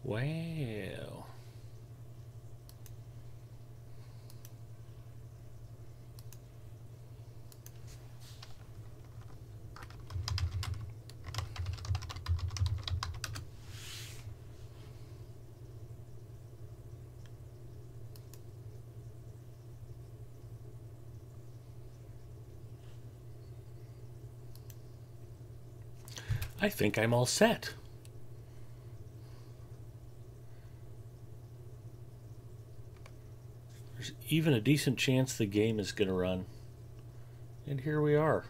Wow. I think I'm all set. There's even a decent chance the game is going to run. And here we are.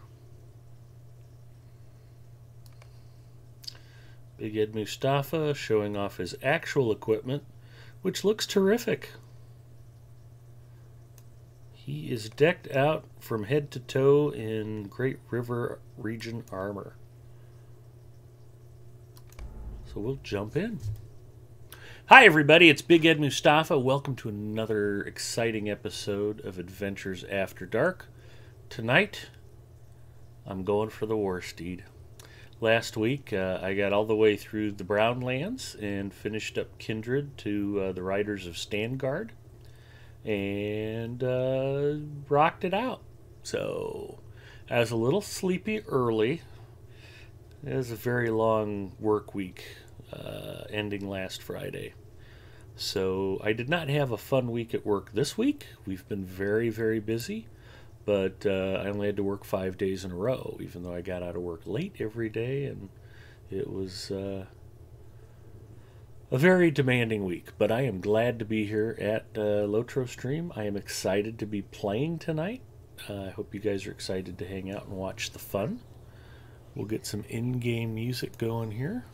Big Ed Mustafa showing off his actual equipment, which looks terrific. He is decked out from head to toe in Great River region armor. So we'll jump in. Hi everybody, it's Big Ed Mustafa. Welcome to another exciting episode of Adventures After Dark. Tonight, I'm going for the war steed. Last week, I got all the way through the Brownlands and finished up Kindred to the Riders of Standguard and rocked it out. So, I was a little sleepy early. It was a very long work week ending last Friday. So, I did not have a fun week at work this week. We've been very, very busy. But I only had to work 5 days in a row, even though I got out of work late every day, and it was a very demanding week. But I am glad to be here at Lotro Stream. I am excited to be playing tonight. I hope you guys are excited to hang out and watch the fun. We'll get some in-game music going here.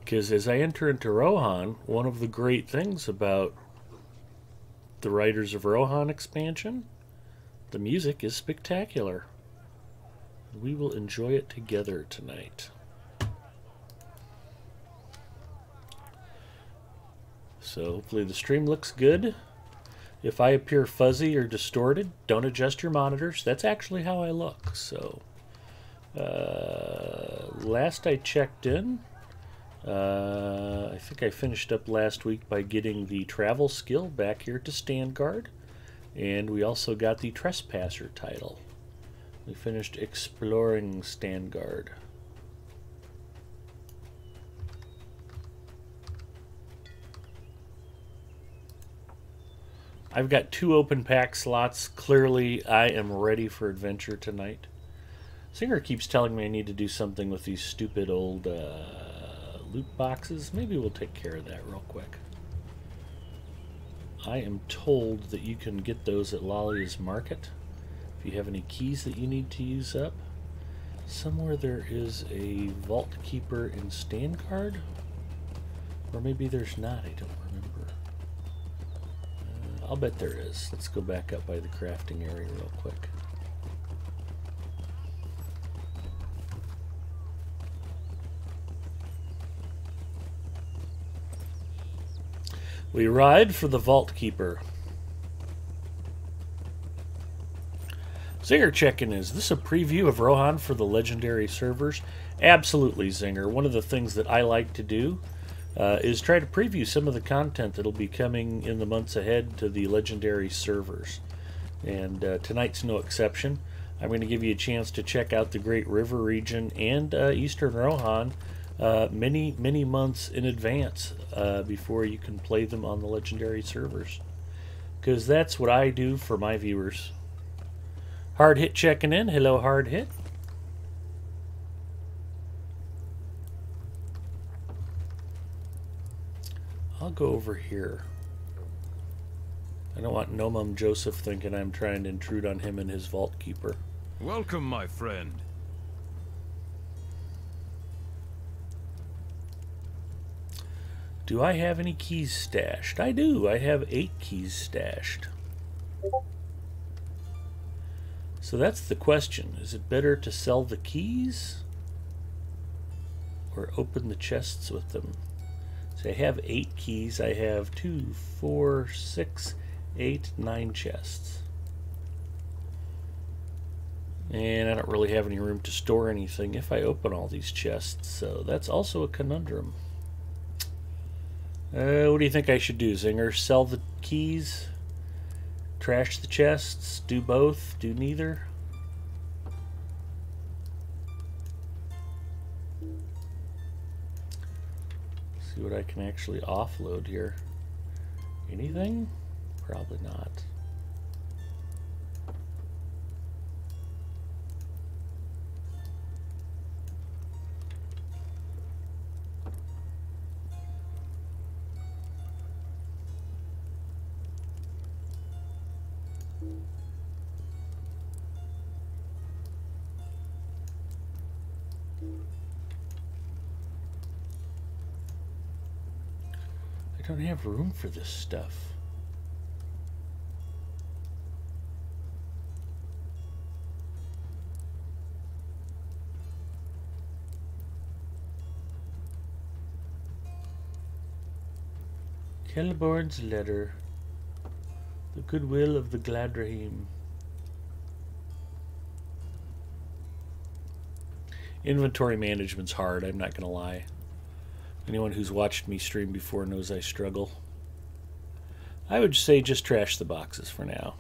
Because as I enter into Rohan, one of the great things about the Riders of Rohan expansion, the music is spectacular. We will enjoy it together tonight. So hopefully the stream looks good. If I appear fuzzy or distorted, don't adjust your monitors. That's actually how I look. So last I checked in, I think I finished up last week by getting the travel skill back here to Standguard, and we also got the Trespasser title. We finished exploring Standguard. I've got 2 open pack slots. Clearly, I am ready for adventure tonight. Cinder keeps telling me I need to do something with these stupid old loot boxes. Maybe we'll take care of that real quick. I am told that you can get those at Lolly's Market if you have any keys that you need to use up. Somewhere there is a Vault Keeper in Standguard, or maybe there's not. I don't remember. I'll bet there is. Let's go back up by the crafting area real quick. We ride for the Vault Keeper. Zinger checking, is this a preview of Rohan for the legendary servers? Absolutely, Zinger. One of the things that I like to do is try to preview some of the content that'll be coming in the months ahead to the legendary servers. And tonight's no exception. I'm going to give you a chance to check out the Great River region and Eastern Rohan many months in advance before you can play them on the legendary servers, because that's what I do for my viewers. Hard Hit checking in. Hello, Hard Hit. I'll go over here. I don't want Nomum Joseph thinking I'm trying to intrude on him and his Vault Keeper. Welcome, my friend. Do I have any keys stashed? I do. I have 8 keys stashed. So that's the question. Is it better to sell the keys or open the chests with them? So I have 8 keys. I have 2, 4, 6, 8, 9 chests. And I don't really have any room to store anything if I open all these chests, so that's also a conundrum. What do you think I should do, Zinger? Sell the keys? Trash the chests? Do both? Do neither? See what I can actually offload here. Anything? Probably not. I don't have room for this stuff. Celeborn's letter. The goodwill of the Gladrahim. Inventory management's hard, I'm not gonna lie. Anyone who's watched me stream before knows I struggle. I would say just trash the boxes for now.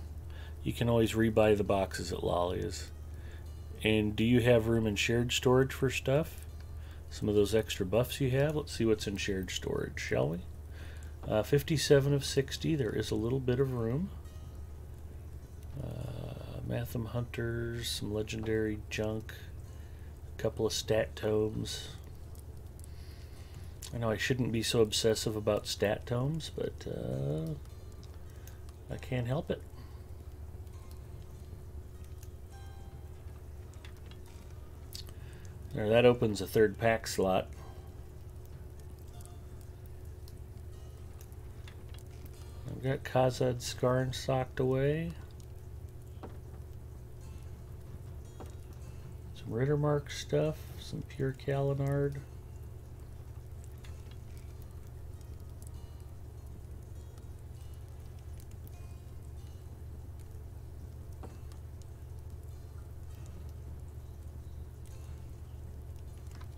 You can always rebuy the boxes at Lolly's. And do you have room in shared storage for stuff? Some of those extra buffs you have? Let's see what's in shared storage, shall we? 57 of 60. There is a little bit of room. Matham Hunters, some legendary junk, a couple of stat tomes. I know I shouldn't be so obsessive about stat tomes, but I can't help it. There, that opens a third pack slot. I've got Khazad Skarn socked away. Some Rittermark stuff, some pure Kalinard.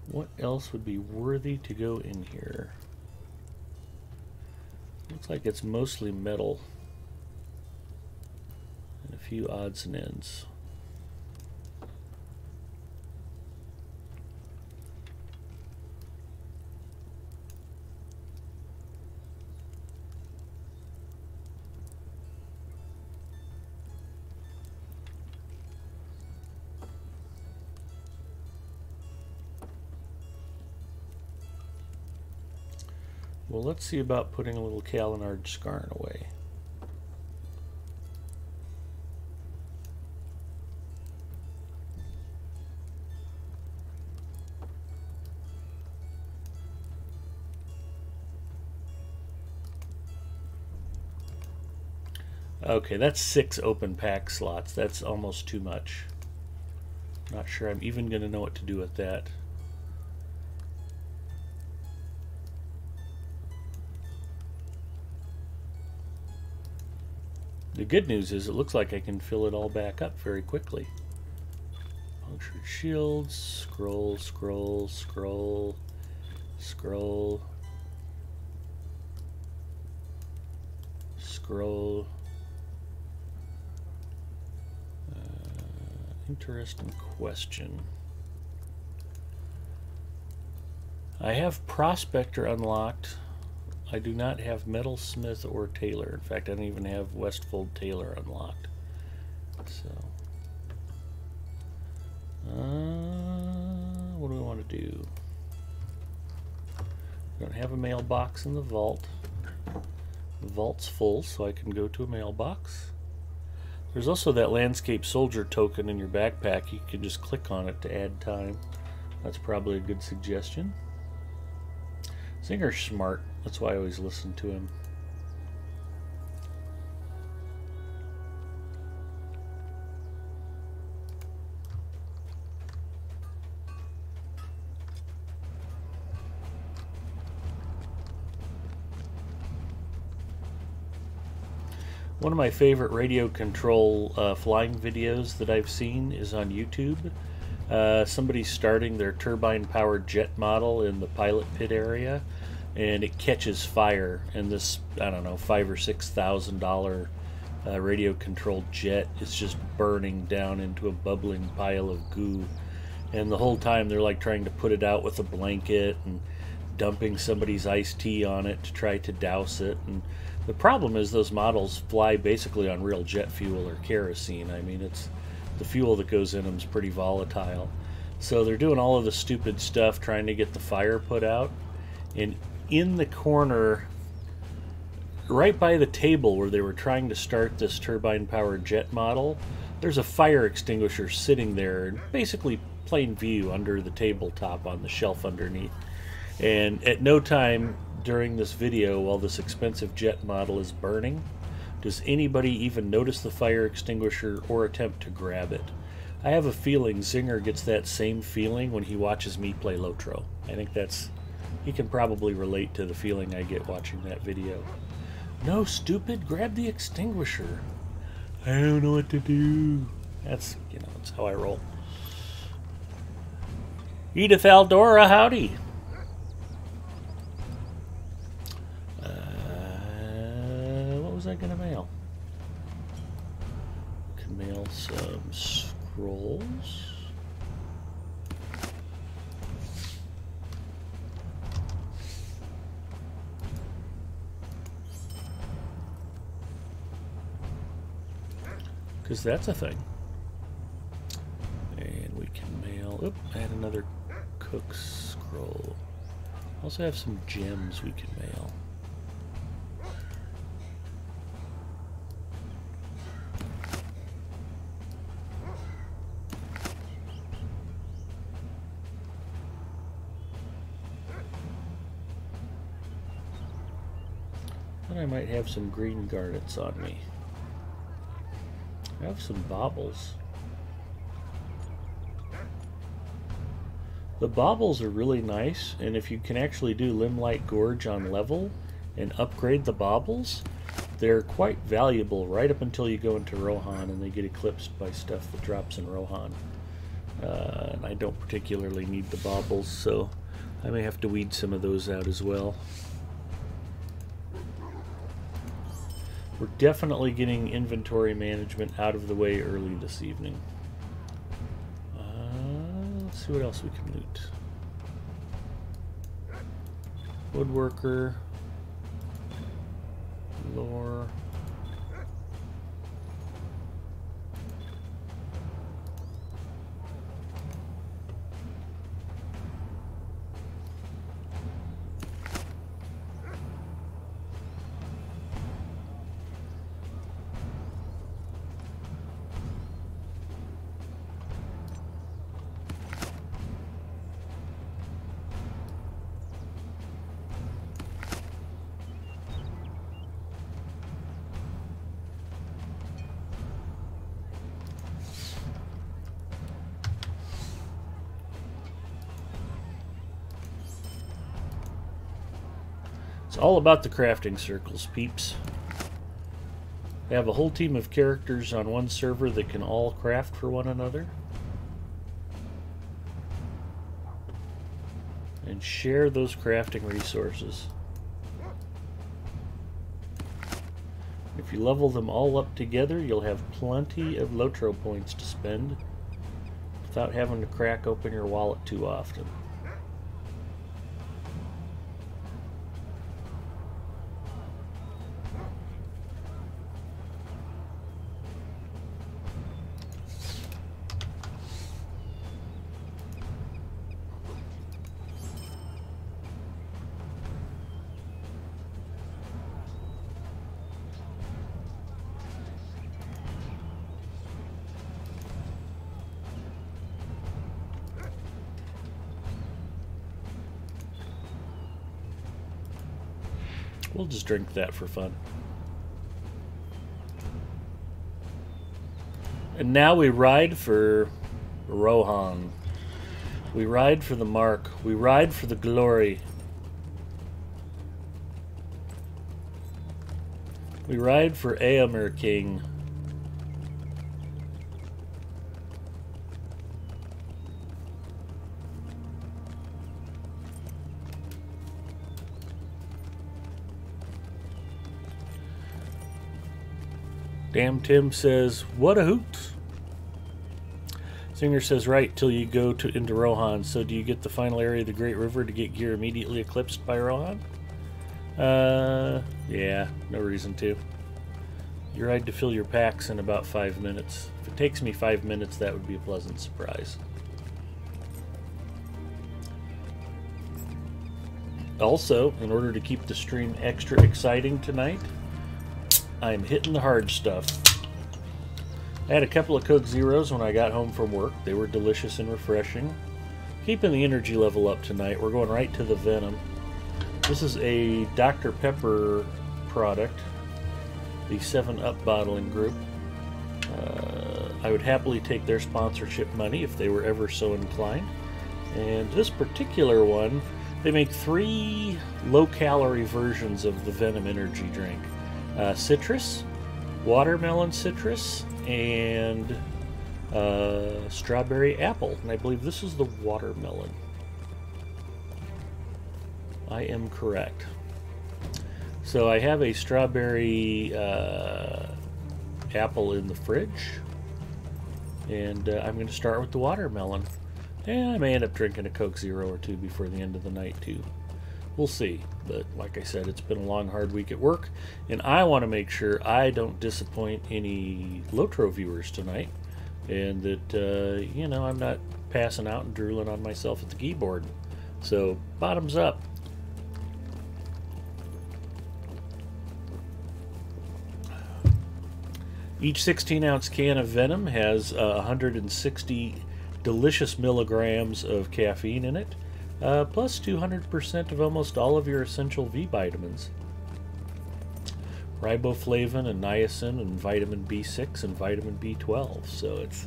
What else would be worthy to go in here? Looks like it's mostly metal and a few odds and ends. Well, let's see about putting a little Kalinard Skarn away. Okay, that's 6 open pack slots. That's almost too much. Not sure I'm even going to know what to do with that. The good news is it looks like I can fill it all back up very quickly. Punctured shields, scroll, scroll, scroll, scroll, scroll. Interesting question. I have Prospector unlocked. I do not have Metalsmith or Tailor. In fact, I don't even have Westfold Tailor unlocked. So, what do we want to do? We don't have a mailbox in the vault. The vault's full, so I can go to a mailbox. There's also that Landscape Soldier token in your backpack. You can just click on it to add time. That's probably a good suggestion. Zinger's smart. That's why I always listen to him. One of my favorite radio control flying videos that I've seen is on YouTube. Somebody's starting their turbine-powered jet model in the pilot pit area, and it catches fire. And this, I don't know, $5,000 or $6,000 radio-controlled jet is just burning down into a bubbling pile of goo. And the whole time they're like trying to put it out with a blanket and dumping somebody's iced tea on it to try to douse it. And the problem is those models fly basically on real jet fuel or kerosene. I mean, it's the fuel that goes in them is pretty volatile. So they're doing all of the stupid stuff trying to get the fire put out. And in the corner, right by the table where they were trying to start this turbine-powered jet model, there's a fire extinguisher sitting there, basically plain view under the tabletop on the shelf underneath. And at no time during this video, while this expensive jet model is burning, does anybody even notice the fire extinguisher or attempt to grab it. I have a feeling Zinger gets that same feeling when he watches me play Lotro. I think he can probably relate to the feeling I get watching that video. No, stupid, grab the extinguisher. I don't know what to do. That's how I roll. Edith Aldora, howdy. What was I gonna mail? Can mail some scrolls. Because that's a thing. And we can mail... Oop, add another cook's scroll. Also have some gems we can mail. And I might have some green garnets on me. I have some baubles. The baubles are really nice, and if you can actually do Limelight Gorge on level and upgrade the baubles, they're quite valuable right up until you go into Rohan and they get eclipsed by stuff that drops in Rohan. And I don't particularly need the baubles, so I may have to weed some of those out as well. We're definitely getting inventory management out of the way early this evening. Let's see what else we can loot. Woodworker. Lore. It's all about the crafting circles, peeps. They have a whole team of characters on one server that can all craft for one another. And share those crafting resources. If you level them all up together, you'll have plenty of Lotro points to spend without having to crack open your wallet too often. We'll just drink that for fun. And now we ride for Rohan. We ride for the mark. We ride for the glory. We ride for Aomer King. Damn Tim says, what a hoot. Cinder says, right, till you go into Rohan. So do you get the final area of the Great River to get gear immediately eclipsed by Rohan? Yeah, no reason to. You ride to fill your packs in about 5 minutes. If it takes me 5 minutes, that would be a pleasant surprise. Also, in order to keep the stream extra exciting tonight, I'm hitting the hard stuff. I had a couple of Coke Zeros when I got home from work. They were delicious and refreshing. Keeping the energy level up tonight, we're going right to the Venom. This is a Dr. Pepper product, the 7-Up bottling group. I would happily take their sponsorship money if they were ever so inclined. And this particular one, they make 3 low-calorie versions of the Venom energy drink. Citrus, watermelon citrus, and strawberry apple. And I believe this is the watermelon. I am correct. So I have a strawberry apple in the fridge. And I'm going to start with the watermelon. And I may end up drinking a Coke Zero or two before the end of the night too. We'll see. But like I said, it's been a long, hard week at work. And I want to make sure I don't disappoint any Lotro viewers tonight. And that, you know, I'm not passing out and drooling on myself at the keyboard. So, bottoms up. Each 16-ounce can of Venom has 160 delicious milligrams of caffeine in it. Plus 200% of almost all of your essential V vitamins. Riboflavin and niacin and vitamin B6 and vitamin B12. So it's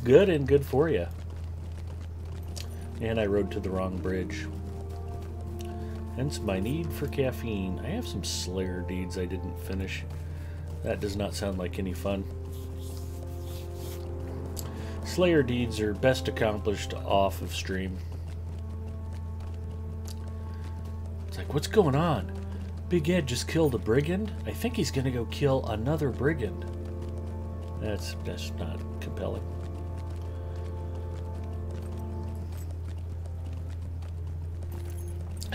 good and good for you. And I rode to the wrong bridge. Hence my need for caffeine. I have some Slayer deeds I didn't finish. That does not sound like any fun. Slayer deeds are best accomplished off of stream. It's like, what's going on? Big Ed just killed a brigand? I think he's going to go kill another brigand. That's not compelling.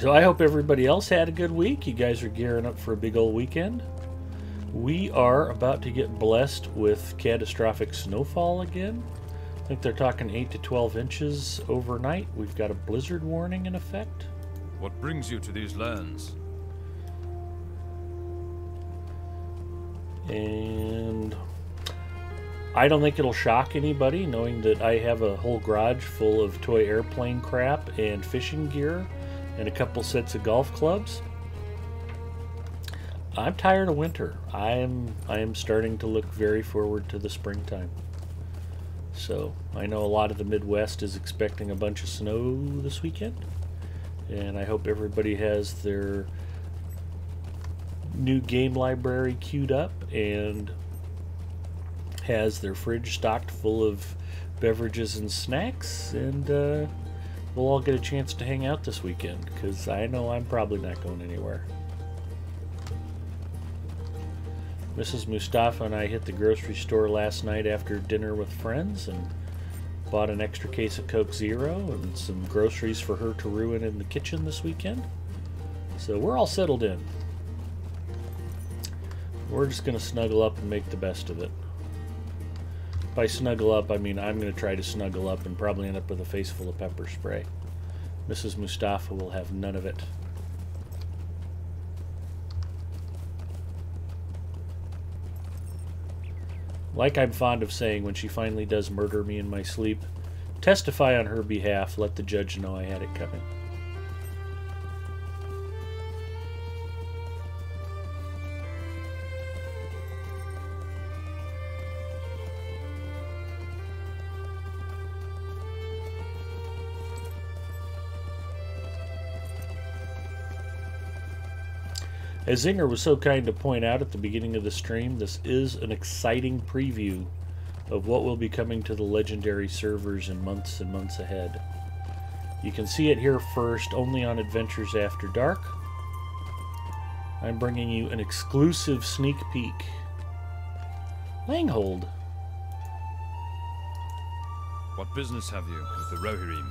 So I hope everybody else had a good week. You guys are gearing up for a big old weekend. We are about to get blessed with catastrophic snowfall again. I think they're talking 8 to 12 inches overnight. We've got a blizzard warning in effect. What brings you to these lands? And I don't think it'll shock anybody knowing that I have a whole garage full of toy airplane crap and fishing gear and a couple sets of golf clubs. I'm tired of winter. I am starting to look very forward to the springtime. So I know a lot of the Midwest is expecting a bunch of snow this weekend. And I hope everybody has their new game library queued up and has their fridge stocked full of beverages and snacks. And we'll all get a chance to hang out this weekend, because I know I'm probably not going anywhere. Mrs. Mustafa and I hit the grocery store last night after dinner with friends and bought an extra case of Coke Zero and some groceries for her to ruin in the kitchen this weekend. So we're all settled in. We're just going to snuggle up and make the best of it. By snuggle up, I mean I'm going to try to snuggle up and probably end up with a face full of pepper spray. Mrs. Mustafa will have none of it. Like I'm fond of saying when she finally does murder me in my sleep, testify on her behalf, let the judge know I had it coming. As Zinger was so kind to point out at the beginning of the stream, this is an exciting preview of what will be coming to the legendary servers in months and months ahead. You can see it here first, only on Adventures After Dark. I'm bringing you an exclusive sneak peek. Langhold. What business have you with the Rohirrim?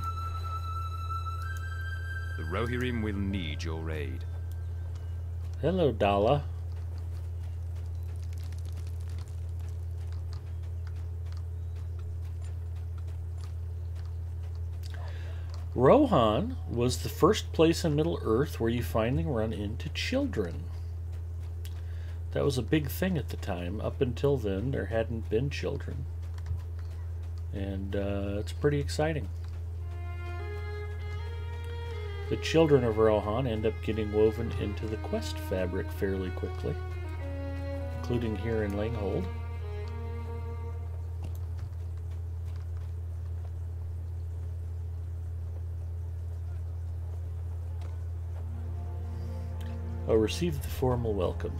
The Rohirrim will need your aid. Hello, Dala. Rohan was the first place in Middle-earth where you finally run into children. That was a big thing at the time. Up until then, there hadn't been children. And it's pretty exciting. The children of Rohan end up getting woven into the quest fabric fairly quickly, including here in Langhold. Oh, receive the formal welcome.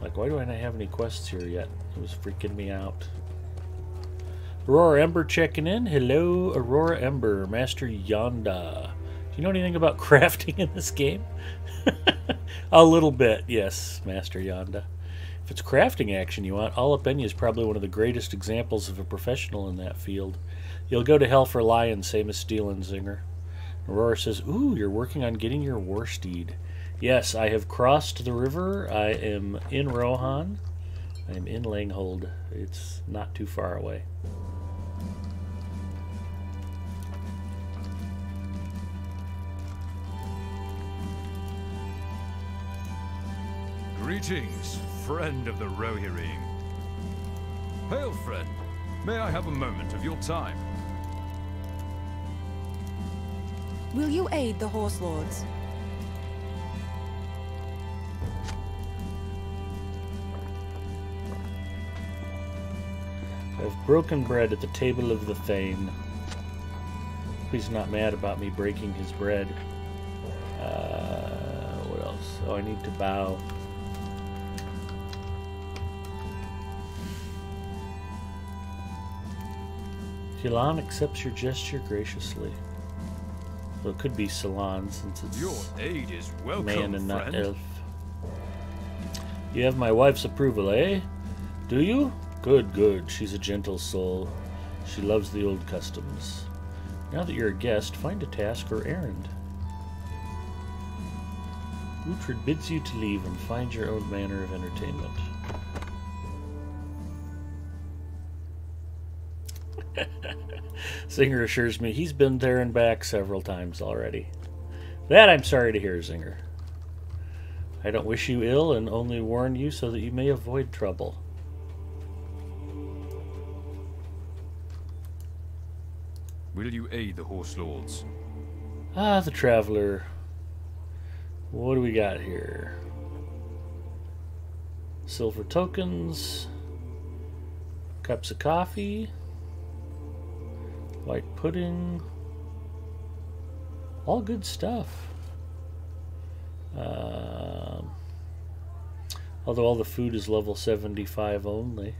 Like, why do I not have any quests here yet? It was freaking me out. Aurora Ember checking in. Hello, Aurora Ember. Master Yonda. Do you know anything about crafting in this game? A little bit, yes, Master Yonda. If it's crafting action you want, Alapenya is probably one of the greatest examples of a professional in that field. You'll go to hell for lions, same as Steel and Zinger. Aurora says, ooh, you're working on getting your war steed. Yes, I have crossed the river. I am in Rohan. I am in Langhold. It's not too far away. Greetings, friend of the Rohirrim. Hail, friend. May I have a moment of your time? Will you aid the horse lords? I've broken bread at the table of the Thane. He's not mad about me breaking his bread. What else? Oh, I need to bow. Kilan accepts your gesture graciously. Well, it could be Salon since it's your aid is welcome, man and not friend. elf. You have my wife's approval, eh? Do you? Good, good. She's a gentle soul. She loves the old customs. Now that you're a guest, find a task or errand. Uhtred bids you to leave and find your own manner of entertainment. Zinger assures me he's been there and back several times already. That I'm sorry to hear, Zinger. I don't wish you ill and only warn you so that you may avoid trouble. Will you aid the horse lords? Ah, the traveler. What do we got here? Silver tokens. Cups of coffee. White pudding. All good stuff. Although all the food is level 75 only.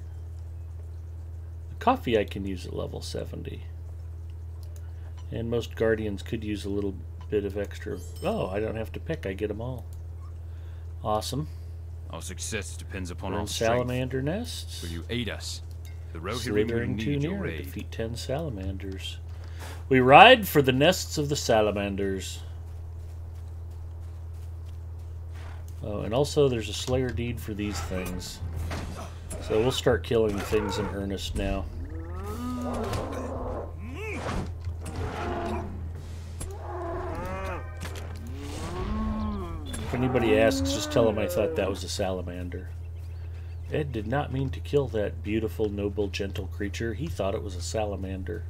The coffee I can use at level 70. And most guardians could use a little bit of extra. Oh, I don't have to pick. I get them all. Awesome. Our success depends upon We're our in strength. salamander nests. Will you aid us? The Rohirrim will Slithering too need near. your aid. Defeat 10 salamanders. We ride for the nests of the salamanders. Oh, and also there's a Slayer deed for these things. So we'll start killing things in earnest now. If anybody asks, just tell them I thought that was a salamander. Ed did not mean to kill that beautiful, noble, gentle creature. He thought it was a salamander.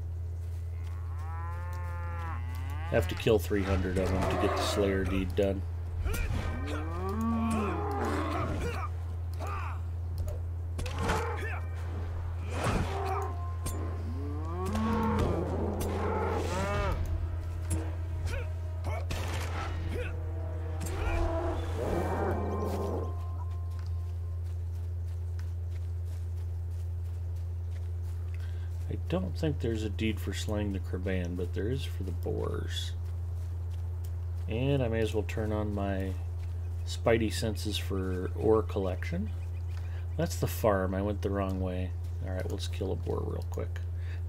Have to kill 300 of them to get the Slayer deed done. don't think there's a deed for slaying the Kraban, but there is for the boars. And I may as well turn on my spidey senses for ore collection. That's the farm. I went the wrong way. Alright, let's kill a boar real quick.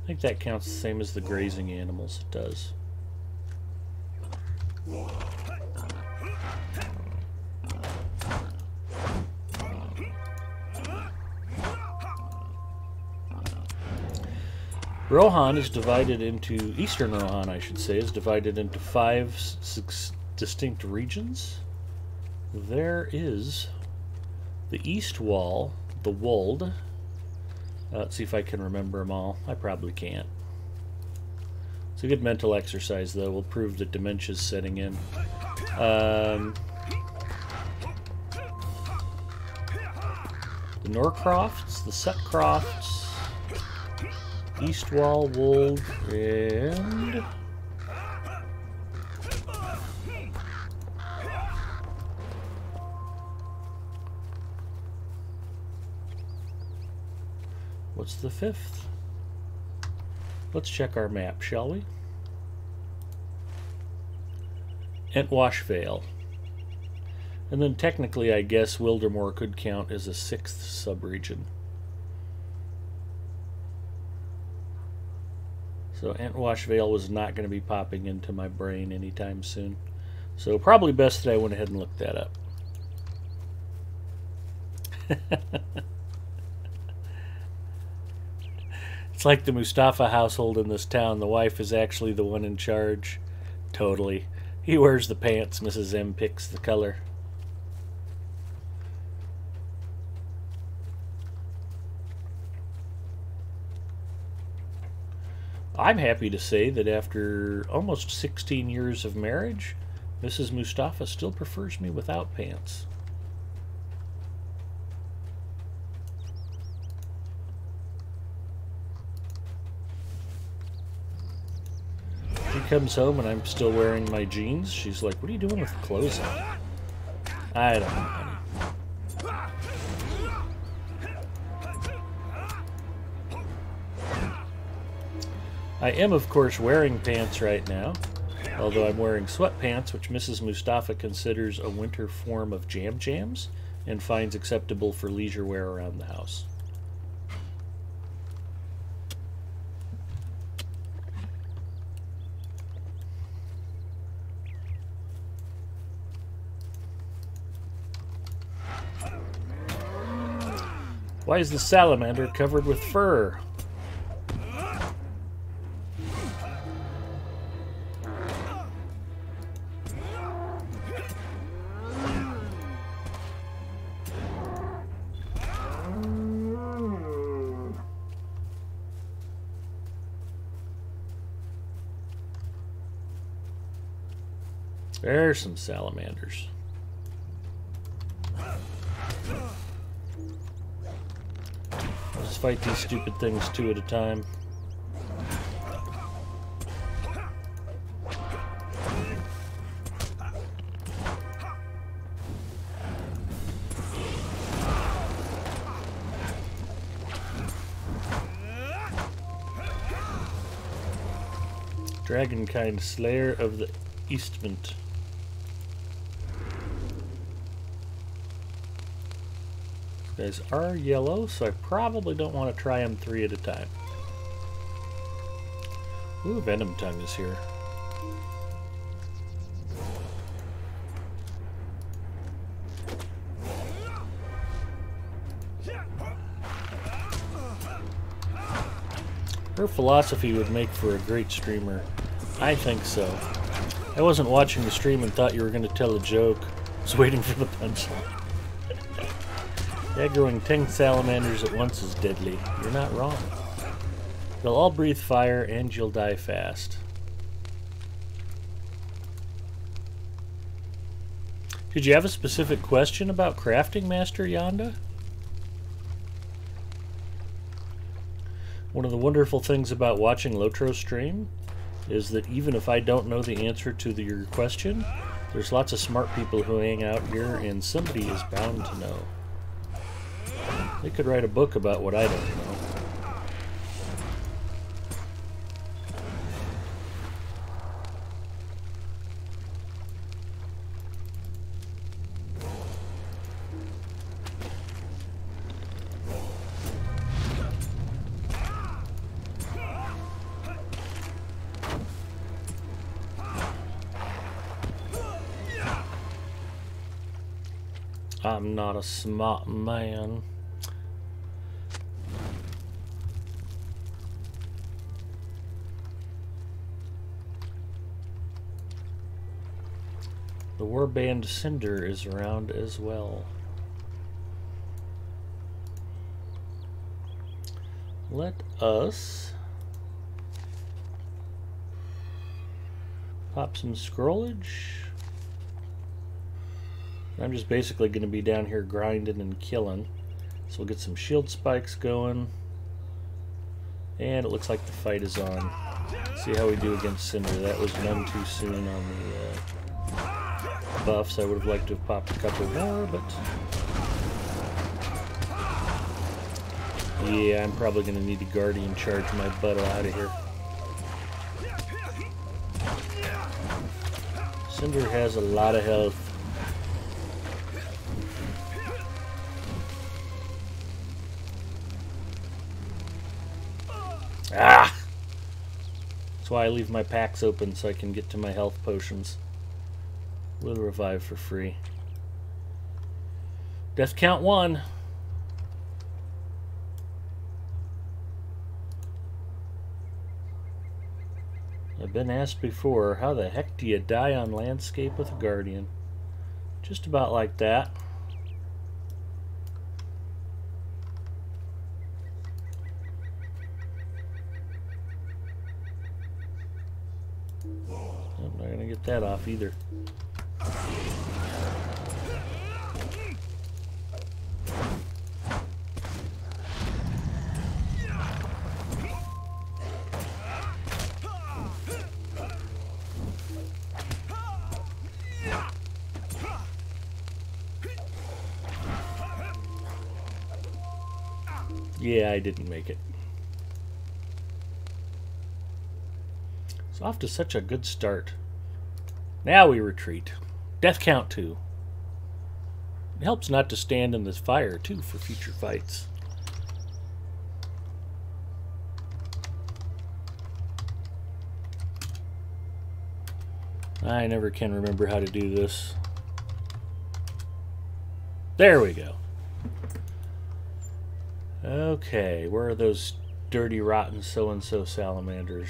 I think that counts the same as the grazing animals. It does. Rohan is divided into, Eastern Rohan I should say, is divided into 5 distinct regions. There is the East Wall, the Wold. Let's see if I can remember them all. I probably can't. It's a good mental exercise though. Will prove that dementia's setting in. The Norcrofts, the Sutcrofts, East Wall, Wold, and what's the 5th? Let's check our map, shall we? Entwashvale. And then technically, I guess Wildermore could count as a 6th subregion. So Entwashvale was not going to be popping into my brain anytime soon. So probably best that I went ahead and looked that up. It's like the Mustafa household in this town. The wife is actually the one in charge. Totally. He wears the pants. Mrs. M picks the color. I'm happy to say that after almost 16 years of marriage, Mrs. Mustafa still prefers me without pants. She comes home and I'm still wearing my jeans. She's like, what are you doing with clothes on? I don't know, honey. I am, of course, wearing pants right now, although I'm wearing sweatpants, which Mrs. Mustafa considers a winter form of jams and finds acceptable for leisure wear around the house. Why is the salamander covered with fur? There's some salamanders. I'll just fight these stupid things 2 at a time. Dragonkind Slayer of the Eastment. These guys are yellow, so I probably don't want to try them 3 at a time. Ooh, Venom Tongue is here. Her philosophy would make for a great streamer. I think so. I wasn't watching the stream and thought you were going to tell a joke. I was waiting for the punchline. Yeah, growing 10 salamanders at once is deadly. You're not wrong. They'll all breathe fire and you'll die fast. Did you have a specific question about crafting, Master Yonda? One of the wonderful things about watching Lotro stream is that even if I don't know the answer to your question, there's lots of smart people who hang out here and somebody is bound to know. They could write a book about what I don't know. I'm not a smart man. The warband Cinder is around as well. Let us pop some scrollage. I'm just basically going to be down here grinding and killing. So we'll get some shield spikes going. And it looks like the fight is on. See how we do against Cinder. That was none too soon on the buffs. I would have liked to have popped a couple more, but... yeah, I'm probably going to need a Guardian charge my butt out of here. Cinder has a lot of health. Ah! That's why I leave my packs open so I can get to my health potions. Little revive for free. Death count 1. I've been asked before, how the heck do you die on landscape with a Guardian? Just about like that. I'm not gonna get that off either. Yeah, I didn't make it. It's off to such a good start. Now we retreat. Death count 2. It helps not to stand in this fire, too, for future fights. I never can remember how to do this. There we go. Okay, where are those dirty, rotten so-and-so salamanders?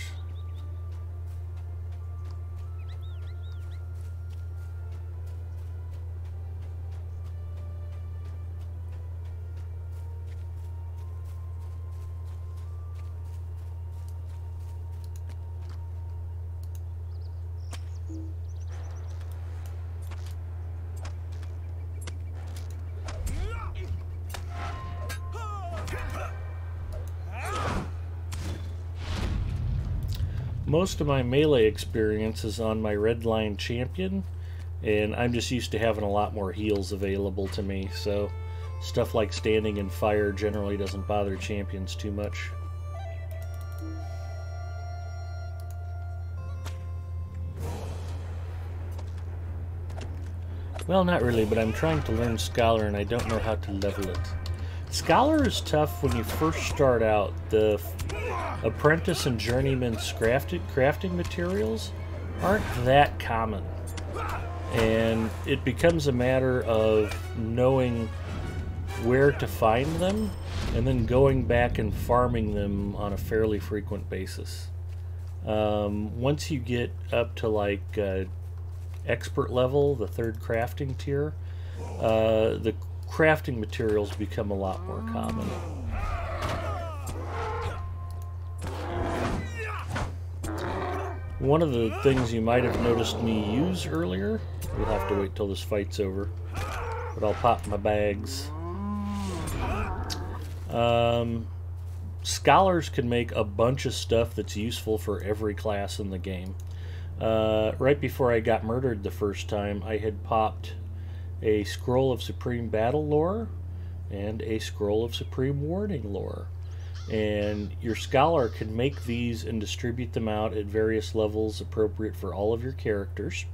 Most of my melee experience is on my red line champion, and I'm just used to having a lot more heals available to me, so stuff like standing in fire generally doesn't bother champions too much. Well, not really, but I'm trying to learn Scholar and I don't know how to level it. Scholar is tough when you first start out. The apprentice and journeyman's crafting materials aren't that common. And it becomes a matter of knowing where to find them and then going back and farming them on a fairly frequent basis. Once you get up to like expert level, the 3rd crafting tier, the crafting materials become a lot more common. One of the things you might have noticed me use earlier, we'll have to wait till this fight's over, but I'll pop my bags. Scholars can make a bunch of stuff that's useful for every class in the game. Right before I got murdered the first time, I had popped a Scroll of Supreme Battle Lore and a Scroll of Supreme Warding Lore. And your Scholar can make these and distribute them out at various levels appropriate for all of your characters.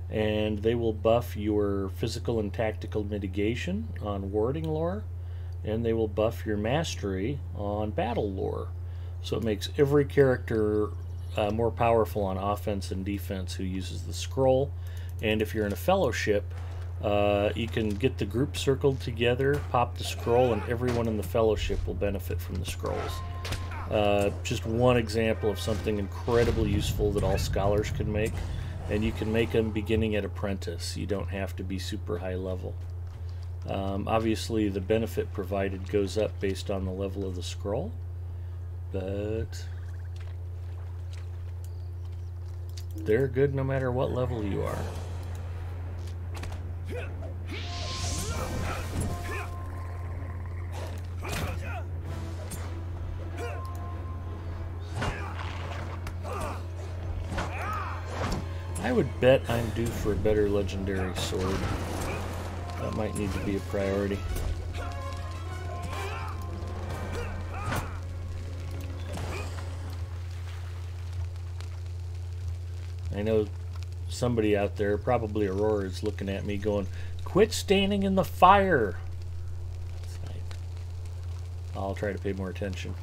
And they will buff your physical and tactical mitigation on Warding Lore, and they will buff your mastery on Battle Lore. So it makes every character more powerful on offense and defense who uses the scroll. And if you're in a fellowship, You can get the group circled together, pop the scroll, and everyone in the fellowship will benefit from the scrolls. Just one example of something incredibly useful that all scholars can make, and you can make them beginning at apprentice. You don't have to be super high level. Obviously the benefit provided goes up based on the level of the scroll, but they're good no matter what level you are. I would bet I'm due for a better legendary sword. That might need to be a priority. I know somebody out there, probably Aurora, is looking at me going, "Quit standing in the fire!" I'll try to pay more attention.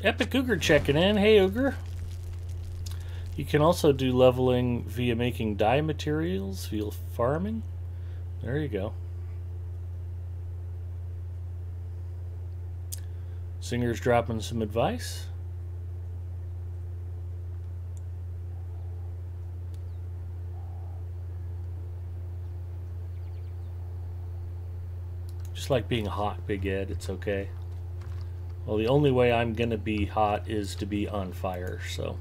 Epic Ogre checking in. Hey, Ogre. You can also do leveling via making dye materials, via farming. There you go. Singer's dropping some advice. Just like being hot, Big Ed, it's okay. Well, the only way I'm gonna be hot is to be on fire, so.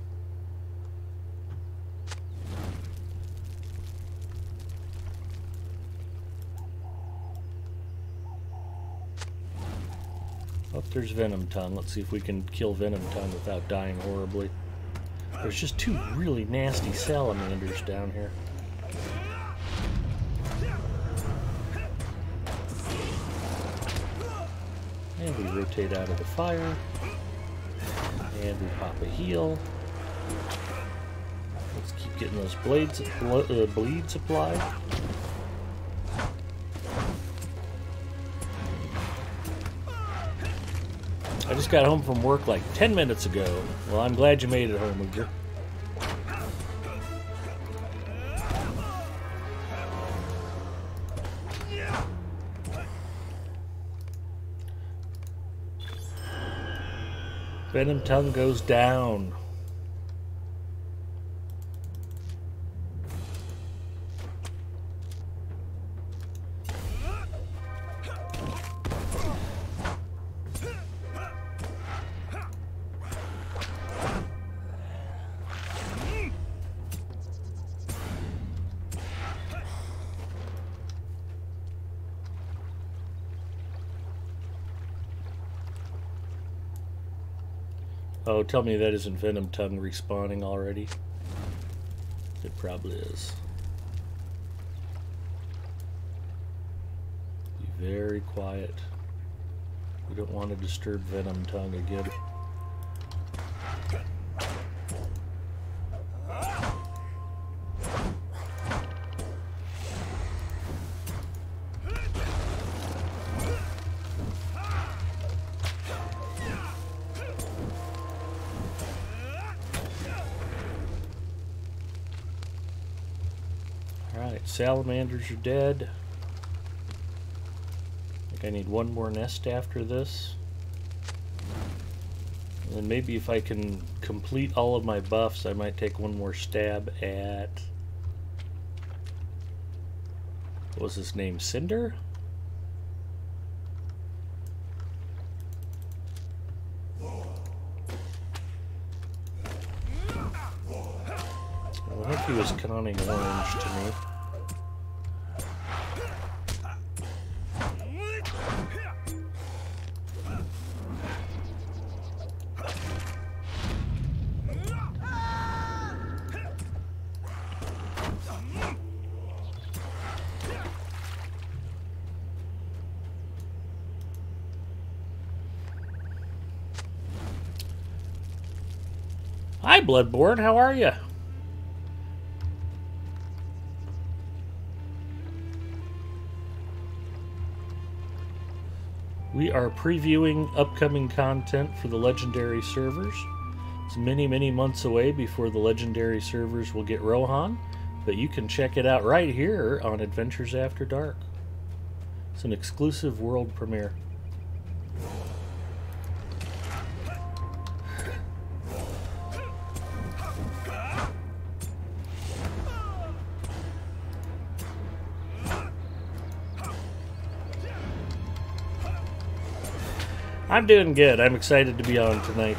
Oh, there's Venom Tongue. Let's see if we can kill Venom Tongue without dying horribly. There's just two really nasty salamanders down here. And we rotate out of the fire. And we pop a heal. Let's keep getting those bleeds applied. I just got home from work like 10 minutes ago. Well, I'm glad you made it home, Ogre. Venom Tongue goes down. Oh, tell me that isn't Venom Tongue respawning already. It probably is. Be very quiet. We don't want to disturb Venom Tongue again. Salamanders are dead. I think I need one more nest after this. And then maybe if I can complete all of my buffs, I might take one more stab at... what was his name? Cinder? I think he was conning orange to me. Hi, Bloodborne. How are you? We are previewing upcoming content for the Legendary servers. It's many, many months away before the Legendary servers will get Rohan, but you can check it out right here on Adventures After Dark. It's an exclusive world premiere. I'm doing good. I'm excited to be on tonight.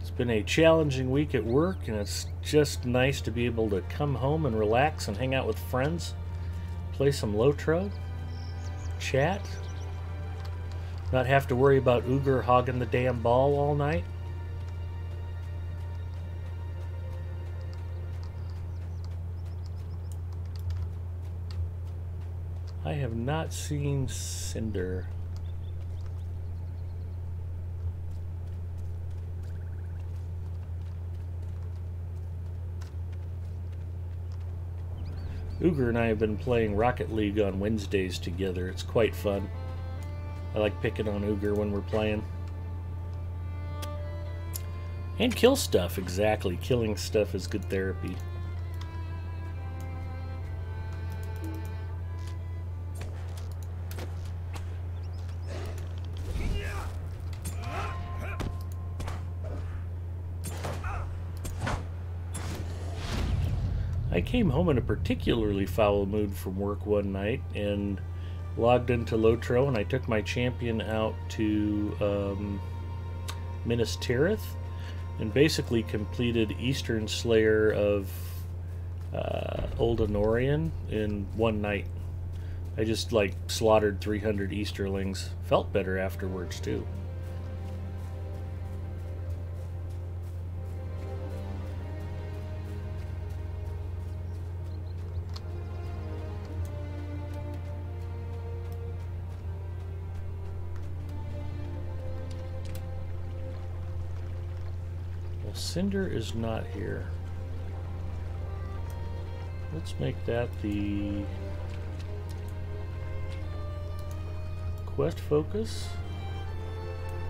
It's been a challenging week at work, and it's just nice to be able to come home and relax and hang out with friends, play some Lotro, chat, not have to worry about Uger hogging the damn ball all night. I have not seen Cinder. Uger and I have been playing Rocket League on Wednesdays together. It's quite fun. I like picking on Uger when we're playing. And kill stuff, exactly. Killing stuff is good therapy. I came home in a particularly foul mood from work one night and logged into Lotro, and I took my champion out to Minas Tirith and basically completed Eastern Slayer of Old Honorian in one night. I just like slaughtered 300 Easterlings. Felt better afterwards too. Cinder is not here. Let's make that the quest focus,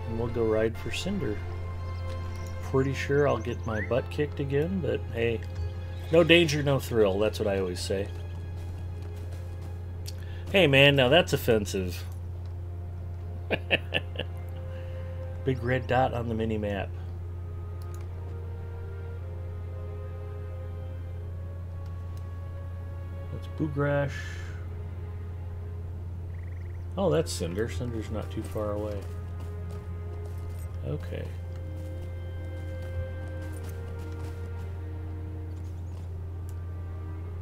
and we'll go ride for Cinder. Pretty sure I'll get my butt kicked again, but hey, no danger, no thrill. That's what I always say. Hey man, now that's offensive. Big red dot on the mini-map. Boogrash. Oh, that's Cinder. Cinder's not too far away. Okay.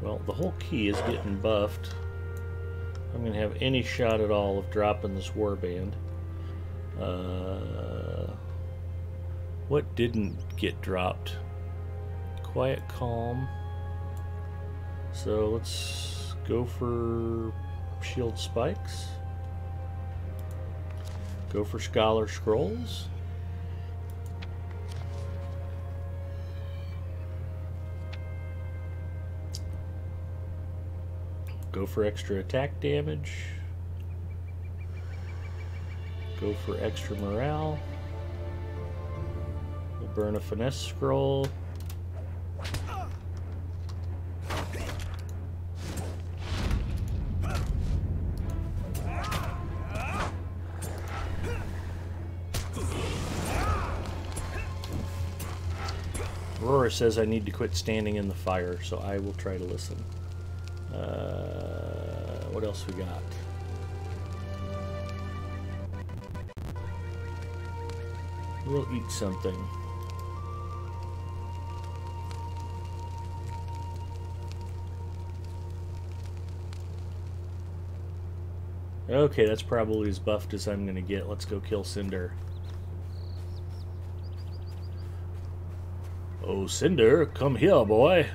Well, the whole key is getting buffed. I'm going to have any shot at all of dropping this warband. What didn't get dropped? Quiet Calm. So let's go for Shield Spikes. Go for Scholar Scrolls. Go for extra attack damage. Go for extra morale. We'll burn a Finesse Scroll. Aurora says I need to quit standing in the fire, so I will try to listen. What else we got? We'll eat something. Okay, that's probably as buffed as I'm going to get. Let's go kill Cinder. Oh, Cinder, come here, boy.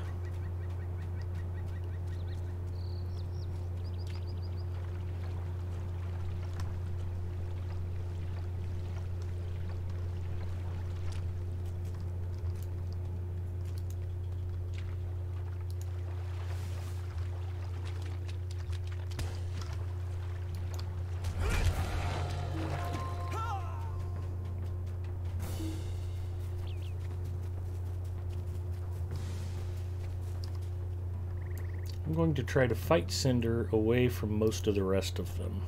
going to try to fight Cinder away from most of the rest of them.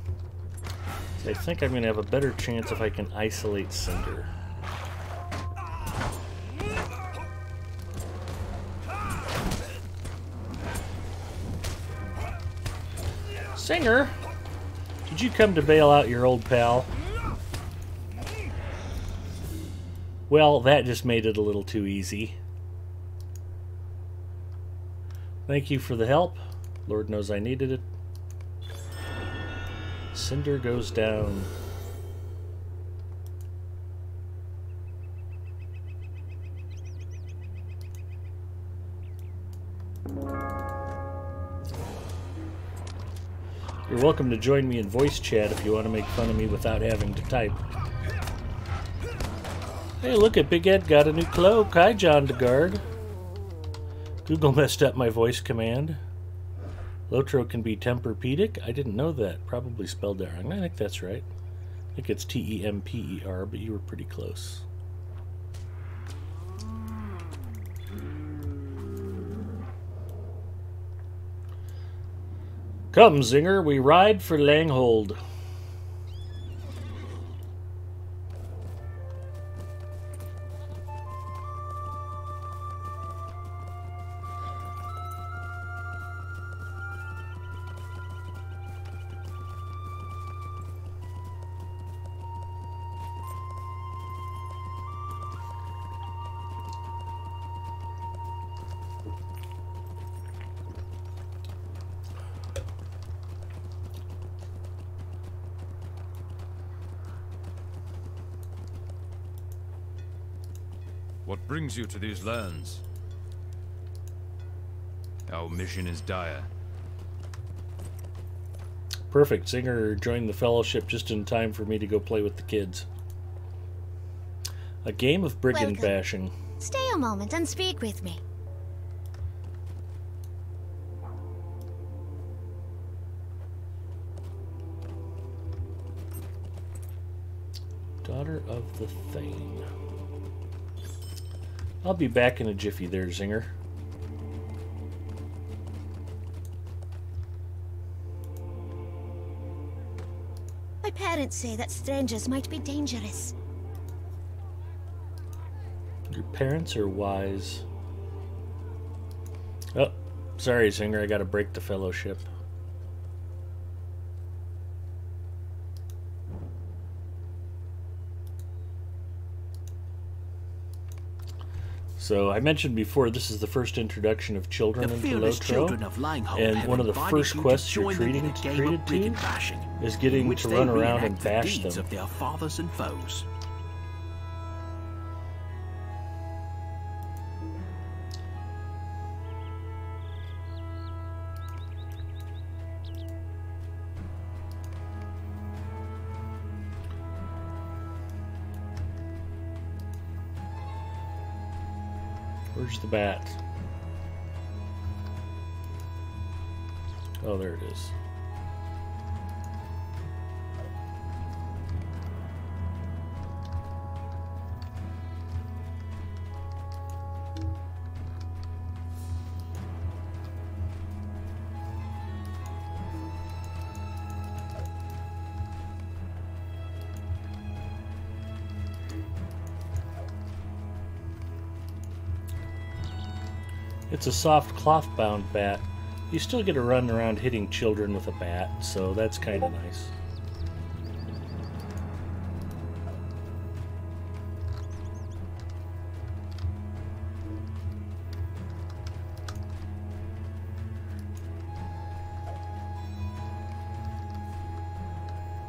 I think I'm going to have a better chance if I can isolate Cinder. Singer, did you come to bail out your old pal? Well, that just made it a little too easy. Thank you for the help. Lord knows I needed it. Cinder goes down. You're welcome to join me in voice chat if you want to make fun of me without having to type. Hey, look at Big Ed got a new cloak. Hi, John DeGard. Google messed up my voice command. Lotro can be Tempur-Pedic? I didn't know that. Probably spelled that wrong. I think that's right. I think it's T-E-M-P-E-R, but you were pretty close. Come, Zinger, we ride for Langhold. What brings you to these lands? Our mission is dire. Perfect. Zinger joined the fellowship just in time for me to go play with the kids. A game of brigand bashing. Stay a moment and speak with me. Daughter of the Thane. I'll be back in a jiffy there, Zinger. My parents say that strangers might be dangerous. Your parents are wise. Oh, sorry, Zinger. I gotta break the fellowship. So I mentioned before, this is the first introduction of children into Lotro, and one of the first quests you're treated to is getting to run around and bash them. Of their fathers and foes. Where's the bat? Oh, there it is. It's a soft cloth-bound bat. You still get to run around hitting children with a bat, so that's kind of nice.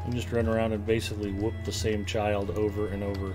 You just run around and basically whoop the same child over and over.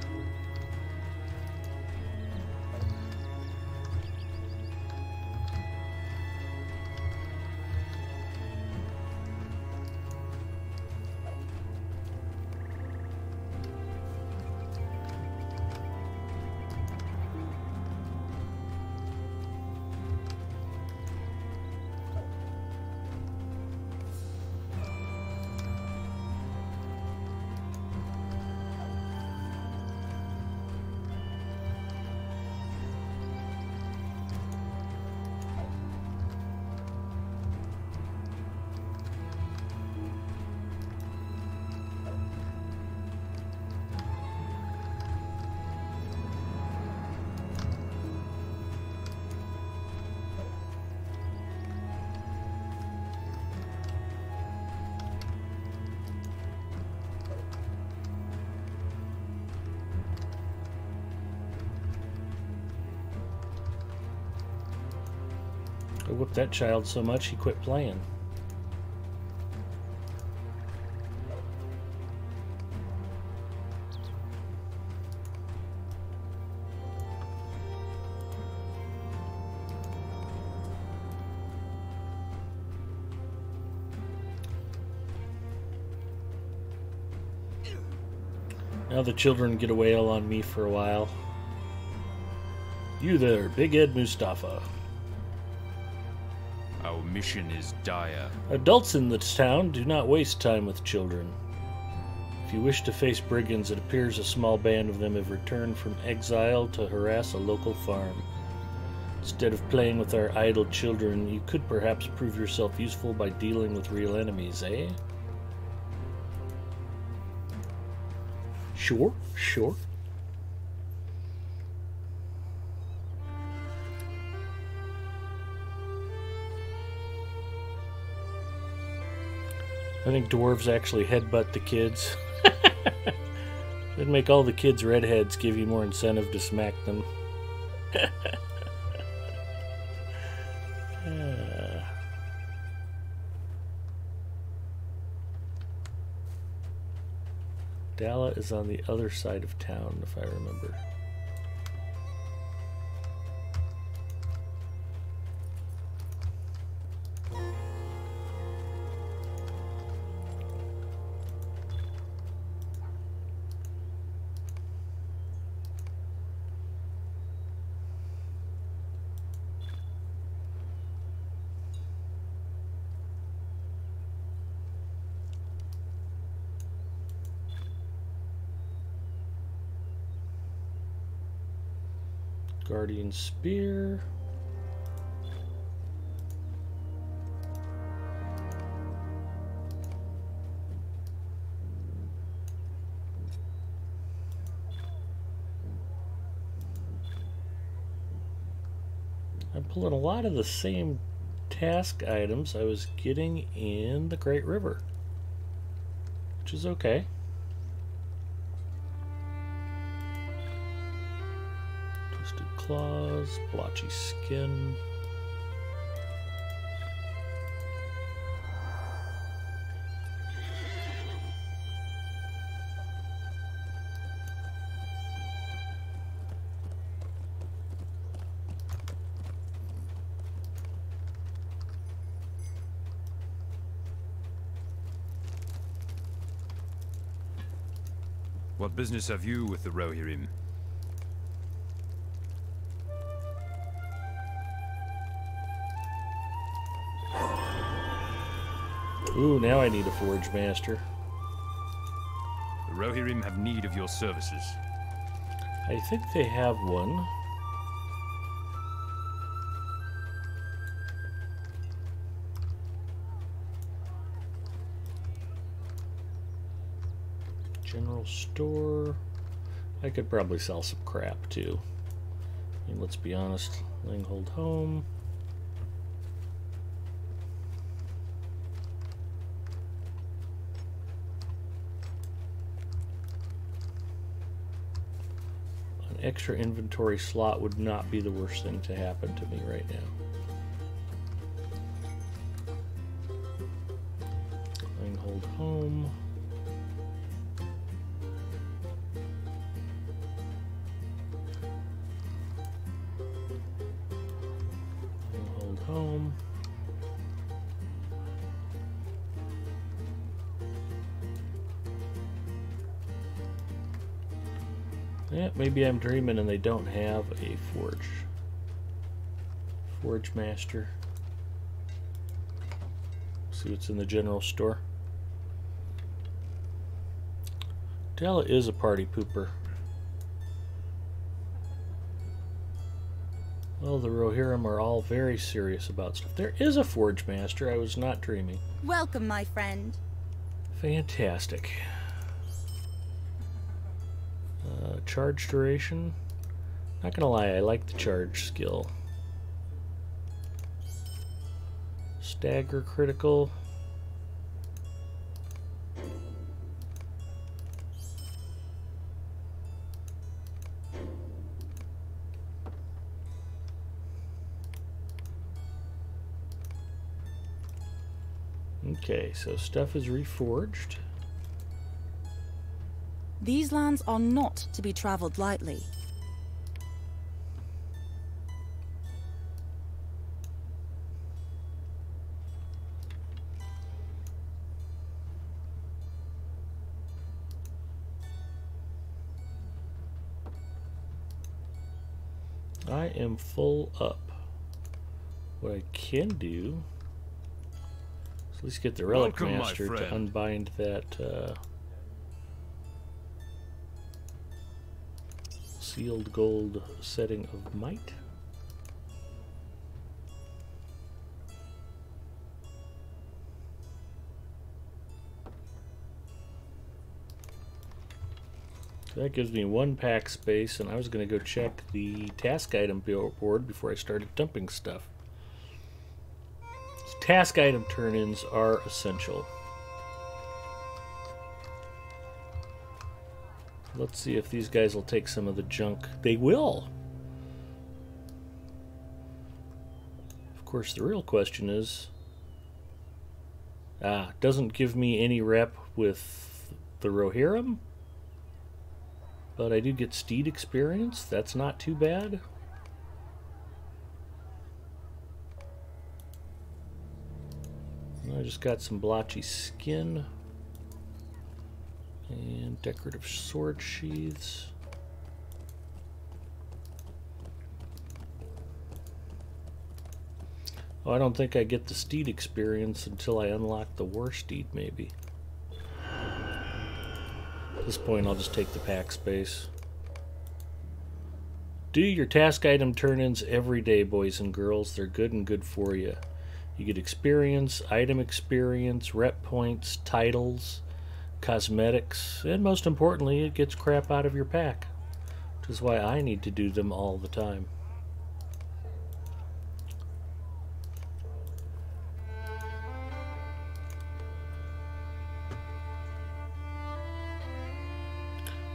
I whooped that child so much he quit playing. Now the children get a wail on me for a while. You there, Big Ed Mustafa. Our mission is dire. Adults in this town do not waste time with children. If you wish to face brigands, it appears a small band of them have returned from exile to harass a local farm. Instead of playing with our idle children, you could perhaps prove yourself useful by dealing with real enemies, eh? Sure, sure. I think dwarves actually headbutt the kids. That'd make all the kids redheads, give you more incentive to smack them. Dalla is on the other side of town, if I remember. Guardian Spear. I'm pulling a lot of the same task items I was getting in the Great River, which is okay. Claws, blotchy skin. What business have you with the Rohirrim? Ooh, now I need a Forge Master. The Rohirrim have need of your services. I think they have one. General store. I could probably sell some crap too. I mean, let's be honest. Linghold home. Extra inventory slot would not be the worst thing to happen to me right now. Hold home. Hold home. Yeah, maybe I'm dreaming and they don't have a Forge Master. See what's in the general store. Dalla is a party pooper. Well, the Rohirrim are all very serious about stuff. There is a Forge Master. I was not dreaming. Welcome, my friend. Fantastic. Charge duration. Not gonna lie, I like the charge skill. Stagger critical. Okay, so stuff is reforged. These lands are not to be traveled lightly. I am full up. What I can do is at least get the Relic Welcome, my Master to friend. unbind that sealed gold setting of might. So that gives me 1 pack space, and I was going to go check the task item board before I started dumping stuff. So task item turn-ins are essential. Let's see if these guys will take some of the junk. They will! Of course, the real question is... doesn't give me any rep with the Rohirrim. But I do get steed experience. That's not too bad. I just got some blotchy skin. And decorative sword sheaths. Oh, I don't think I get the steed experience until I unlock the war steed, maybe. At this point, I'll just take the pack space. Do your task item turn-ins every day, boys and girls. They're good and good for you. You get experience, item experience, rep points, titles, cosmetics, and most importantly, it gets crap out of your pack, which is why I need to do them all the time.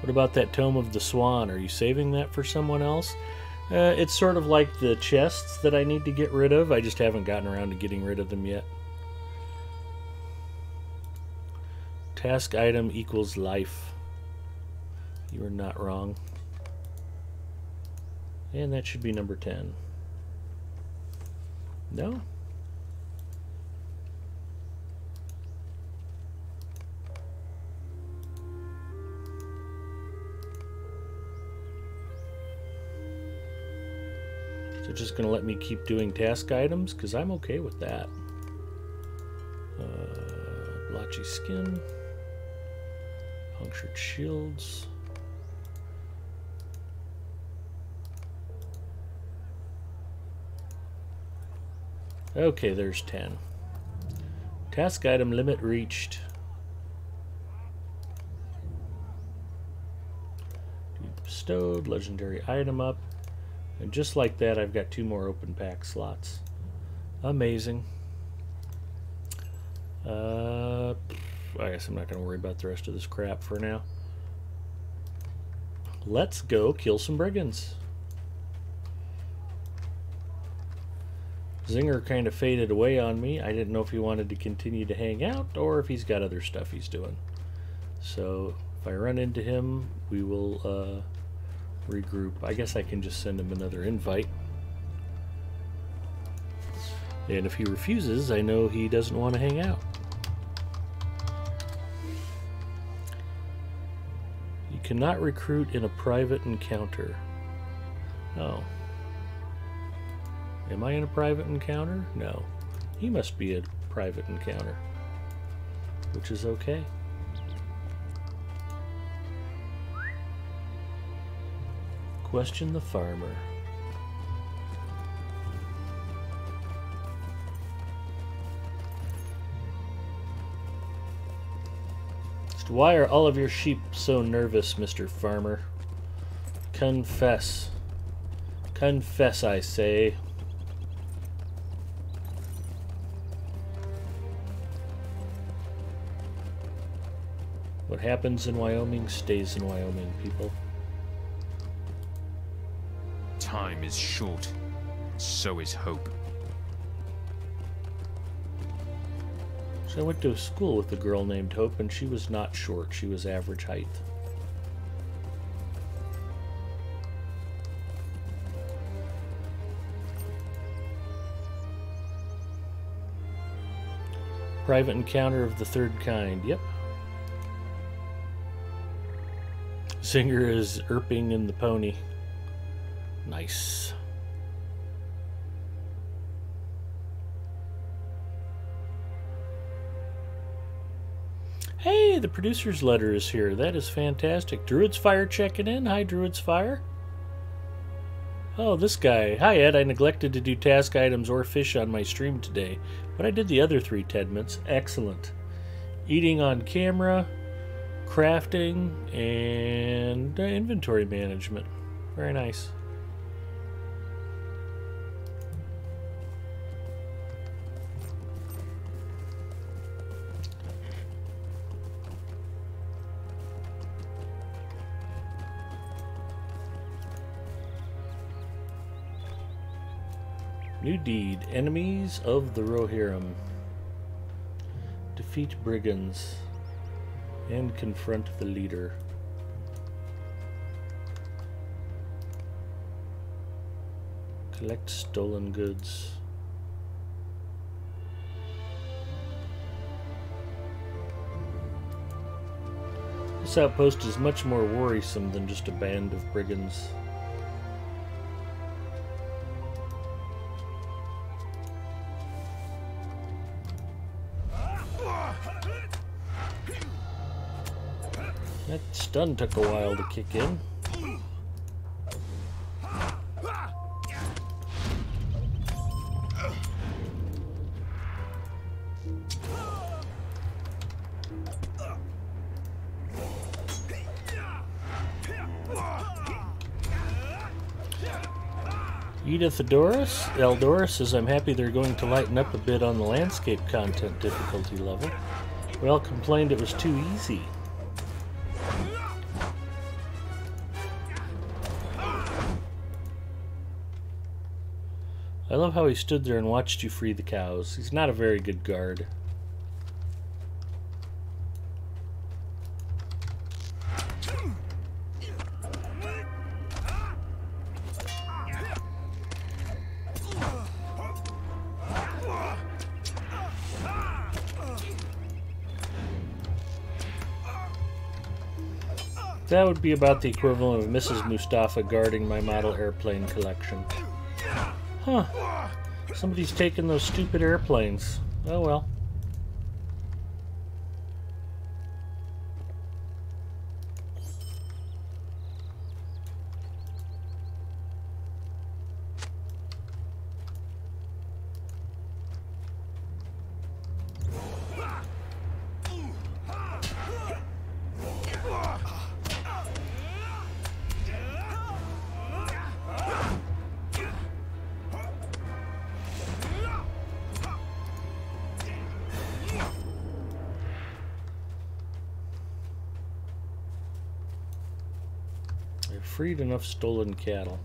What about that Tome of the Swan? Are you saving that for someone else? It's sort of like the chests that I need to get rid of. I just haven't gotten around to getting rid of them yet. Task item equals life. You are not wrong. And that should be number 10. No? So just going to let me keep doing task items, because I'm okay with that. Blotchy skin. Punctured shields. Okay, there's 10. Task item limit reached. Bestowed. Legendary item up. And just like that, I've got 2 more open pack slots. Amazing. I guess I'm not going to worry about the rest of this crap for now. Let's go kill some brigands. Zinger kind of faded away on me. I didn't know if he wanted to continue to hang out or if he's got other stuff he's doing. So if I run into him, we will regroup. I guess I can just send him another invite. And if he refuses, I know he doesn't want to hang out. You cannot recruit in a private encounter. Oh. Am I in a private encounter? No. He must be a private encounter. Which is okay. Question the farmer. Why are all of your sheep so nervous, Mr. Farmer? Confess. Confess, I say. What happens in Wyoming stays in Wyoming, people. Time is short, so is hope. So I went to school with a girl named Hope, and she was not short. She was average height. Private encounter of the third kind. Yep. Singer is erping in the pony. Nice. Hey, the producer's letter is here. That is fantastic. Druid's Fire checking in. Hi, Druid's Fire. Oh, this guy. Hi, Ed. I neglected to do task items or fish on my stream today, but I did the other 3 Tedments. Excellent. Eating on camera, crafting, and inventory management. Very nice. New deed. Enemies of the Rohirrim. Defeat brigands and confront the leader. Collect stolen goods. This outpost is much more worrisome than just a band of brigands. That stun took a while to kick in. Edith Eldoris says, I'm happy they're going to lighten up a bit on the landscape content difficulty level. We all complained it was too easy. I love how he stood there and watched you free the cows. He's not a very good guard. That would be about the equivalent of Mrs. Mustafa guarding my model airplane collection. Huh. Somebody's taking those stupid airplanes. Oh well. Freed enough stolen cattle.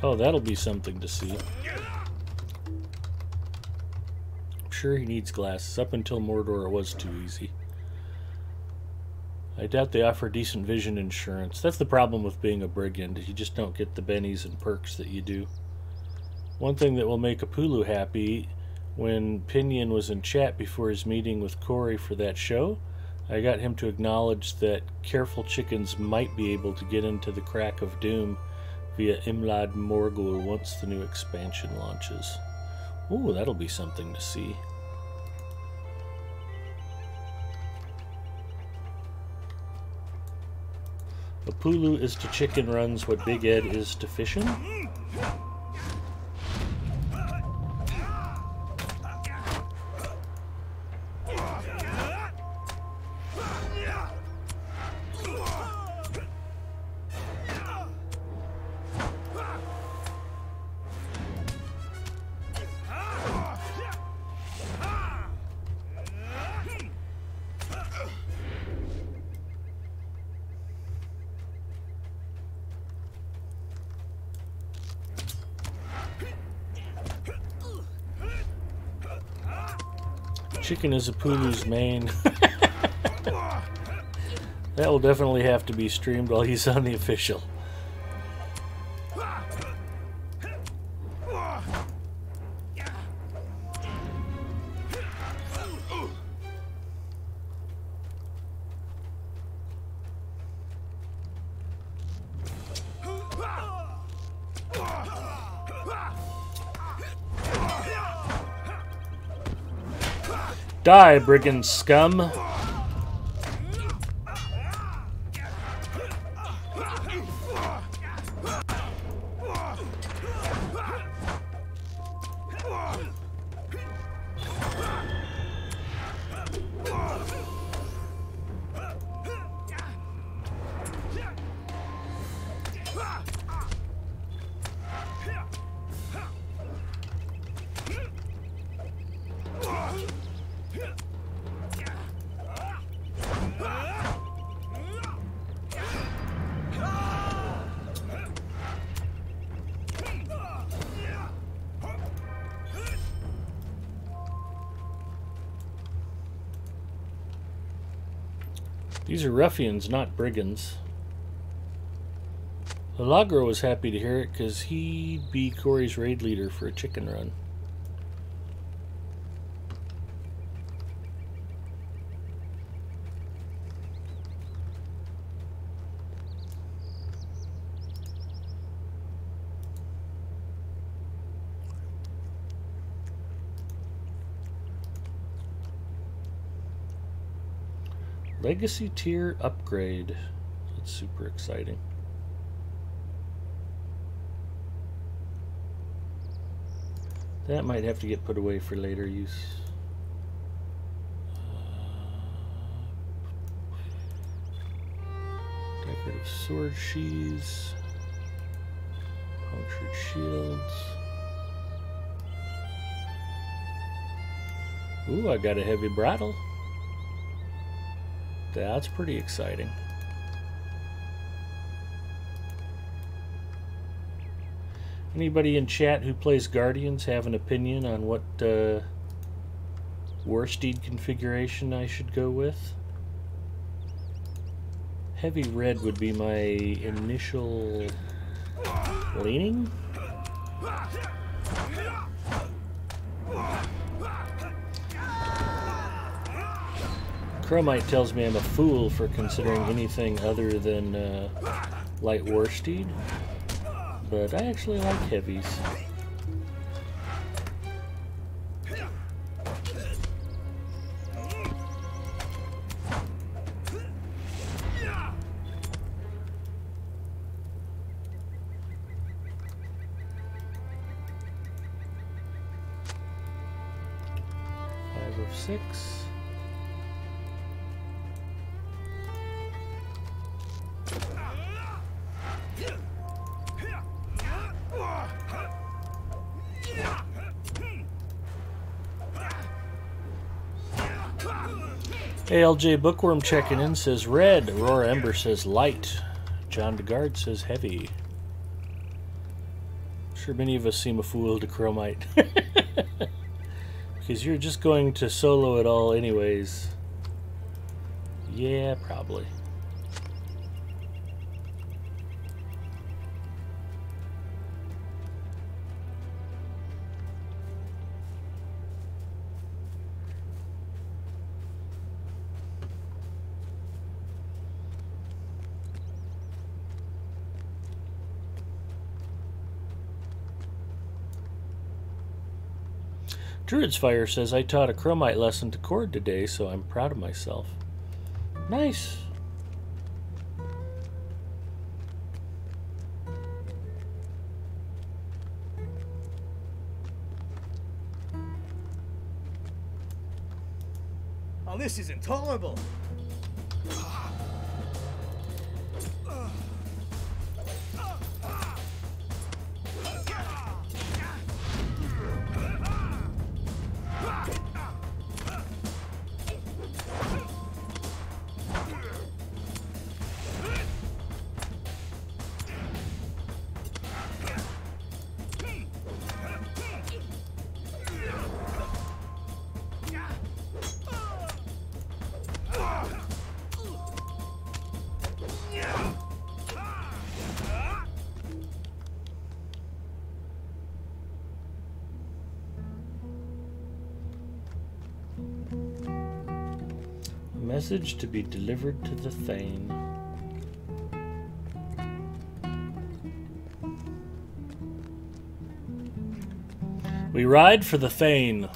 Oh, that'll be something to see. I'm sure he needs glasses. Up until Mordor, it was too easy. I doubt they offer decent vision insurance. That's the problem with being a brigand. You just don't get the bennies and perks that you do. One thing that will make Apulu happy, when Pinion was in chat before his meeting with Corey for that show, I got him to acknowledge that careful chickens might be able to get into the Crack of Doom via Imlad Morgul once the new expansion launches. Ooh, that'll be something to see. Apulu is to chicken runs what Big Ed is to fishing. Chicken is a Pulu's main. That will definitely have to be streamed while he's on the official. Die, brigand scum! These are ruffians, not brigands. Alagro was happy to hear it because he'd be Corey's raid leader for a chicken run. Legacy tier upgrade. That's super exciting. That might have to get put away for later use. Decorative sword sheaths. Punctured shields. Ooh, I got a heavy brattle. That's pretty exciting. Anybody in chat who plays Guardians have an opinion on what war steed configuration I should go with? Heavy red would be my initial leaning. Chromite tells me I'm a fool for considering anything other than light war steed, but I actually like heavies. Five of 6. ALJ Bookworm checking in says red. Aurora Ember says light. John DeGard says heavy. I'm sure many of us seem a fool to Chromite. Because you're just going to solo it all anyways. Yeah, probably. Druid's Fire says, I taught a Chromite lesson to Cord today, so I'm proud of myself. Nice. Oh, this is intolerable. Message to be delivered to the Thane. We ride for the Thane.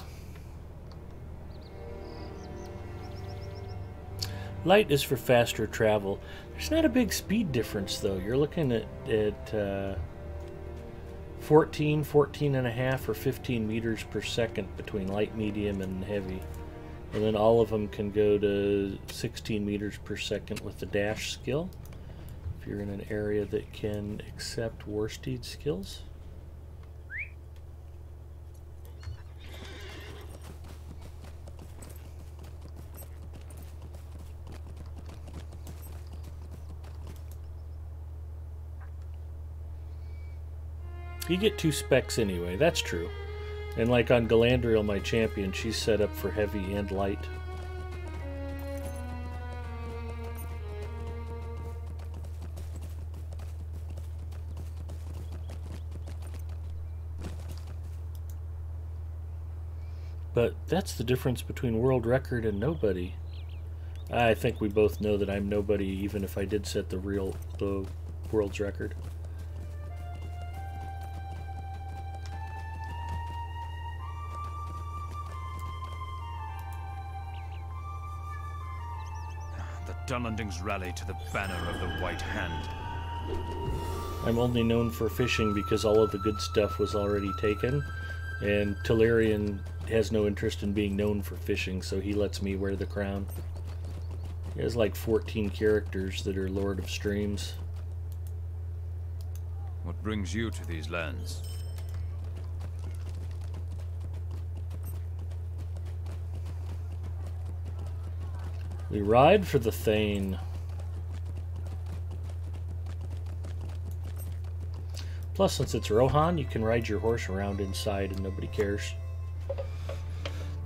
Light is for faster travel. There's not a big speed difference though. You're looking at 14 and a half, or 15 meters per second between light, medium, and heavy. And then all of them can go to 16 meters per second with the dash skill, if you're in an area that can accept war steed skills. You get 2 specs anyway, that's true. And like on Galadriel, my champion, she's set up for heavy and light. But that's the difference between world record and nobody. I think we both know that I'm nobody, even if I did set the world's record. Dunlendings rally to the banner of the White Hand. I'm only known for fishing because all of the good stuff was already taken, and Telerian has no interest in being known for fishing, so he lets me wear the crown. He has like 14 characters that are Lord of Streams. What brings you to these lands? We ride for the Thane. Plus, since it's Rohan, you can ride your horse around inside and nobody cares.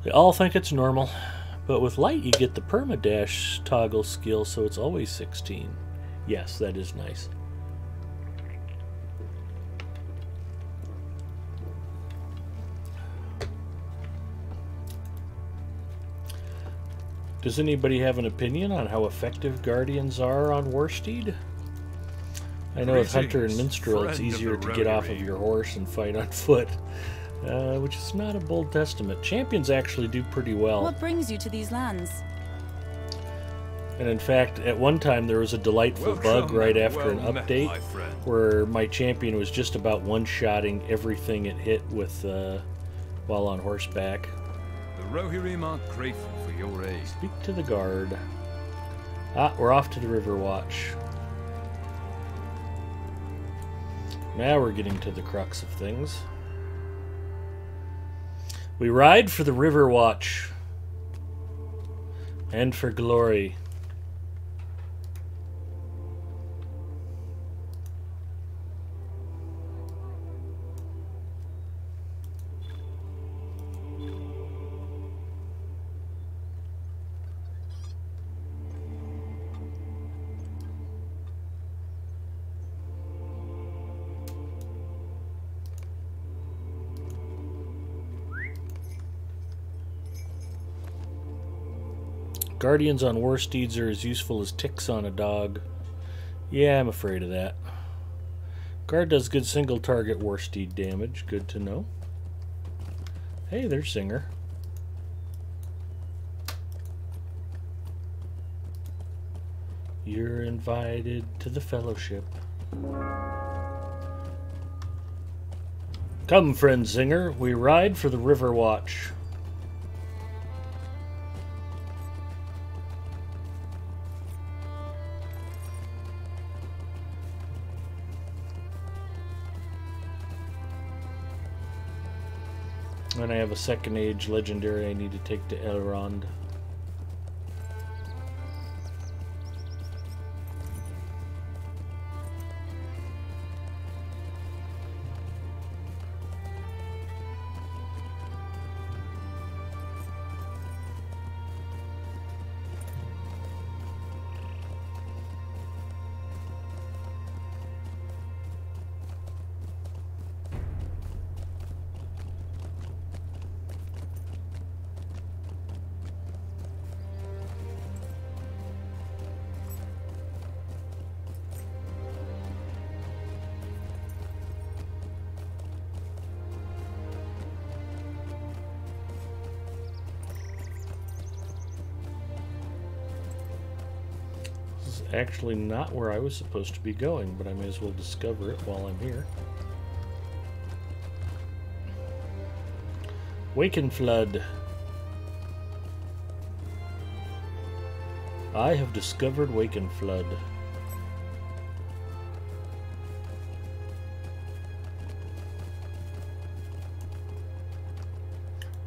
They all think it's normal. But with light, you get the perma-dash toggle skill, so it's always 16. Yes, that is nice. Does anybody have an opinion on how effective Guardians are on Warsteed? I know with Hunter and Minstrel it's easier to get off of your horse and fight on foot, which is not a bold testament. Champions actually do pretty well. What brings you to these lands? And in fact, at one time there was a delightful bug right after an update where my champion was just about one-shotting everything it hit with while on horseback. The Rohirrim are grateful for your aid. Speak to the guard. Ah, we're off to the River Watch. Now we're getting to the crux of things. We ride for the River Watch. And for glory. Guardians on war steeds are as useful as ticks on a dog. Yeah, I'm afraid of that. Guard does good single target war steed damage. Good to know. Hey, there's Singer. You're invited to the fellowship. Come, friend Singer, we ride for the River Watch. And I have a second age legendary I need to take to Elrond. actually not where I was supposed to be going, but I may as well discover it while I'm here. Waken Flood. I have discovered Waken Flood.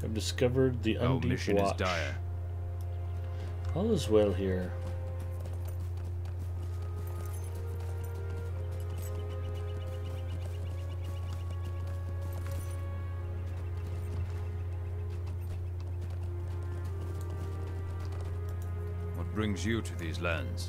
I've discovered the Undeep mission Watch. is dire. All is well here. What brings you to these lands?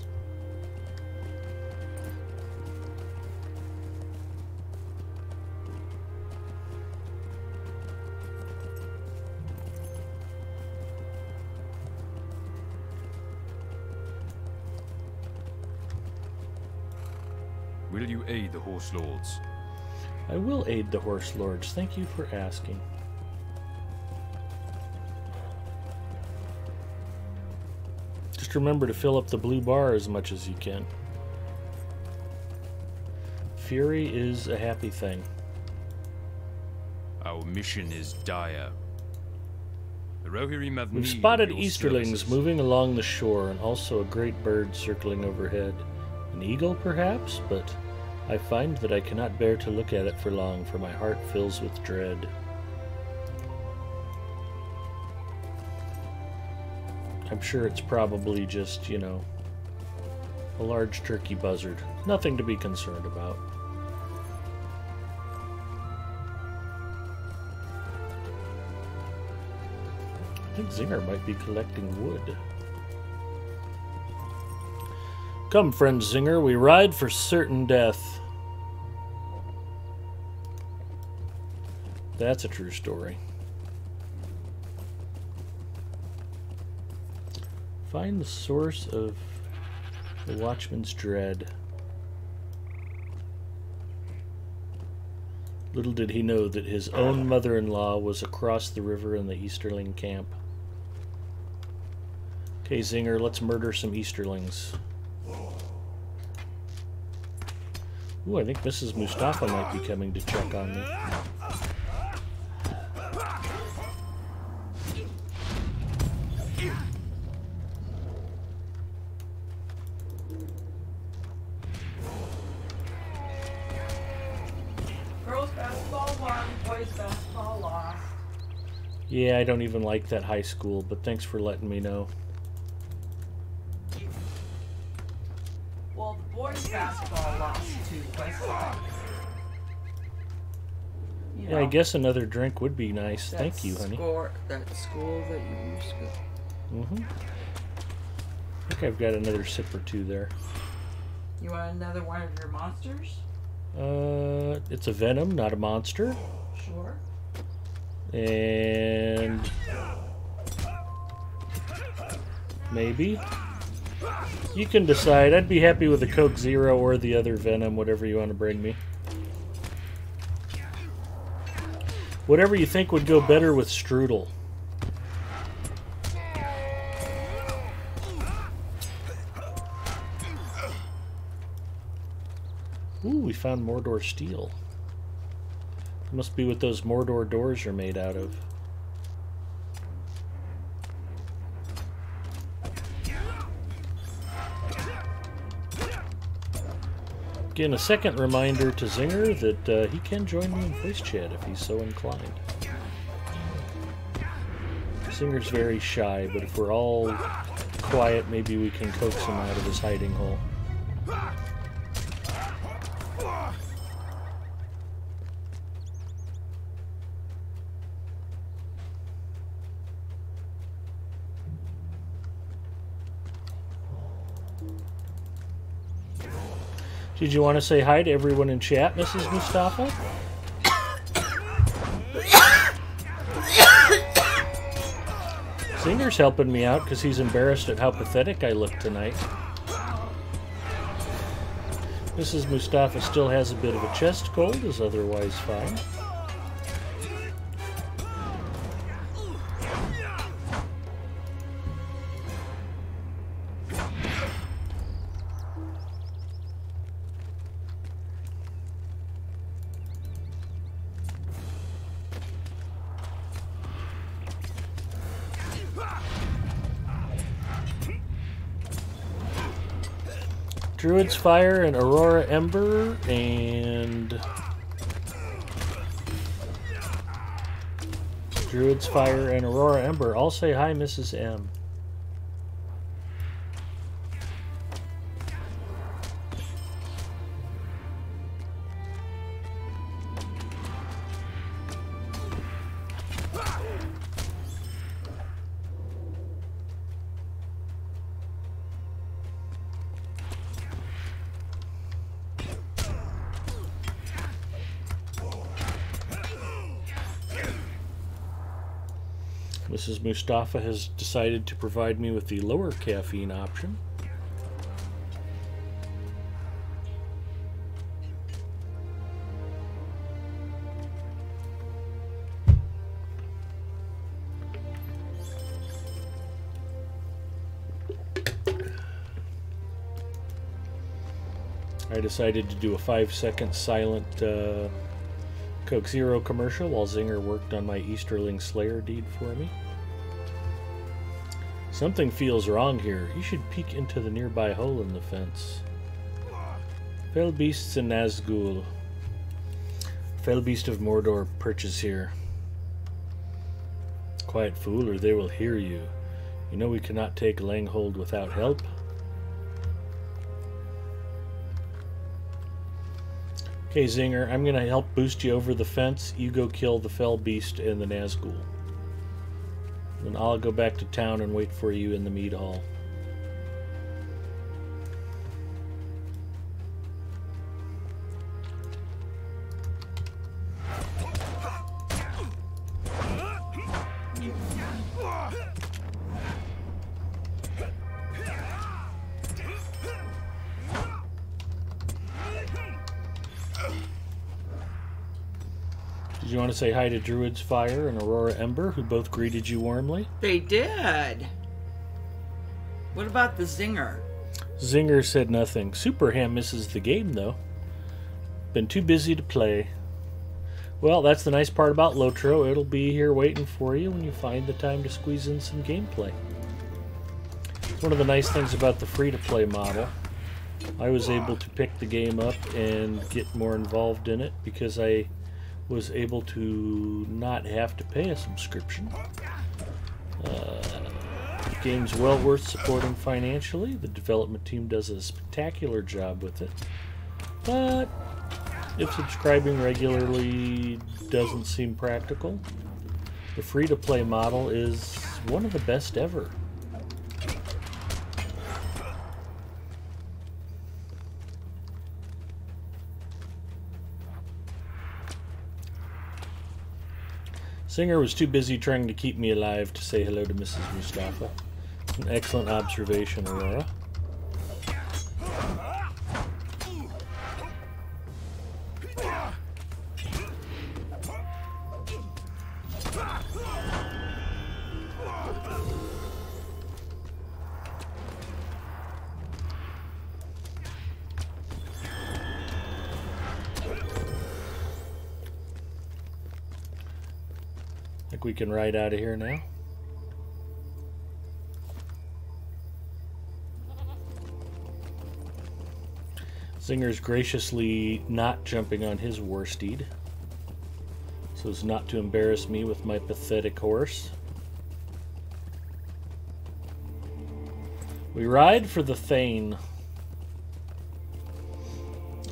Will you aid the Horse Lords? I will aid the Horse Lords. Thank you for asking. Just remember to fill up the blue bar as much as you can. Fury is a happy thing. Our mission is dire. The Rohirrim have We've need spotted of your Easterlings services. moving along the shore, and also a great bird circling overhead. An eagle, perhaps? But I find that I cannot bear to look at it for long, for my heart fills with dread. I'm sure it's probably just, you know, a large turkey buzzard. Nothing to be concerned about. I think Zinger might be collecting wood. Come, friend Zinger, we ride for certain death. That's a true story. Find the source of the Watchman's dread. Little did he know that his own mother-in-law was across the river in the Easterling camp. Okay, Zinger, let's murder some Easterlings. Ooh, I think Mrs. Mustafa might be coming to check on me. Girls basketball won, boys basketball lost. Yeah, I don't even like that high school, but thanks for letting me know. Well, the boys basketball lost to West Side. You Yeah, I guess another drink would be nice. that Thank you, honey. That school that you used to go. Mm-hmm. I think I've got another sip or two there. You want another one of your monsters? It's a venom, not a monster. Sure. And maybe you can decide. I'd be happy with a Coke Zero or the other venom, whatever you want to bring me. Whatever you think would go better with strudel. Ooh, we found Mordor steel. Must be what those Mordor doors are made out of. Again, a second reminder to Zinger that he can join me in voice chat if he's so inclined. Zinger's very shy, but if we're all quiet, maybe we can coax him out of his hiding hole. Did you want to say hi to everyone in chat, Mrs. Mustafa? Zinger's helping me out because he's embarrassed at how pathetic I look tonight. Mrs. Mustafa still has a bit of a chest cold, is otherwise fine. Druid's Fire and Aurora Ember and... Druid's Fire and Aurora Ember. I'll say hi, Mrs. M. Mrs. Mustafa has decided to provide me with the lower caffeine option. I decided to do a 5-second silent Coke Zero commercial while Zinger worked on my Easterling Slayer deed for me. Something feels wrong here. You should peek into the nearby hole in the fence. Fell beasts in Nazgul. Fell beast of Mordor perches here. Quiet fool, or they will hear you. You know we cannot take Langhold without help. Okay, Zinger, I'm going to help boost you over the fence. You go kill the Fell Beast and the Nazgul. Then I'll go back to town and wait for you in the mead hall. Did you want to say hi to Druid's Fire and Aurora Ember, who both greeted you warmly? They did. What about the Zinger? Zinger said nothing. Superham misses the game, though. Been too busy to play. Well, that's the nice part about Lotro. It'll be here waiting for you when you find the time to squeeze in some gameplay. It's one of the nice things about the free-to-play model. I was able to pick the game up and get more involved in it because I was able to not have to pay a subscription. The game's well worth supporting financially. The development team does a spectacular job with it. But if subscribing regularly doesn't seem practical, the free-to-play model is one of the best ever. Singer was too busy trying to keep me alive to say hello to Mrs. Mustafa. An excellent observation, Aurora. Think we can ride out of here now? Zinger's graciously not jumping on his war steed, so as not to embarrass me with my pathetic horse. We ride for the Thane.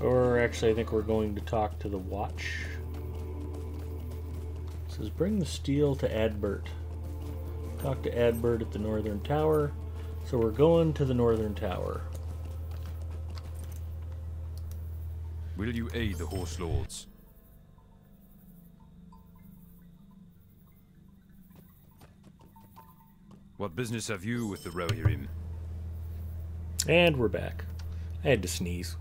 Or actually, I think we're going to talk to the Watch. It says, bring the steel to Adbert. Talk to Adbert at the Northern Tower. So we're going to the Northern Tower. Will you aid the Horse Lords? What business have you with the Rohirrim? And we're back. I had to sneeze.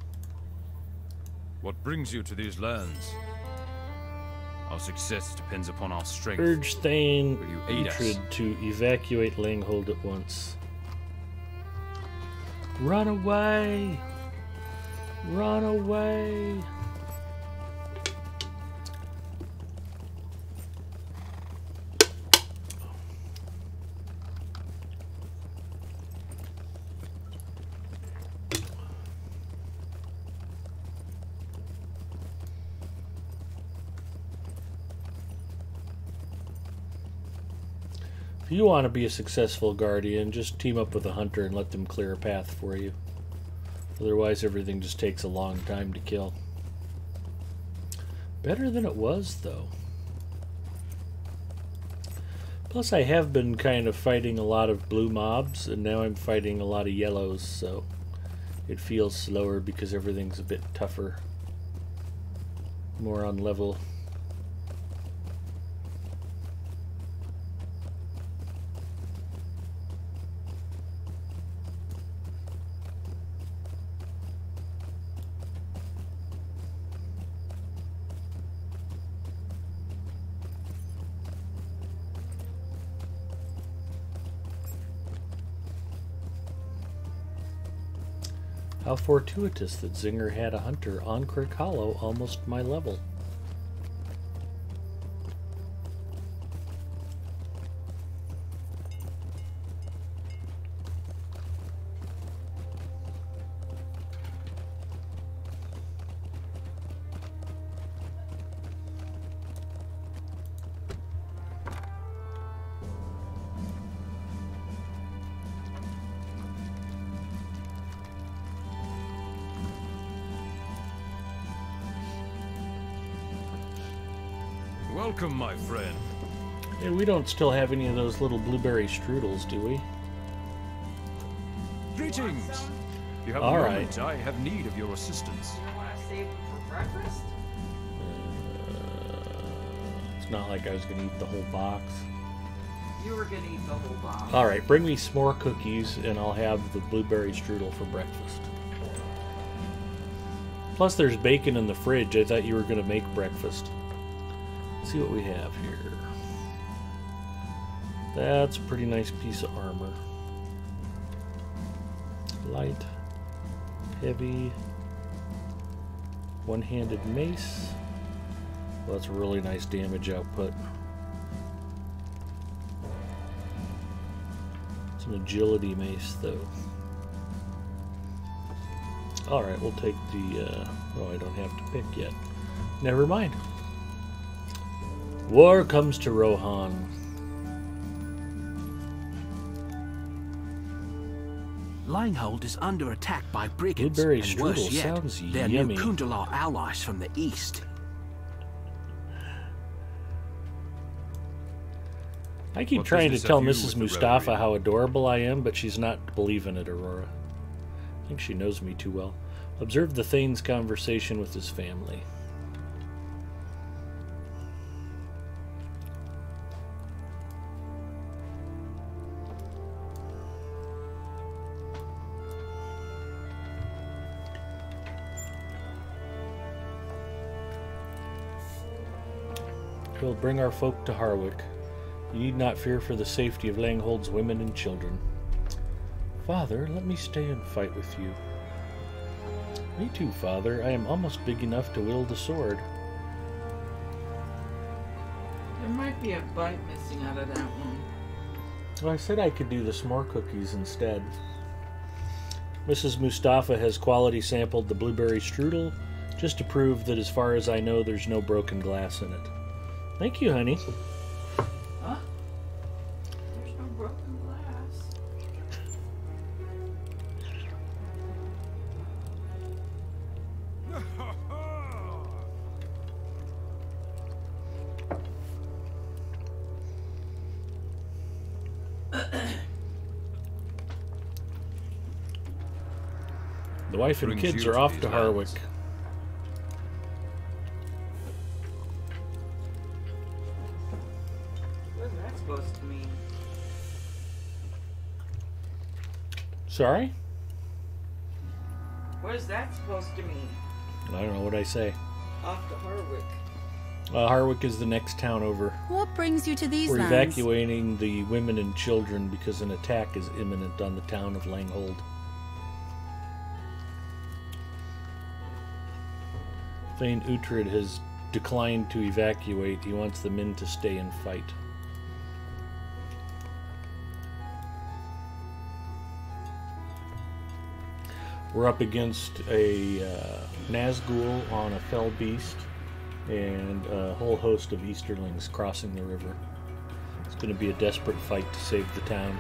What brings you to these lands? Our success depends upon our strength. Urge Thane Will you aid us? Uhtred to evacuate Langhold at once. Run away! Run away! If you want to be a successful guardian, just team up with a hunter and let them clear a path for you. Otherwise, everything just takes a long time to kill. Better than it was, though. Plus, I have been kind of fighting a lot of blue mobs, and now I'm fighting a lot of yellows, so it feels slower because everything's a bit tougher. More on level. How fortuitous that Zinger had a hunter on Crick Hollow, almost my level. Welcome, my friend. Hey, we don't still have any of those little blueberry strudels, do we? Greetings. You have All a right. moment. I have need of your assistance. You don't want to save them for breakfast? It's not like I was going to eat the whole box. You were going to eat the whole box. All right, bring me some more cookies, and I'll have the blueberry strudel for breakfast. Plus, there's bacon in the fridge. I thought you were going to make breakfast. Let's see what we have here. That's a pretty nice piece of armor. Light, heavy, one-handed mace. Well, that's a really nice damage output. It's an agility mace, though. Alright, we'll take the... oh, I don't have to pick yet. Never mind. War comes to Rohan. Langhold is under attack by brigands, Blueberry and worse strudel yet, sounds they're yummy. new Kundalor allies from the east. I keep What trying to business tell have you Mrs. with the Mustafa Rohirrim? how adorable I am, but she's not believing it, Aurora. I think she knows me too well. Observe the Thane's conversation with his family. We'll bring our folk to Harwick. You need not fear for the safety of Langhold's women and children. Father, let me stay and fight with you. Me too, Father. I am almost big enough to wield a sword. There might be a bite missing out of that one. Well, I said I could do the s'more cookies instead. Mrs. Mustafa has quality sampled the blueberry strudel, just to prove that as far as I know, there's no broken glass in it. Thank you, honey. Huh? There's no broken glass. The wife and Brings kids you are to off these to lands. Harwick. What is that supposed to mean? Sorry? What is that supposed to mean? I don't know what I say. Off to Harwick. Harwick is the next town over. What brings you to these We're lands? evacuating the women and children because an attack is imminent on the town of Langhold. Thane Uhtred has declined to evacuate. He wants the men to stay and fight. We're up against a Nazgul on a fell beast and a whole host of Easterlings crossing the river. It's going to be a desperate fight to save the town.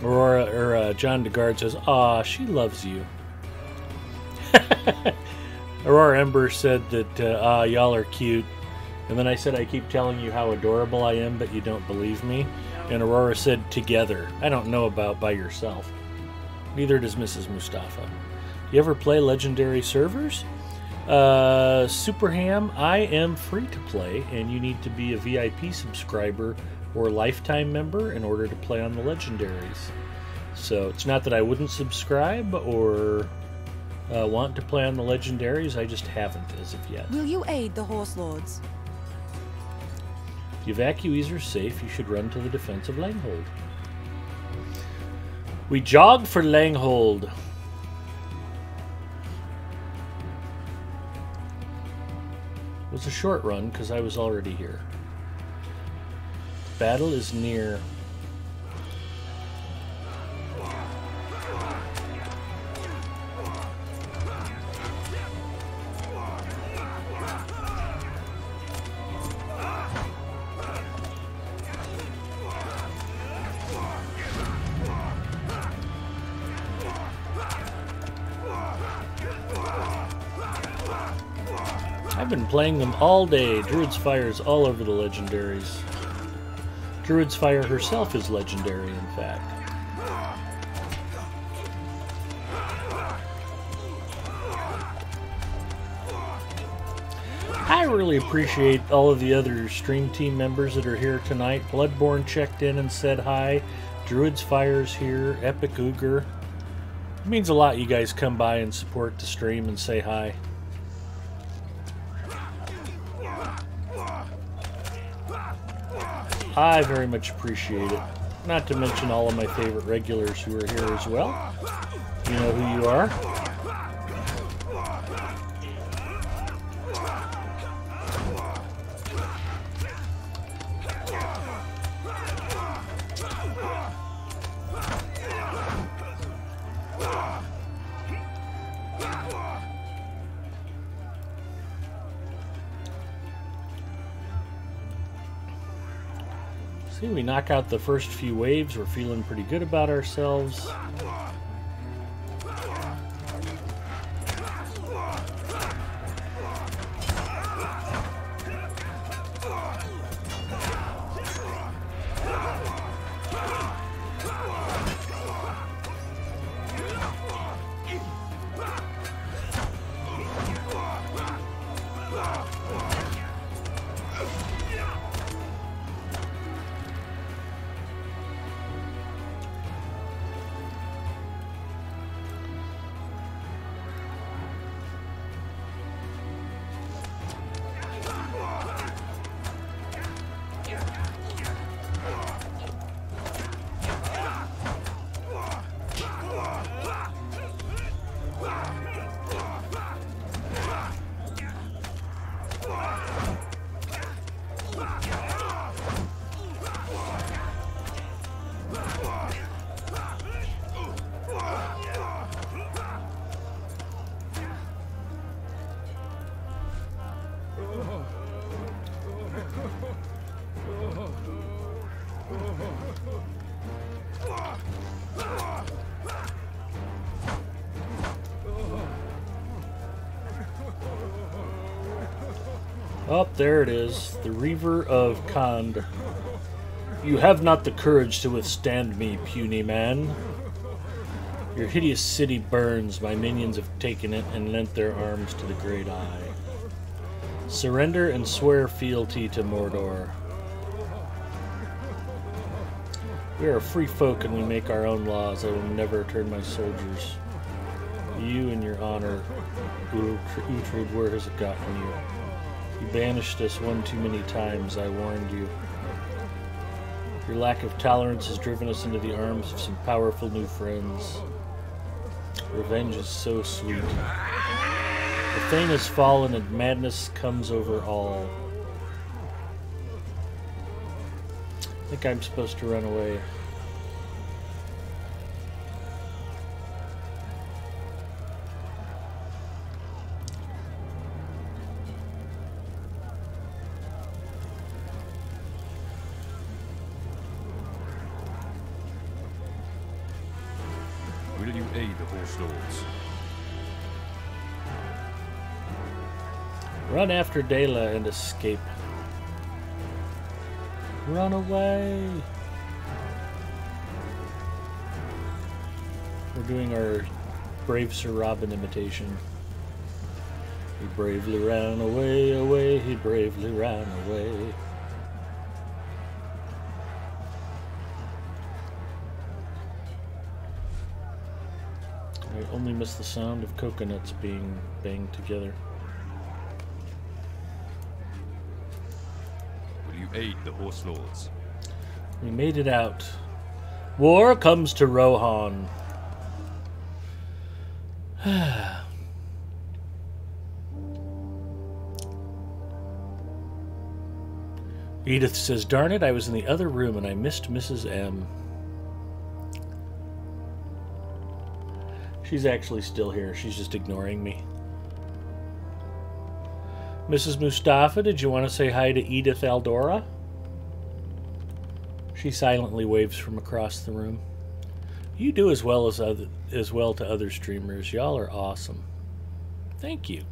Aurora, John DeGard says, "Aw, she loves you." Aurora Ember said that, y'all are cute. And then I said, I keep telling you how adorable I am, but you don't believe me. And Aurora said, together. I don't know about by yourself. Neither does Mrs. Mustafa. You ever play legendary servers? Superham, I am free to play, and you need to be a VIP subscriber or lifetime member in order to play on the legendaries. So it's not that I wouldn't subscribe or want to play on the legendaries, I just haven't as of yet. Will you aid the Horse Lords? If the evacuees are safe, you should run to the defense of Langhold. We jog for Langhold. It was a short run because I was already here. Battle is near. I've been playing them all day. Druid's Fire's all over the legendaries. Druid's Fire herself is legendary, in fact. I really appreciate all of the other stream team members that are here tonight. Bloodborne checked in and said hi. Druid's Fire's here. Epic Ogre. It means a lot you guys come by and support the stream and say hi. I very much appreciate it. Not to mention all of my favorite regulars who are here as well. You know who you are. See, we knock out the first few waves. We're feeling pretty good about ourselves. Oh, there it is. The Reaver of Khand. You have not the courage to withstand me, puny man. Your hideous city burns. My minions have taken it and lent their arms to the Great Eye. Surrender and swear fealty to Mordor. We are a free folk and we make our own laws. I will never return my soldiers. You and your honor, Uhtred, where has it gotten you? You banished us one too many times, I warned you. Your lack of tolerance has driven us into the arms of some powerful new friends. Revenge is so sweet. The Thane has fallen and madness comes over all. I think I'm supposed to run away. horse lords. Run after Dela and escape. Run away. We're doing our brave Sir Robin imitation. He bravely ran away, away, he bravely ran away. I only miss the sound of coconuts being banged together. Will you aid the horse lords? We made it out. War comes to Rohan. Edith says, darn it, I was in the other room and I missed Mrs. M. She's actually still here. She's just ignoring me. Mrs. Mustafa, did you want to say hi to Edith Aldora? She silently waves from across the room. You do as well to other streamers. Y'all are awesome. Thank you.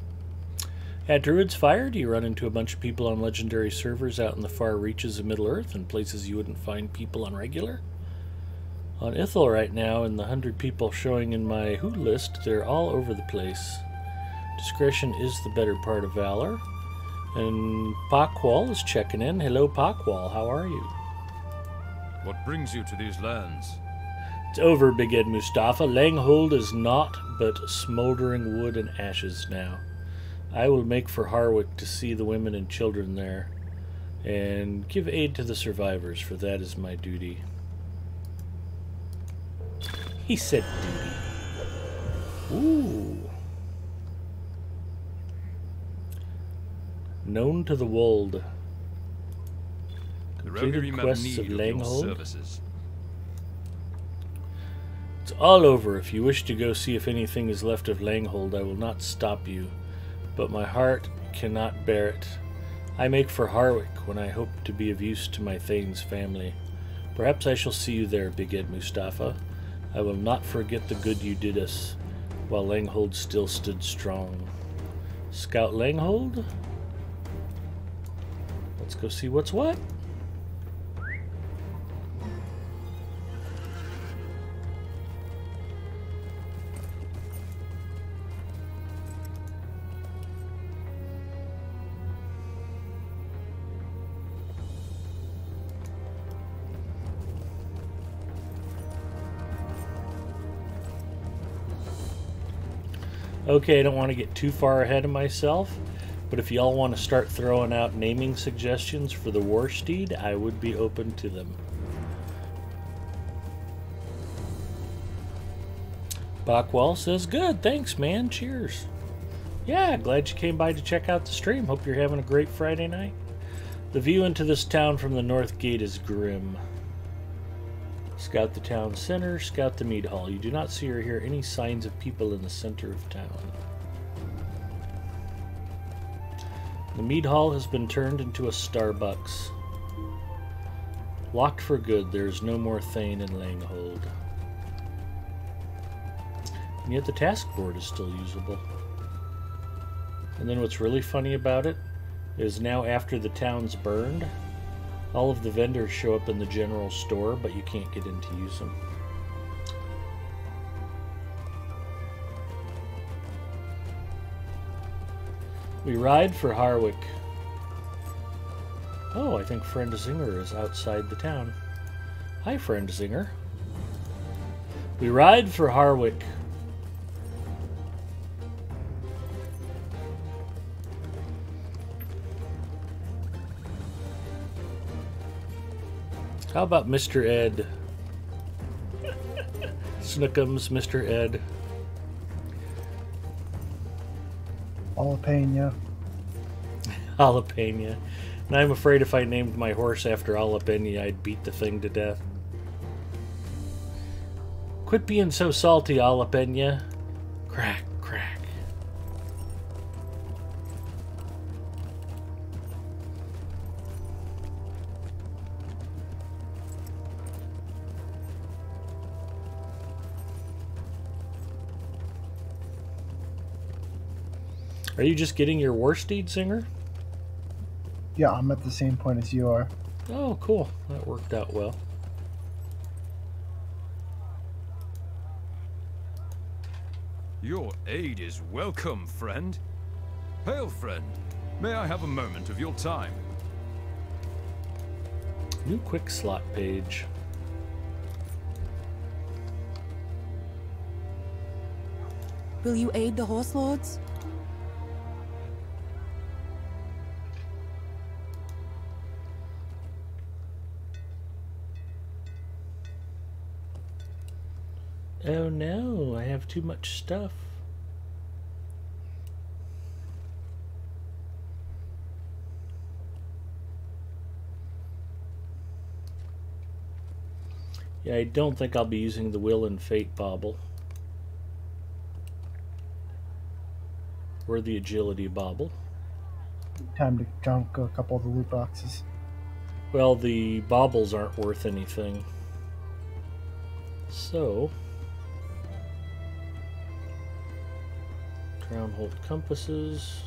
At Druid's Fire, do you run into a bunch of people on legendary servers out in the far reaches of Middle-earth and places you wouldn't find people on regular? On Ithel right now, in the 100 people showing in my Who list, they're all over the place. Discretion is the better part of valor. And Pakwal is checking in. Hello, Pakwal. How are you? What brings you to these lands? It's over, Big Ed Mustafa. Langhold is naught but smoldering wood and ashes now. I will make for Harwick to see the women and children there, and give aid to the survivors, for that is my duty. He said duty. Ooh. Known to the Wold. The Completed Rohirrim have quests need of of your Langhold. services. It's all over. If you wish to go see if anything is left of Langhold, I will not stop you. But my heart cannot bear it. I make for Harwick when I hope to be of use to my Thane's family. Perhaps I shall see you there, Big Ed Mustafa. I will not forget the good you did us, while Langhold still stood strong. Scout Langhold? Let's go see what's what. Okay, I don't want to get too far ahead of myself, but if y'all want to start throwing out naming suggestions for the war steed, I would be open to them. Backwall says, good, thanks man, cheers. Yeah, glad you came by to check out the stream. Hope you're having a great Friday night. The view into this town from the north gate is grim. Scout the town center, scout the mead hall. You do not see or hear any signs of people in the center of town. The mead hall has been turned into a Starbucks. Locked for good, there is no more Thane in Langhold. And yet the task board is still usable. And then what's really funny about it is now after the town's burned, all of the vendors show up in the general store, but you can't get in to use them. We ride for Harwick. Oh, I think friend Zinger is outside the town. Hi, friend Zinger. We ride for Harwick. How about Mr. Ed? Snookums, Mr. Ed. Jalapeno. Jalapeno. And I'm afraid if I named my horse after Jalapeno, I'd beat the thing to death. Quit being so salty, Jalapeno. Crack, crack. Are you just getting your war steed, Singer? Yeah, I'm at the same point as you are. Oh, cool. That worked out well. Your aid is welcome, friend. Hail, friend. May I have a moment of your time? New quick slot page. Will you aid the horse lords? Oh no, I have too much stuff. Yeah, I don't think I'll be using the Will and Fate bauble. Or the Agility bauble. Time to junk a couple of the loot boxes. Well, the baubles aren't worth anything. So... Crownhold compasses.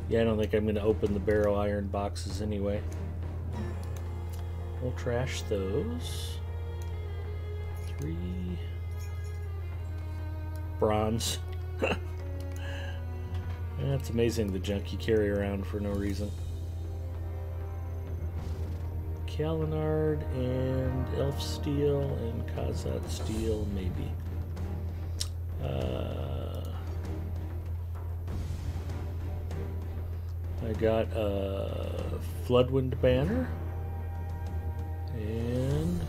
Yeah, I don't think I'm going to open the barrow iron boxes anyway. We'll trash those. 3 bronze. That's amazing, the junk you carry around for no reason. Kalinard and Elf Steel and Khazad Steel, maybe. I got a Floodwind Banner and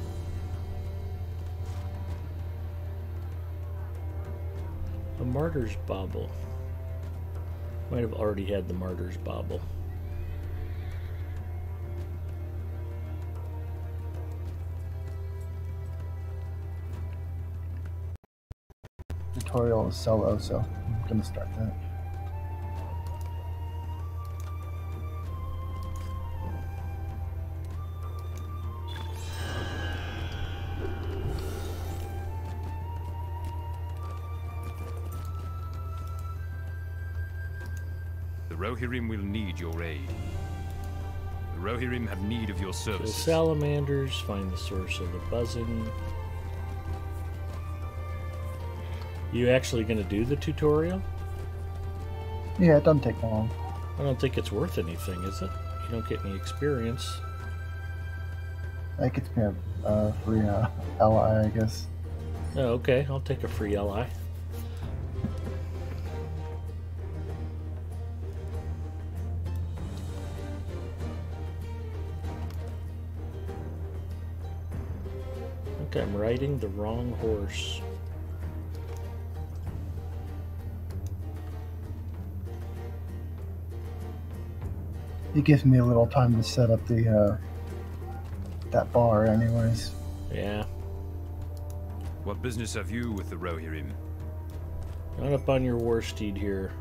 a Martyr's Bauble. Might have already had the Martyr's Bauble. Tutorial is solo, so I'm gonna start that. The Rohirrim will need your aid. The Rohirrim have need of your Kill services. salamanders, find the source of the buzzing. You actually going to do the tutorial? Yeah, it doesn't take long. I don't think it's worth anything, is it? You don't get any experience. That gets me a free ally, I guess. Oh, okay. I'll take a free ally. I think I'm riding the wrong horse. It gives me a little time to set up the that bar, anyways. Yeah. What business have you with the Rohirrim? Not up on your war steed here.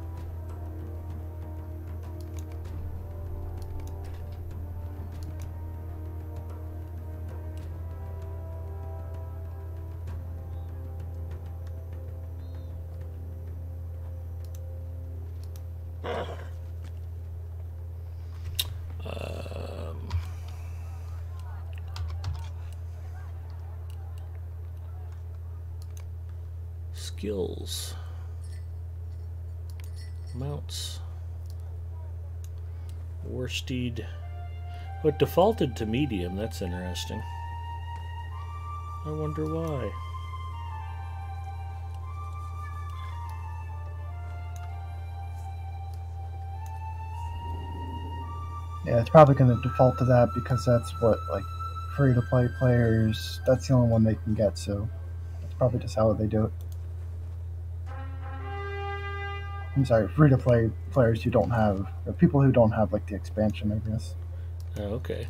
Skills. Mounts. War steed. Oh, it defaulted to medium. That's interesting. I wonder why. Yeah, it's probably going to default to that because that's what, like, free-to-play players, that's the only one they can get, so that's probably just how they do it. I'm sorry, free-to-play players who don't have, or people who don't have, like, the expansion, I guess. Oh, okay.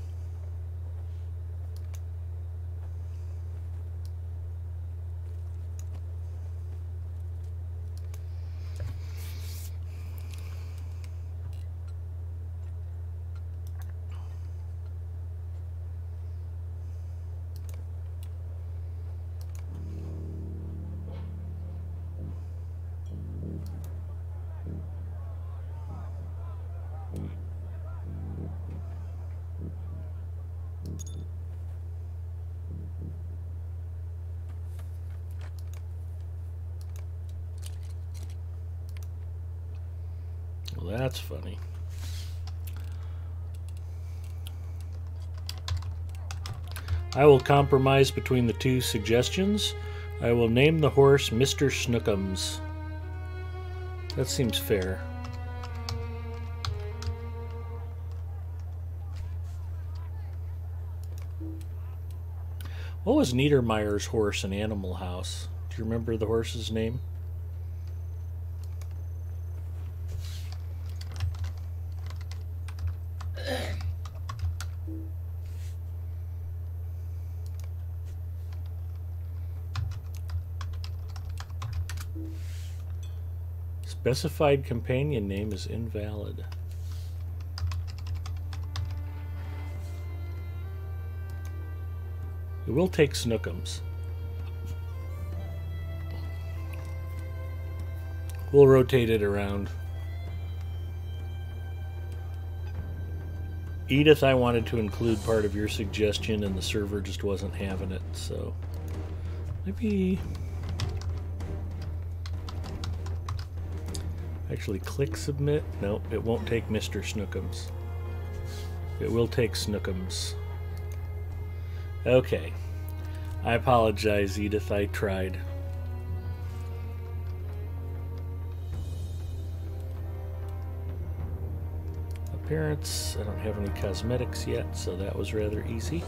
Well, that's funny. I will compromise between the two suggestions. I will name the horse Mr. Snookums. That seems fair. What was Niedermeyer's horse in Animal House? Do you remember the horse's name? Specified companion name is invalid. It will take Snookums. We'll rotate it around. Edith, I wanted to include part of your suggestion and the server just wasn't having it, so maybe actually click submit. No, it won't take Mr. Snookums. It will take Snookums. Okay. I apologize, Edith. I tried. Appearance. I don't have any cosmetics yet, so that was rather easy.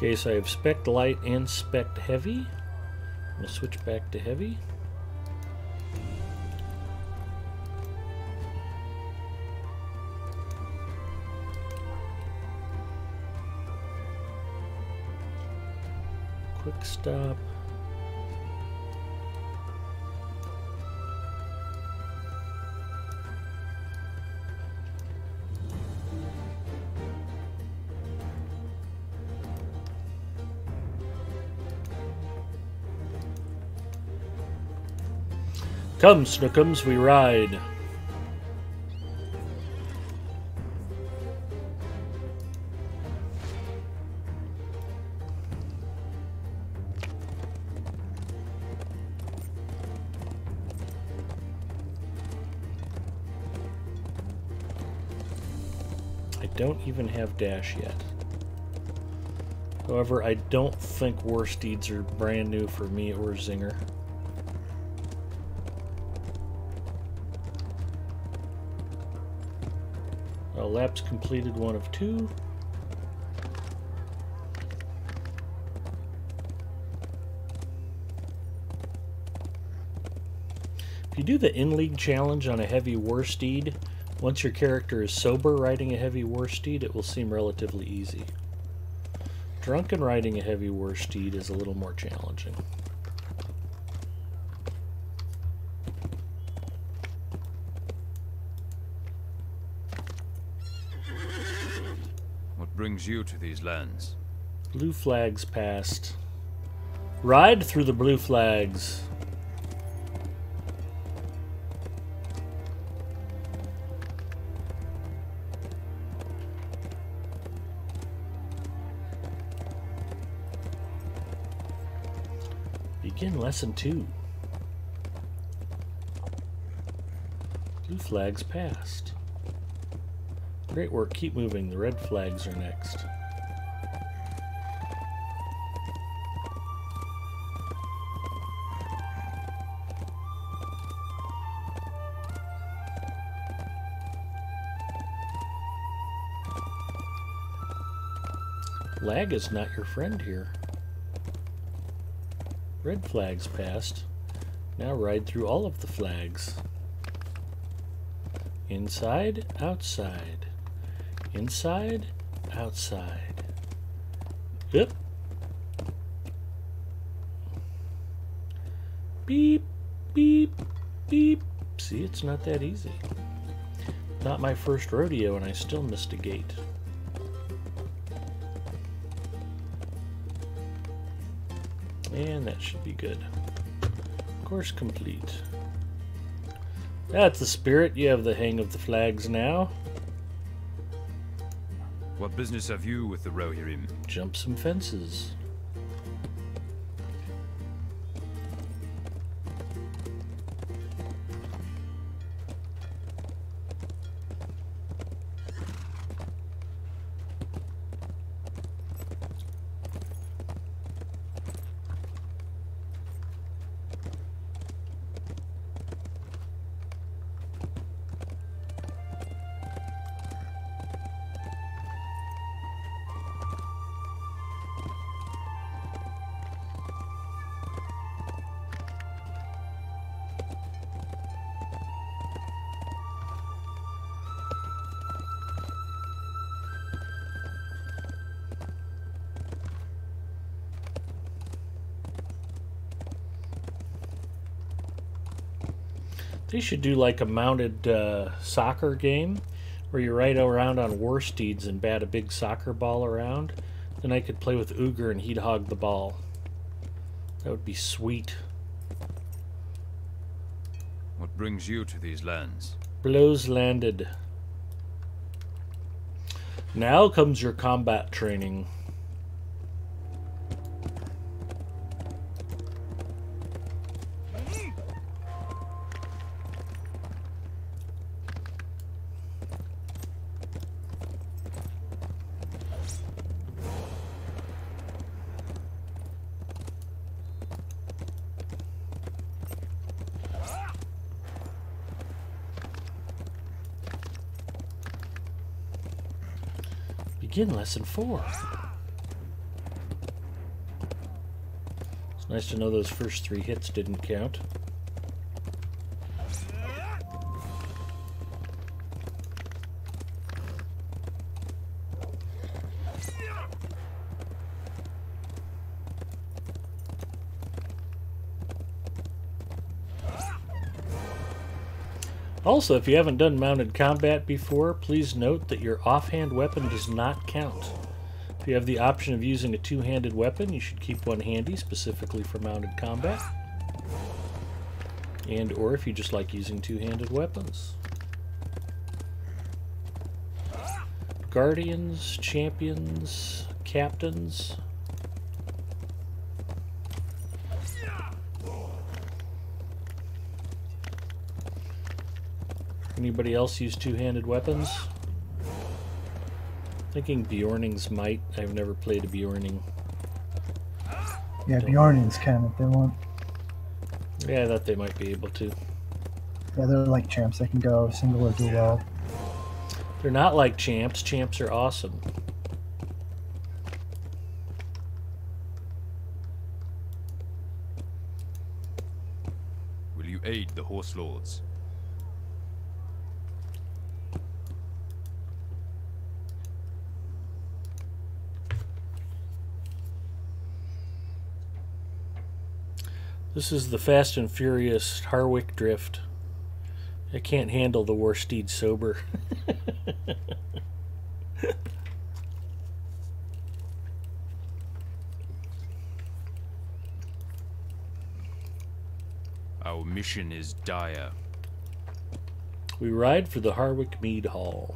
Okay, so I have spec light and spec heavy. I'm going to switch back to heavy. Quick stop. Come, Snookums, we ride. I don't even have dash yet. However, I don't think war steeds are brand new for me or Zinger. Laps completed 1 of 2. If you do the in-league challenge on a heavy war steed, once your character is sober riding a heavy war steed, it will seem relatively easy. Drunken riding a heavy war steed is a little more challenging. Brings you to these lands? Blue flags passed. Ride through the blue flags. Begin lesson 2. Blue flags passed. Great work, keep moving. The red flags are next. Lag is not your friend here. Red flag's passed. Now ride through all of the flags. Inside, outside. Inside, outside. Yep. Beep, beep, beep. See, it's not that easy. Not my first rodeo, and I still missed a gate. And that should be good. Course complete. That's the spirit. You have the hang of the flags now. What business have you with the Rohirrim? Jump some fences. They should do like a mounted soccer game where you ride around on war steeds and bat a big soccer ball around. Then I could play with Uger and he'd hog the ball. That would be sweet. What brings you to these lands? Blows landed. Now comes your combat training. Begin lesson 4. It's nice to know those first 3 hits didn't count. Also, if you haven't done mounted combat before, please note that your offhand weapon does not count. If you have the option of using a two-handed weapon, you should keep one handy specifically for mounted combat. And or if you just like using two-handed weapons. Guardians, champions, captains. Anybody else use two-handed weapons? Thinking Bjornings might. I've never played a Bjorning. Yeah, Bjornings can if they want. Yeah, I thought they might be able to. Yeah, they're like champs. They can go single or dual. They're not like champs. Champs are awesome. Will you aid the horse lords? This is the Fast and Furious Harwick drift. I can't handle the war steed sober. Our mission is dire. We ride for the Harwick Mead Hall.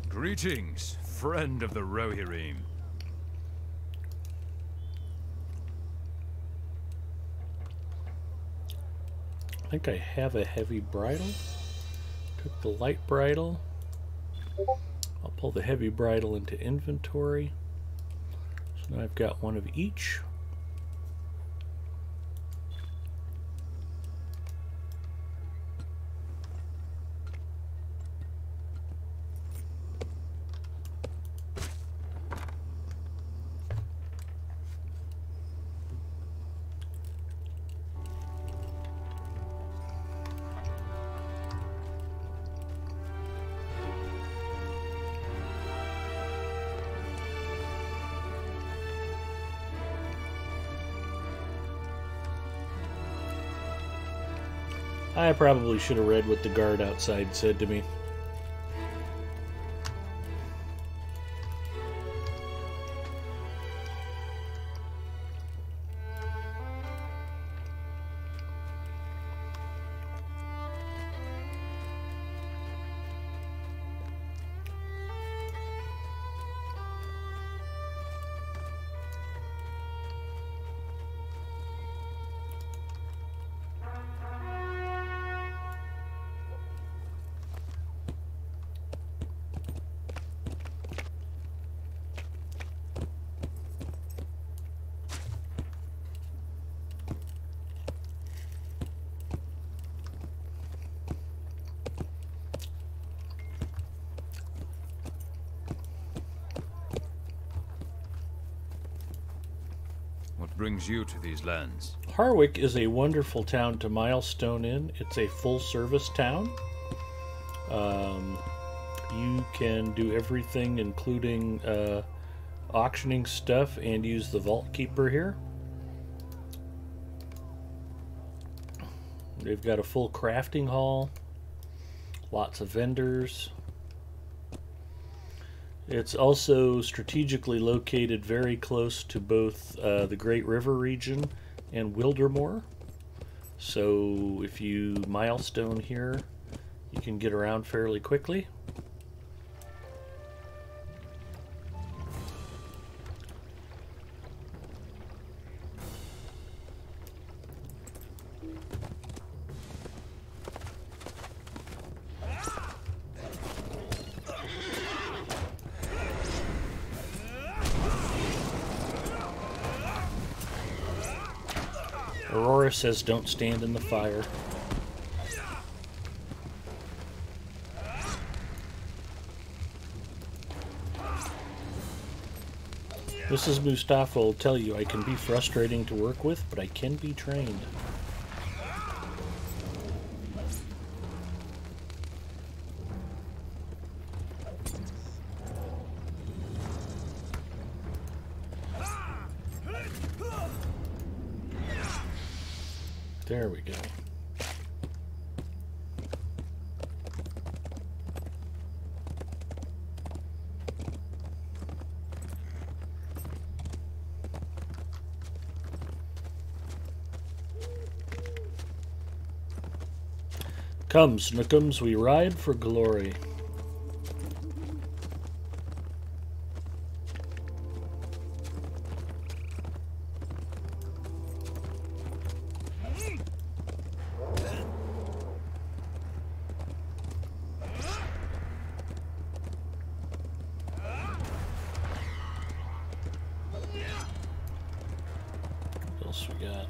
Greetings, friend of the Rohirrim. I think I have a heavy bridle. Took the light bridle. I'll pull the heavy bridle into inventory. So now I've got one of each. I probably should have read what the guard outside said to me. Brings you to these lands? Harwick is a wonderful town to milestone in. It's a full-service town. You can do everything, including auctioning stuff, and use the vault keeper here. They've got a full crafting hall, lots of vendors. It's also strategically located very close to both the Great River region and Wildermore. So if you milestone here, you can get around fairly quickly. Aurora says don't stand in the fire. Mrs. Mustafa will tell you I can be frustrating to work with, but I can be trained. There we go. Come, Snookums, we ride for glory. What else we got?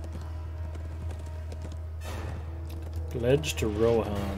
Pledge to Rohan.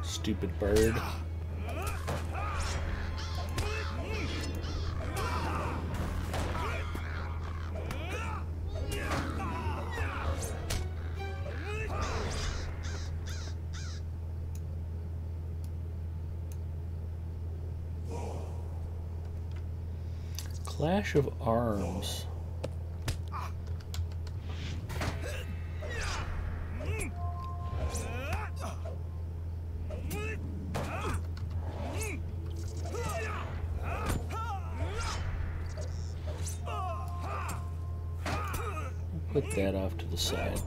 Stupid bird. Clash of Arms. Put that off to the side.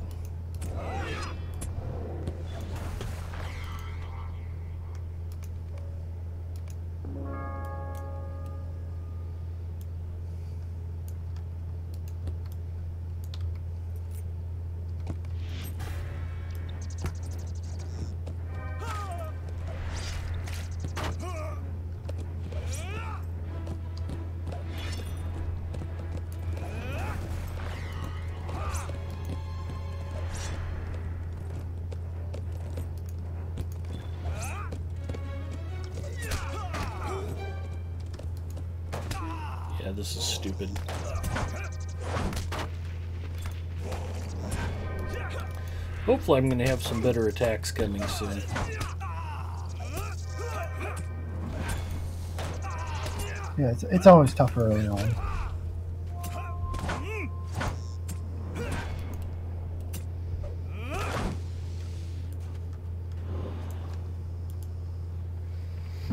Yeah, this is stupid. Hopefully I'm going to have some better attacks coming soon. Yeah, it's always tougher early on.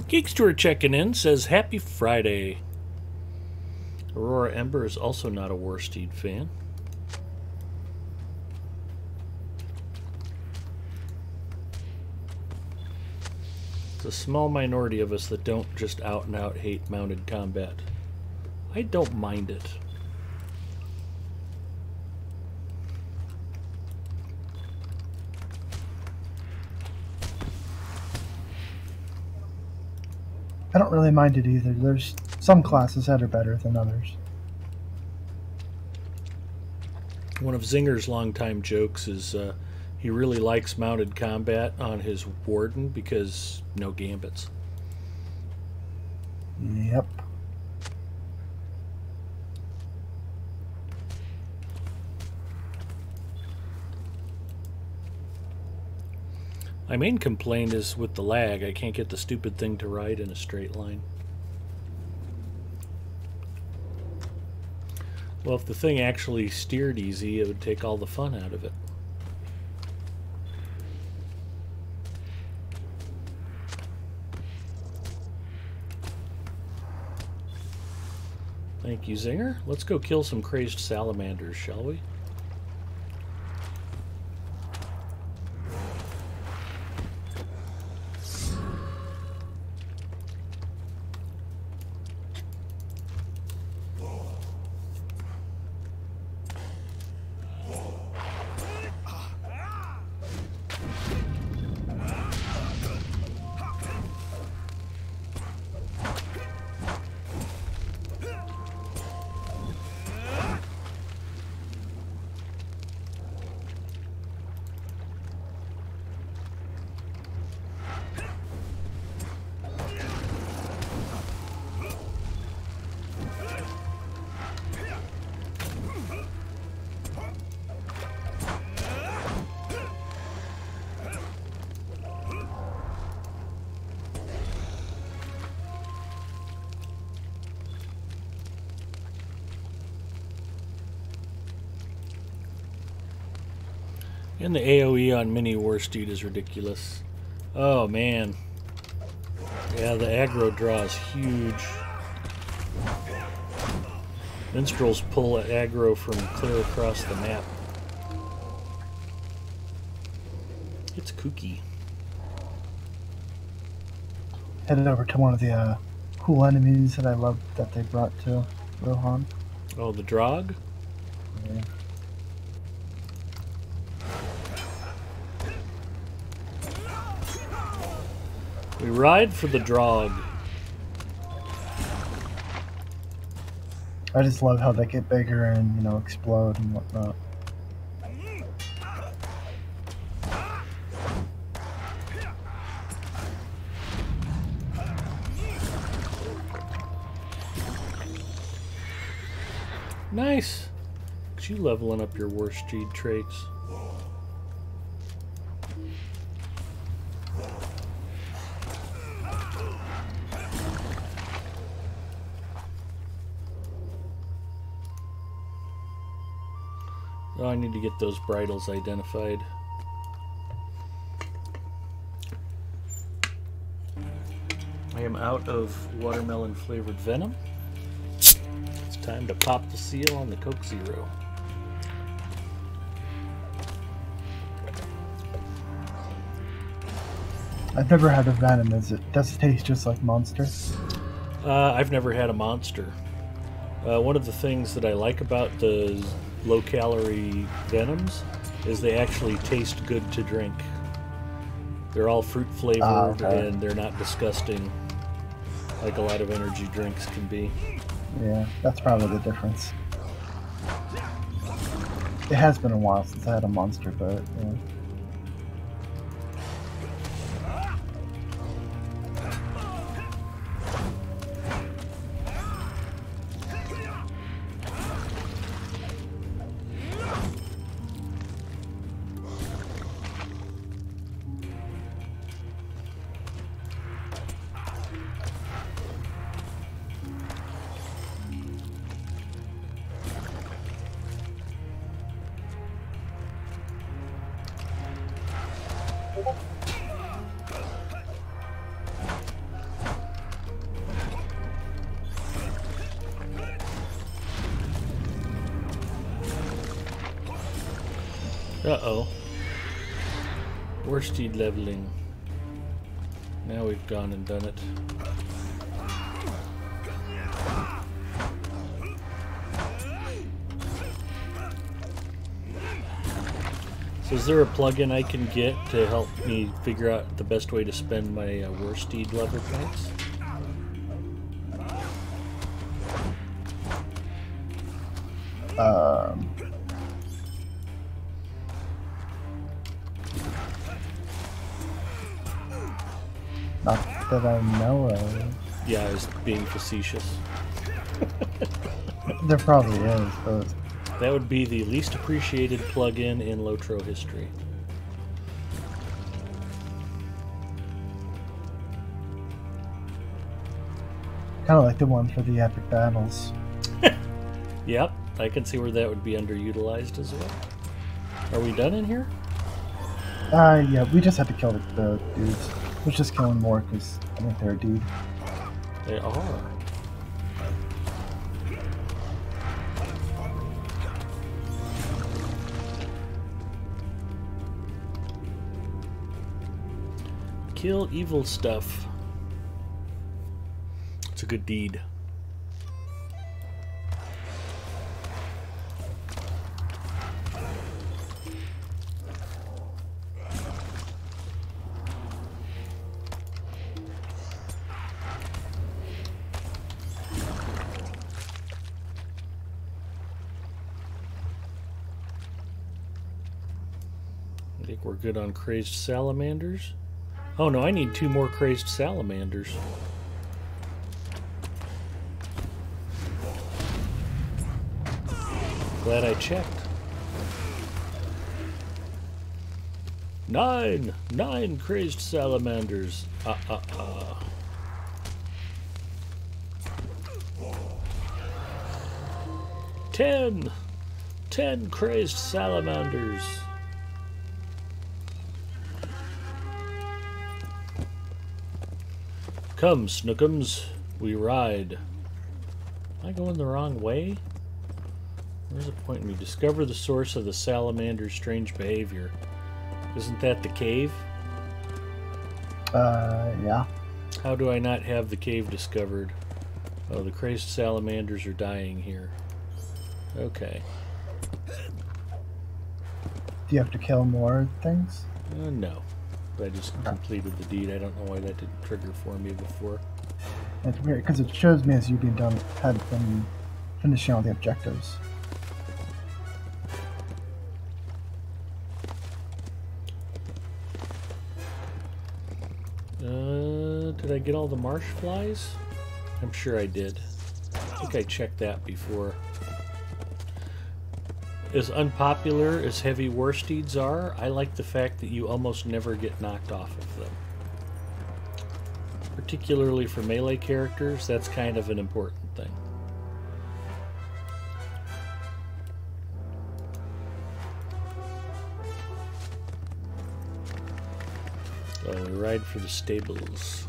Geekstore checking in says Happy Friday. Aurora Ember is also not a War Steed fan. It's a small minority of us that don't just out and out hate mounted combat. I don't mind it. I don't really mind it either. There's some classes that are better than others. One of Zinger's longtime jokes is he really likes mounted combat on his Warden because no gambits. Yep. My main complaint is with the lag. I can't get the stupid thing to ride in a straight line. Well, if the thing actually steered easy, it would take all the fun out of it. Thank you, Zinger. Let's go kill some crazed salamanders, shall we? And the AoE on Mini War Steed is ridiculous. Oh man. Yeah, the aggro draw is huge. Minstrels pull aggro from clear across the map. It's kooky. Headed over to one of the cool enemies that I love that they brought to Rohan. Oh, the Drog? Yeah. We ride for the Drog. I just love how they get bigger and, you know, explode and whatnot. Nice. Look at you leveling up your War Steed traits. Oh, I need to get those bridles identified. I am out of watermelon flavored venom. It's time to pop the seal on the Coke Zero. I've never had a venom. Does it taste just like Monster? I've never had a Monster. One of the things that I like about the low-calorie venoms is they actually taste good to drink. They're all fruit-flavored, okay. and they're not disgusting like a lot of energy drinks can be. Yeah, that's probably the difference. It has been a while since I had a Monster, but yeah. Uh-oh. We're steed leveling. Now we've gone and done it. So is there a plugin I can get to help me figure out the best way to spend my war steed level points? Not that I know of. Yeah, I was being facetious. There probably is, but That would be the least appreciated plugin in Lotro history. kind of like the one for the epic battles. Yep, I can see where that would be underutilized as well. Are we done in here? Yeah, we just had to kill the dudes. We're just killing more because I think they're a dude. They are. Kill evil stuff. It's a good deed. I think we're good on crazed salamanders. Oh no, I need 2 more crazed salamanders. Glad I checked. 9 crazed salamanders. 10 crazed salamanders. Come, Snookums, we ride. Am I going the wrong way? Where's it pointing me? Discover the source of the salamander's strange behavior. Isn't that the cave? Yeah. How do I not have the cave discovered? Oh, the crazed salamanders are dying here. Okay. Do you have to kill more things? No. I just completed the deed. I don't know why that didn't trigger for me before. It's weird because it shows me as you've had been finishing all the objectives. Did I get all the marsh flies? I'm sure I did. I think I checked that before. As unpopular as heavy war steeds are, I like the fact that you almost never get knocked off of them. Particularly for melee characters, that's kind of an important thing. So we ride for the stables.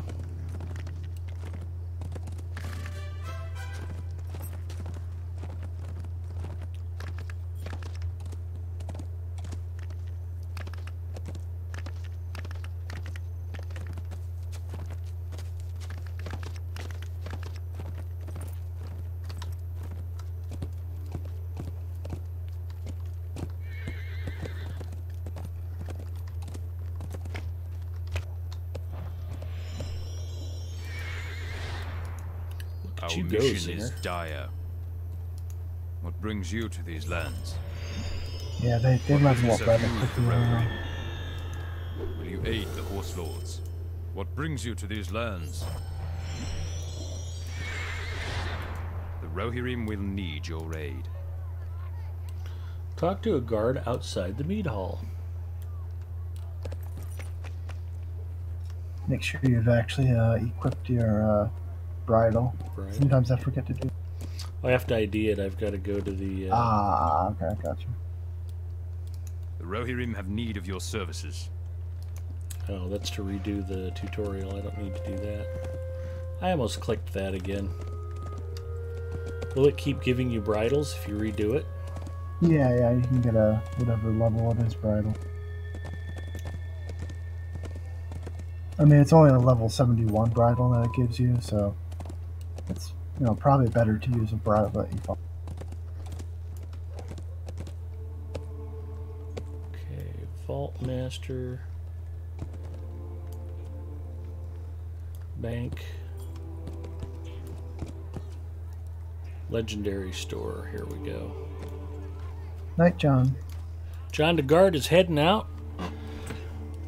Our you go, mission is Cinder. dire. What brings you to these lands? Yeah, they What level business up have rather you with the quickly. Rohirrim? Will you aid the Horse Lords? What brings you to these lands? The Rohirrim will need your aid. Talk to a guard outside the mead hall. Make sure you've actually equipped your bridle. Right. Sometimes I forget to do. I have to ID it. I've got to go to the... Okay, I got you. The Rohirrim have need of your services. Oh, that's to redo the tutorial. I don't need to do that. I almost clicked that again. Will it keep giving you bridles if you redo it? Yeah, you can get a whatever level it is bridle. I mean, it's only a level 71 bridle that it gives you, so it's, you know, probably better to use a bridle that you follow. Okay, Vault Master. Bank. Legendary store. Here we go. Night, John. John DeGard is heading out.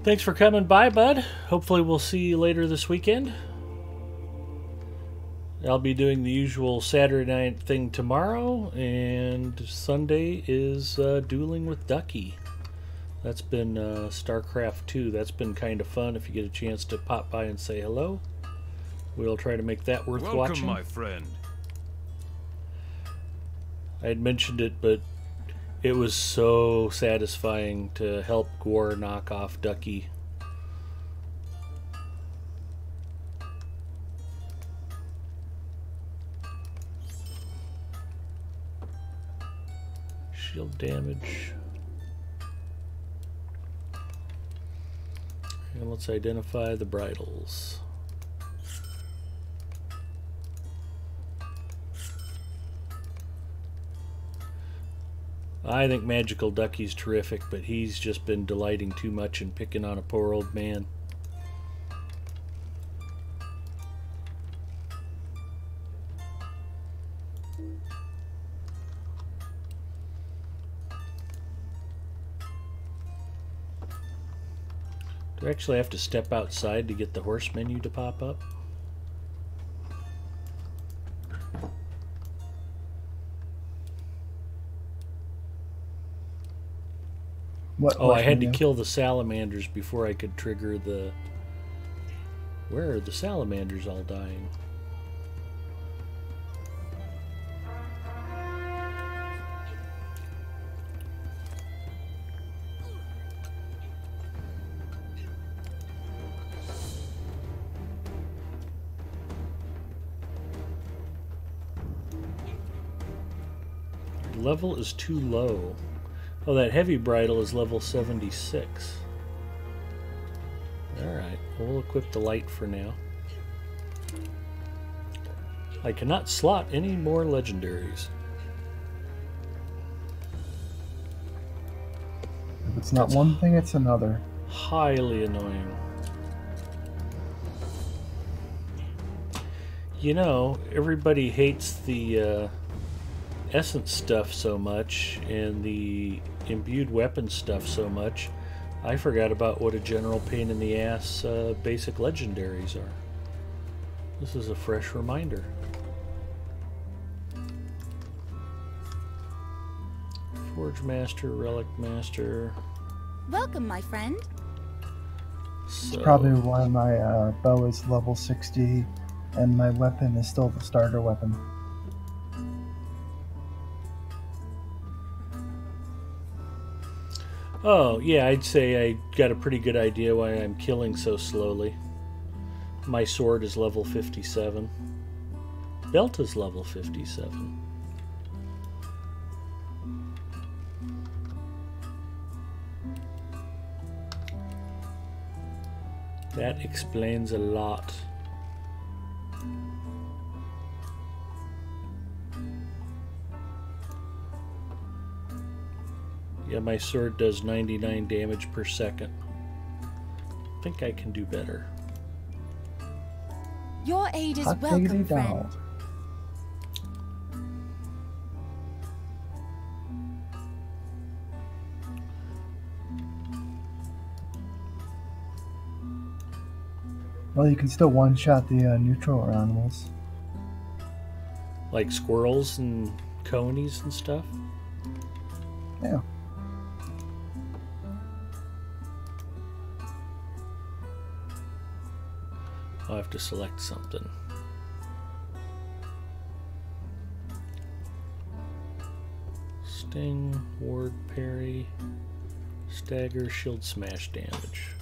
Thanks for coming by, bud. Hopefully we'll see you later this weekend. I'll be doing the usual Saturday night thing tomorrow, and Sunday is dueling with Ducky. That's been StarCraft 2. That's been kind of fun. If you get a chance to pop by and say hello, we'll try to make that worth Welcome, watching. my friend. I had mentioned it, but it was so satisfying to help Gwar knock off Ducky. Shield damage. And let's identify the bridles. I think Magical Ducky's terrific, but he's just been delighting too much in picking on a poor old man. Do I actually have to step outside to get the horse menu to pop up? Oh, I had to kill the salamanders before I could trigger the... Where are the salamanders all dying? Your level is too low. Oh, that heavy bridle is level 76. Alright, we'll equip the light for now. I cannot slot any more legendaries. If it's not one thing, it's another. Highly annoying. You know, everybody hates the essence stuff so much and the imbued weapon stuff so much. I forgot about what a general pain in the ass basic legendaries are. This is a fresh reminder. Forge Master, Relic Master. Welcome, my friend. It's probably why my bow is level 60 and my weapon is still the starter weapon. Oh, yeah, I'd say I got a pretty good idea why I'm killing so slowly. My sword is level 57. Belt is level 57. That explains a lot. Yeah, my sword does 99 damage per second. I think I can do better. Your aid is Hot welcome, diggity friend. dog. Well, you can still one-shot the neutral animals. Like squirrels and conies and stuff. Yeah. I'll have to select something. Sting, ward, parry, stagger, shield smash damage.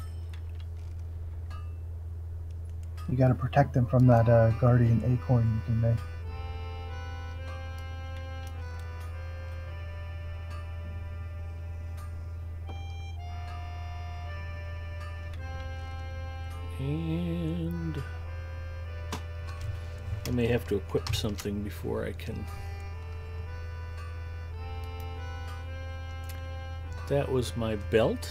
You gotta protect them from that guardian acorn you can make. And I may have to equip something before I can. That was my belt.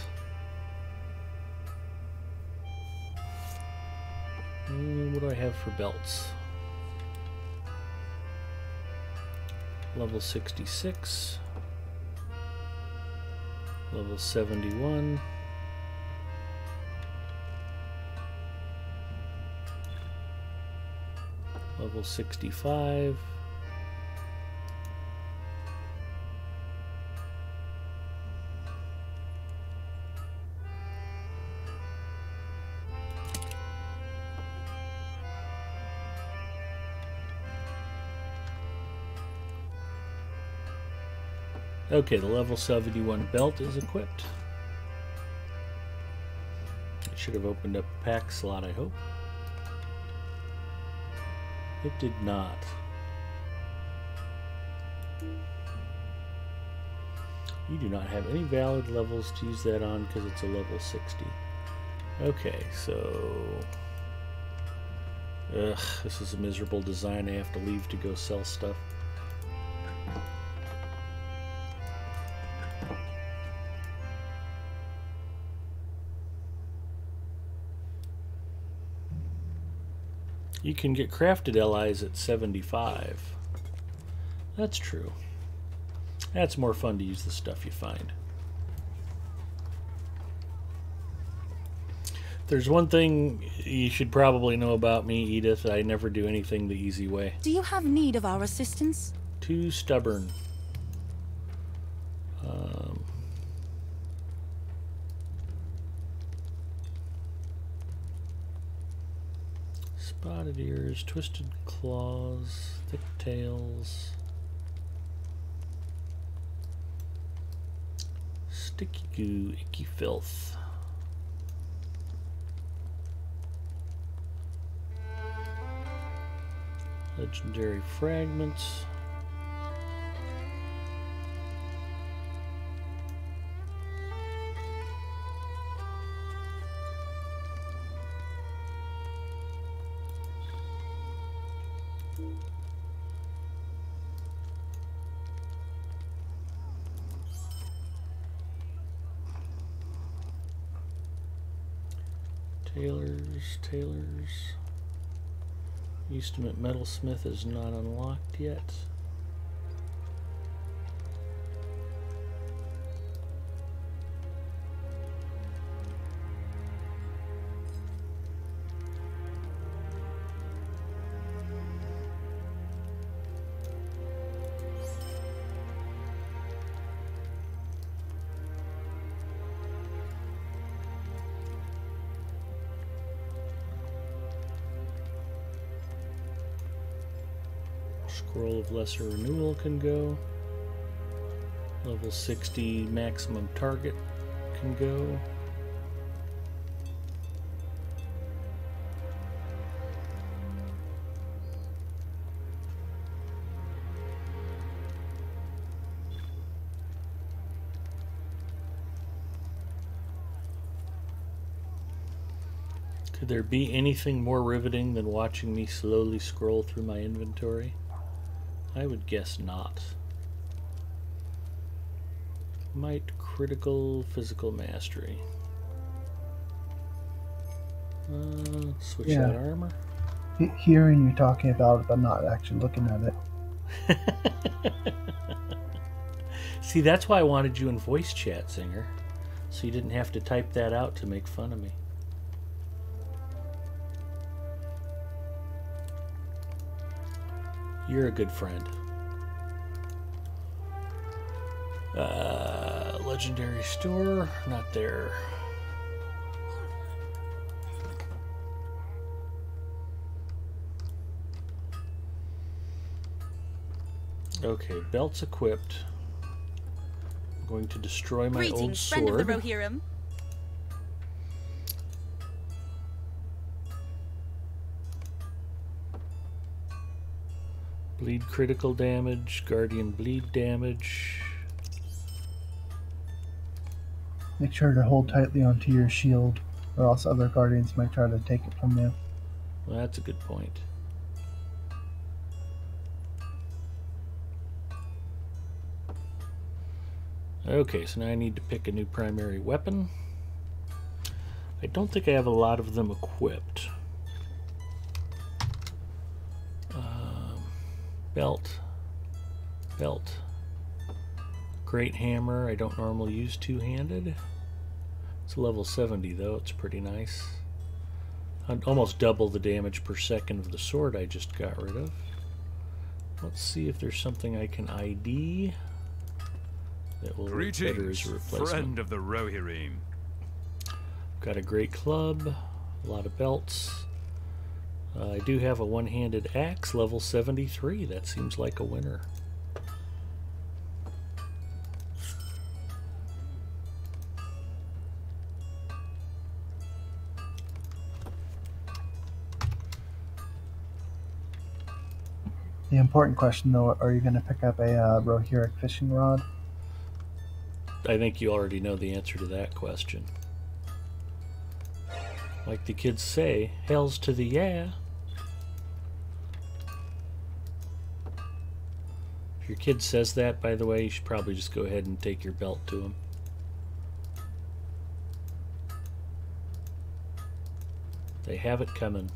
And what do I have for belts? Level 66. Level 71. Level 65. Okay, the level 71 belt is equipped. It should have opened up a pack slot, I hope. It did not. You do not have any valid levels to use that on because it's a level 60. Okay, so... Ugh, this is a miserable design. I have to leave to go sell stuff. You can get crafted allies at 75. That's true. That's more fun to use the stuff you find. There's one thing you should probably know about me, Edith. I never do anything the easy way. Do you have need of our assistance? Too stubborn. Spotted ears, twisted claws, thick tails, sticky goo, icky filth. Legendary fragments. Tailors. Eastman Metalsmith is not unlocked yet. Scroll of Lesser Renewal can go. Level 60 maximum target. can go. Could there be anything more riveting than watching me slowly scroll through my inventory? I would guess not. Might, critical, physical mastery. Switch out armor. Hearing you talking about it, but not actually looking at it. See, that's why I wanted you in voice chat, Singer. So you didn't have to type that out to make fun of me. You're a good friend. Legendary store, not there. Okay, belt's equipped. I'm going to destroy my old Greetings, sword. friend of the Rohirrim. Bleed critical damage, guardian bleed damage. Make sure to hold tightly onto your shield, or else other guardians might try to take it from you. Well, that's a good point. Okay, so now I need to pick a new primary weapon. I don't think I have a lot of them equipped. Belt. Great hammer. I don't normally use two-handed. It's level 70 though. It's pretty nice. Almost double the damage per second of the sword I just got rid of. Let's see if there's something I can ID that will work better as a replacement. Friend of the Rohirrim. Got a great club, a lot of belts. I do have a one-handed axe, level 73. That seems like a winner. The important question, though, are you going to pick up a Rohirrim fishing rod? I think you already know the answer to that question. Like the kids say, hells to the yeah. If your kid says that, by the way, you should probably just go ahead and take your belt to him. They have it coming.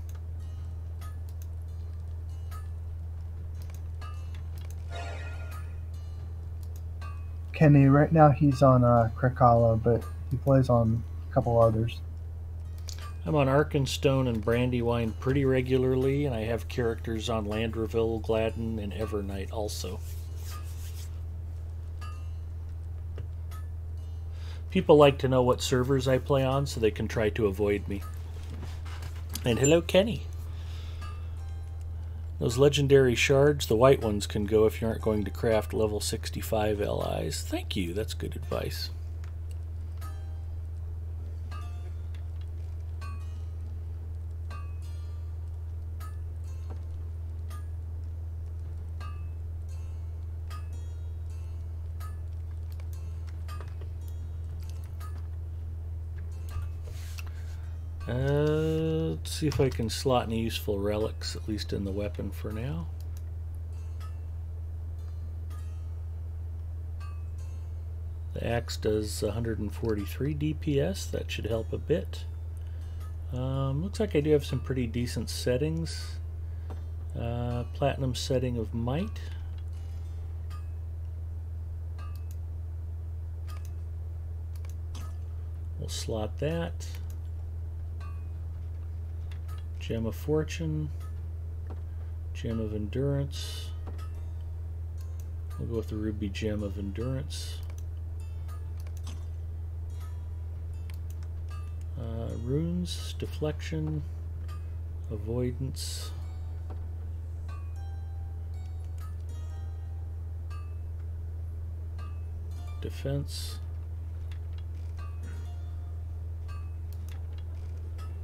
Kenny, right now he's on Krakala, but he plays on a couple others. I'm on Arkenstone and Brandywine pretty regularly, and I have characters on Landraville, Gladden, and Evernight also. People like to know what servers I play on so they can try to avoid me. And hello, Kenny. Those legendary shards, the white ones, can go if you aren't going to craft level 65 allies. Thank you, that's good advice. Let's see if I can slot any useful relics, at least in the weapon for now. The axe does 143 DPS. That should help a bit. Looks like I do have some pretty decent settings. Platinum setting of might. We'll slot that. Gem of Fortune, Gem of Endurance. We'll go with the Ruby Gem of Endurance. Runes, Deflection, Avoidance. Defense.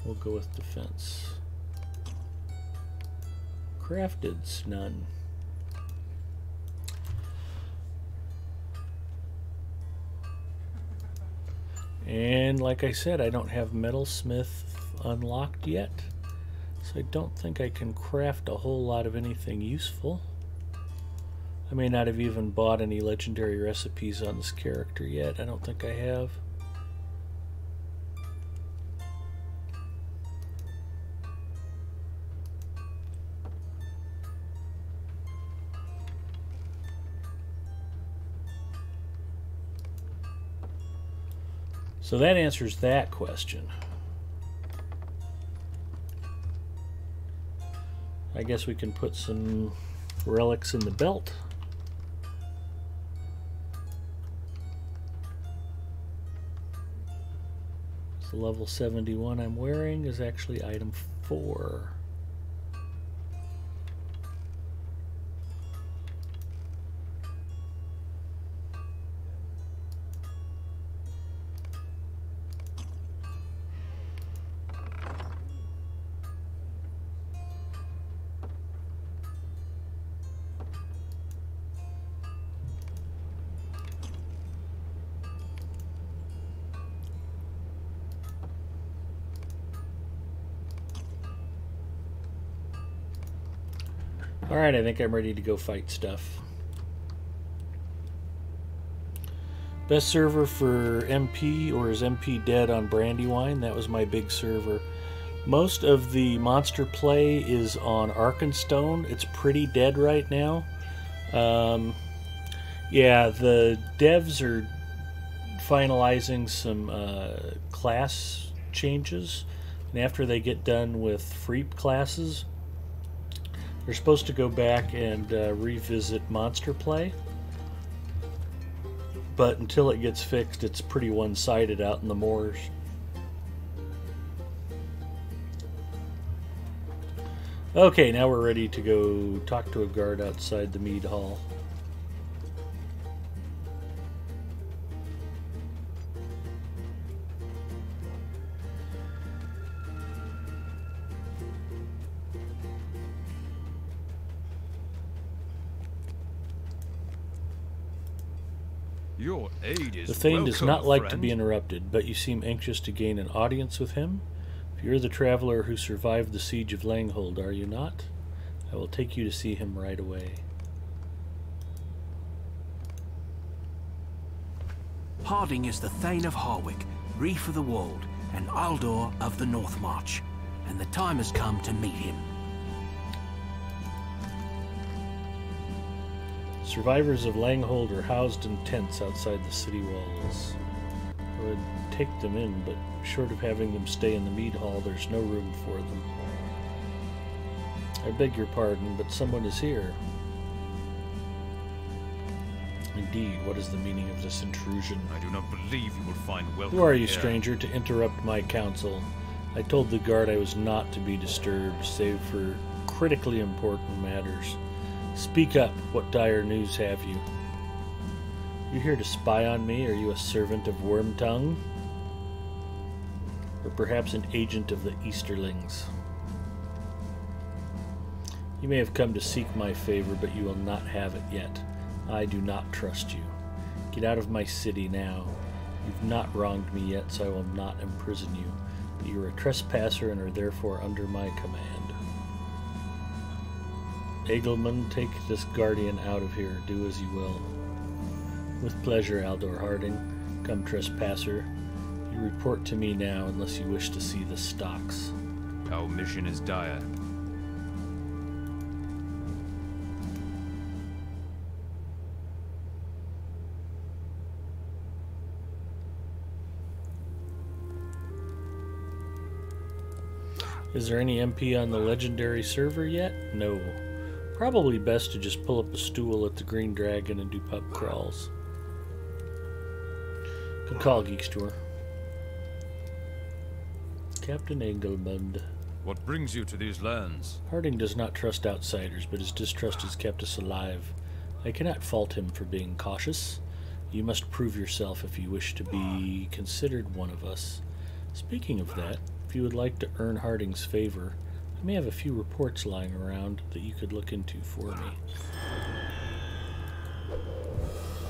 We'll go with defense. Crafted's none. And like I said, I don't have metalsmith unlocked yet, so I don't think I can craft a whole lot of anything useful. I may not have even bought any legendary recipes on this character yet. I don't think I have. So that answers that question. I guess we can put some relics in the belt. So level 71 I'm wearing is actually item 4. Alright, I think I'm ready to go fight stuff. Best server for MP, or is MP dead on Brandywine? That was my big server. Most of the monster play is on Arkenstone. It's pretty dead right now. Yeah, the devs are finalizing some class changes. And after they get done with free classes, they're supposed to go back and revisit monster play. But until it gets fixed, it's pretty one-sided out in the moors. Okay, now we're ready to go talk to a guard outside the mead hall. Your aid is The Thane does welcome, not like to friend. be interrupted, but you seem anxious to gain an audience with him. If you're the traveler who survived the siege of Langhold, are you not? I will take you to see him right away. Harding is the Thane of Harwick, Reef of the Wold, and Aldor of the North March, and the time has come to meet him. Survivors of Langhold are housed in tents outside the city walls. I would take them in, but short of having them stay in the mead hall, there's no room for them. I beg your pardon, but someone is here. Indeed, what is the meaning of this intrusion? I do not believe you will find welcome Who are you, here. stranger, to interrupt my counsel? I told the guard I was not to be disturbed, save for critically important matters. Speak up. What dire news have you? You here to spy on me? Are you a servant of Wormtongue? Or perhaps an agent of the Easterlings? You may have come to seek my favor, but you will not have it yet. I do not trust you. Get out of my city now. You've not wronged me yet, so I will not imprison you. But you are a trespasser and are therefore under my command. Egelman, take this guardian out of here. Do as you will. With pleasure, Aldor Harding. Come, trespasser. You report to me now, unless you wish to see the stocks. Our mission is dire. Is there any MP on the legendary server yet? No. Probably best to just pull up a stool at the Green Dragon and do pub crawls. Good call, Geekstore. Captain Engelmund. What brings you to these lands? Harding does not trust outsiders, but his distrust has kept us alive. I cannot fault him for being cautious. You must prove yourself if you wish to be considered one of us. Speaking of that, if you would like to earn Harding's favor, I may have a few reports lying around that you could look into for me.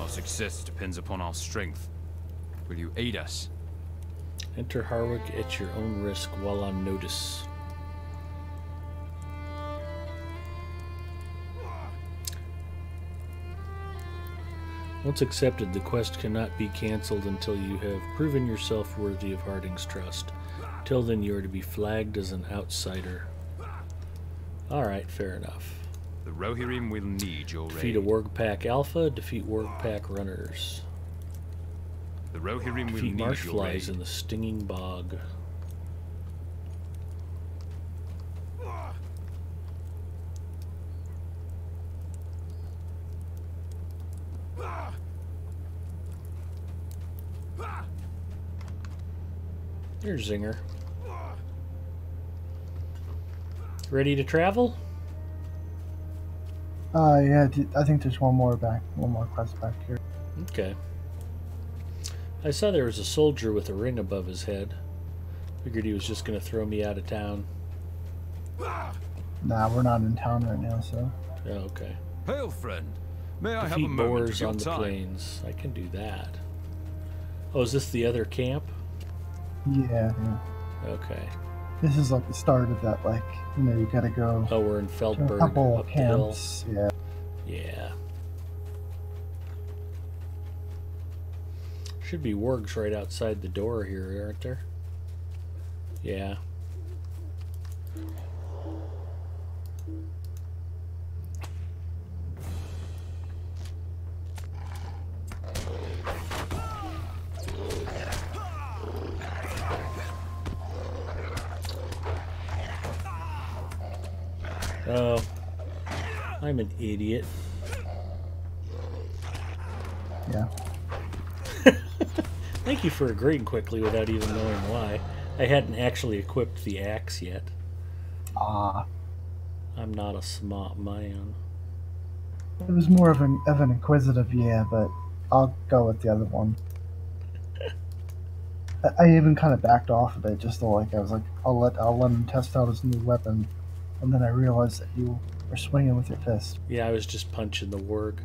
Our success depends upon our strength. Will you aid us? Enter Harwick at your own risk while on notice. Once accepted, the quest cannot be cancelled until you have proven yourself worthy of Harding's trust. Till then, you are to be flagged as an outsider. Alright, fair enough. The Rohirrim will need your Defeat aid. a Warg Pack Alpha, defeat Warg Pack Runners. The Rohirrim will Defeat need marsh your flies aid. in the stinging bog. Here's Zinger. Ready to travel? Yeah, I think there's one more quest back here. Okay. I saw there was a soldier with a ring above his head. Figured he was just going to throw me out of town. Nah, we're not in town right now, so. Oh, okay. Hail, friend. May I have a Defeat moment of boars your on the time? plains. I can do that. Oh, is this the other camp? Yeah. Okay. This is like the start of that, like, you gotta go Oh, we're in to a Feldberg. couple Up the hill. camps. Yeah. Yeah. Should be wargs right outside the door here, aren't there? Yeah. Oh, I'm an idiot. Yeah. Thank you for agreeing quickly without even knowing why. I hadn't actually equipped the axe yet. Ah. I'm not a smart man. It was more of an inquisitive, yeah, but I'll go with the other one. I even kind of backed off of it, just to, like, I was like, I'll let him test out his new weapon, and then I realized that you were swinging with your fist. Yeah, I was just punching the warg.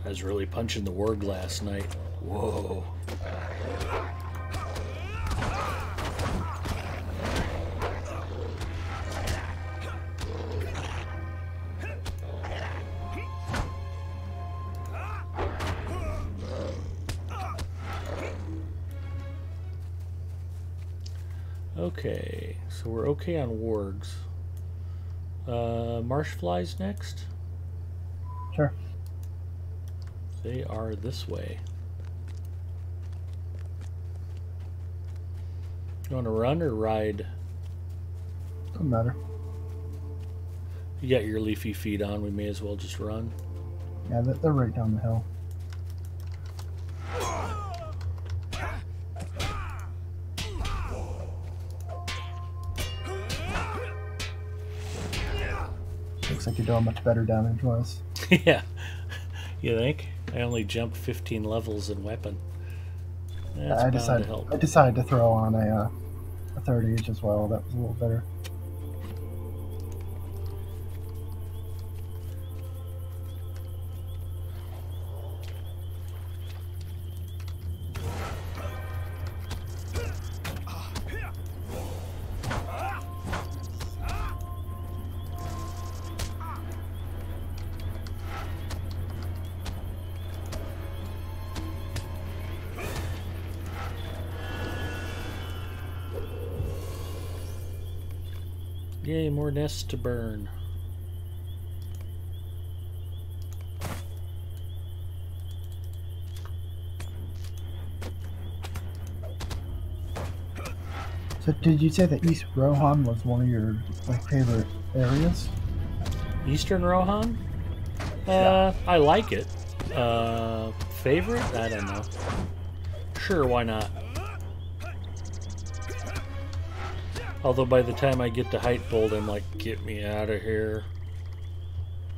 I was really punching the warg last night. Whoa. Okay, so we're okay on wargs. Marsh flies next? Sure. They are this way. You want to run or ride? Doesn't matter. You got your leafy feet on, we may as well just run. Yeah, they're right down the hill. Looks like you're doing much better damage-wise. Yeah. You think? I only jumped 15 levels in weapon. That's I bound decided to help. I decided to throw on a 30 as well. That was a little better. Yay, more nests to burn. So did you say that East Rohan was one of your favorite areas? Eastern Rohan? I like it. Favorite? I don't know. Sure, why not? Although by the time I get to Heightbold, I'm like, get me out of here.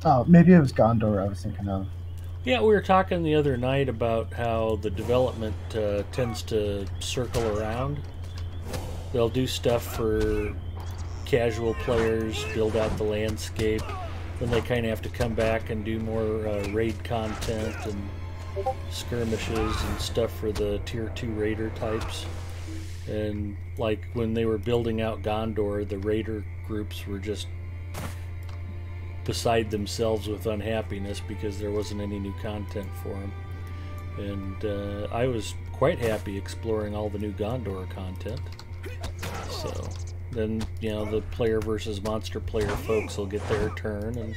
Oh, maybe it was Gondor I was thinking of. Yeah, we were talking the other night about how the development tends to circle around. They'll do stuff for casual players, build out the landscape. Then they kind of have to come back and do more raid content and skirmishes and stuff for the tier 2 raider types. And like when they were building out Gondor, the raider groups were just beside themselves with unhappiness because there wasn't any new content for them. And I was quite happy exploring all the new Gondor content. So then, you know, the player versus monster player folks will get their turn, and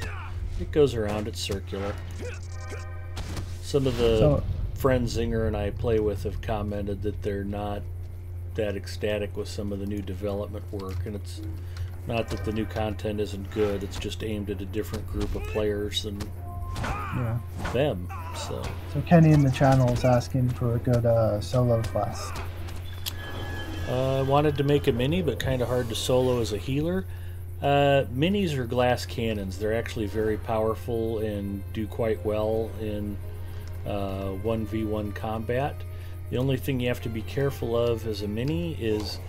it goes around. It's circular. Some of the friends Zinger and I play with have commented that they're not that ecstatic with some of the new development work, and it's not that the new content isn't good, it's just aimed at a different group of players than them. So Kenny in the channel is asking for a good solo class. I wanted to make a mini, but kind of hard to solo as a healer. Minis are glass cannons. They're actually very powerful and do quite well in 1v1 combat. The only thing you have to be careful of as a mini is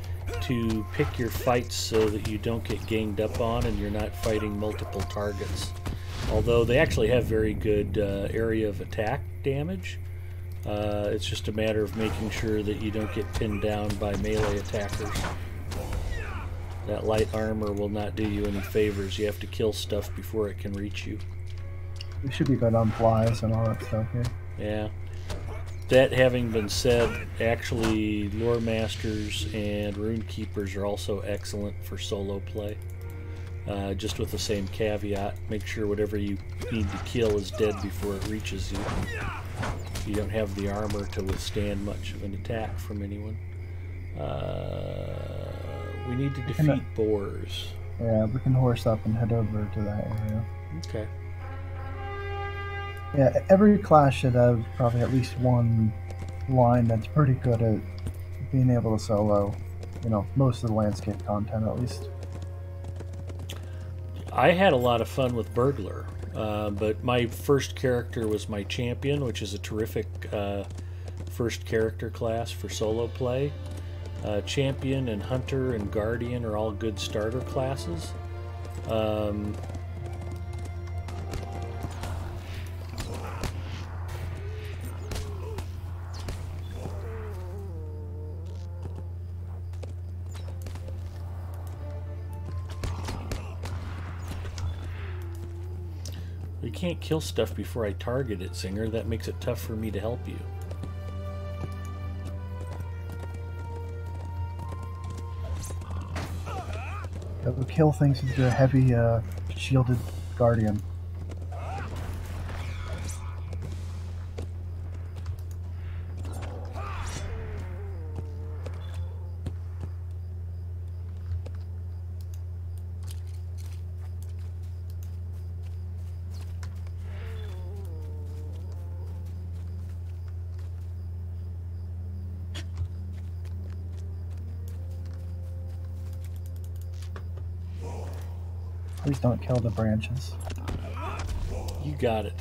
to pick your fights so that you don't get ganged up on and you're not fighting multiple targets. Although they actually have very good area of attack damage. It's just a matter of making sure that you don't get pinned down by melee attackers. That light armor will not do you any favors. You have to kill stuff before it can reach you. We should be good on flies and all that stuff here. Yeah. That having been said, actually lore masters and rune keepers are also excellent for solo play. Just with the same caveat, make sure whatever you need to kill is dead before it reaches you. You don't have the armor to withstand much of an attack from anyone. We need to defeat boars. Yeah, we can horse up and head over to that area. Okay. Yeah, every class should have probably at least one line that's pretty good at being able to solo, you know, most of the landscape content at least. I had a lot of fun with Burglar, but my first character was my champion, which is a terrific first character class for solo play. Champion and Hunter and Guardian are all good starter classes. You can't kill stuff before I target it, Zinger. That makes it tough for me to help you. It will kill things with your heavy shielded guardian. Please don't kill the branches. You got it.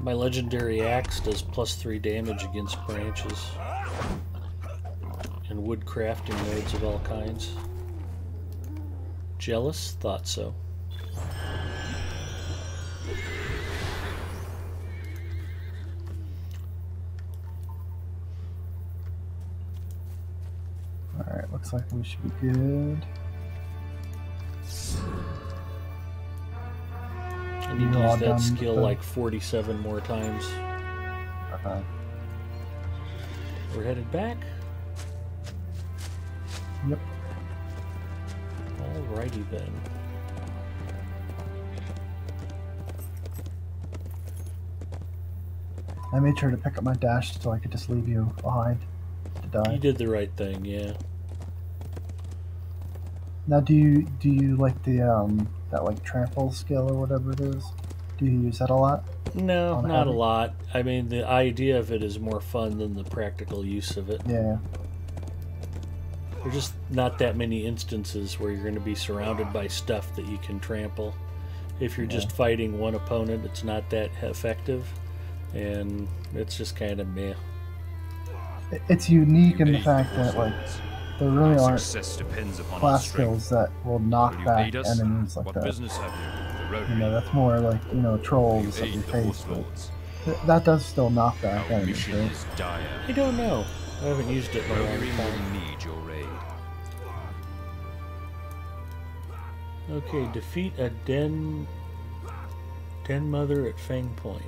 My legendary axe does +3 damage against branches and wood crafting nodes of all kinds. Jealous? Thought so. Alright, looks like we should be good. I need to use that skill like 47 more times. Okay. We're headed back? Yep. Alrighty then. I made sure to pick up my dash so I could just leave you behind to die. You did the right thing, yeah. Now, do you like the that like trample skill or whatever it is? Do you use that a lot? No, not a lot. I mean, the idea of it is more fun than the practical use of it. Yeah. There's just not that many instances where you're going to be surrounded by stuff that you can trample. If you're just fighting one opponent, it's not that effective, and it's just kind of meh. It's unique in the fact that there really Our aren't success depends upon our class strength. skills that will knock Will you back aid us? enemies like What that. business have you? The You know, Rohirrim. that's more like, you know, Will you trolls that aid we the face, Horse but Lords? that does still knock back Our enemies, mission right? is dire. I don't know. I haven't used it in a long Rohirrim time. will need your aid. Okay, defeat a den mother at Fang Point.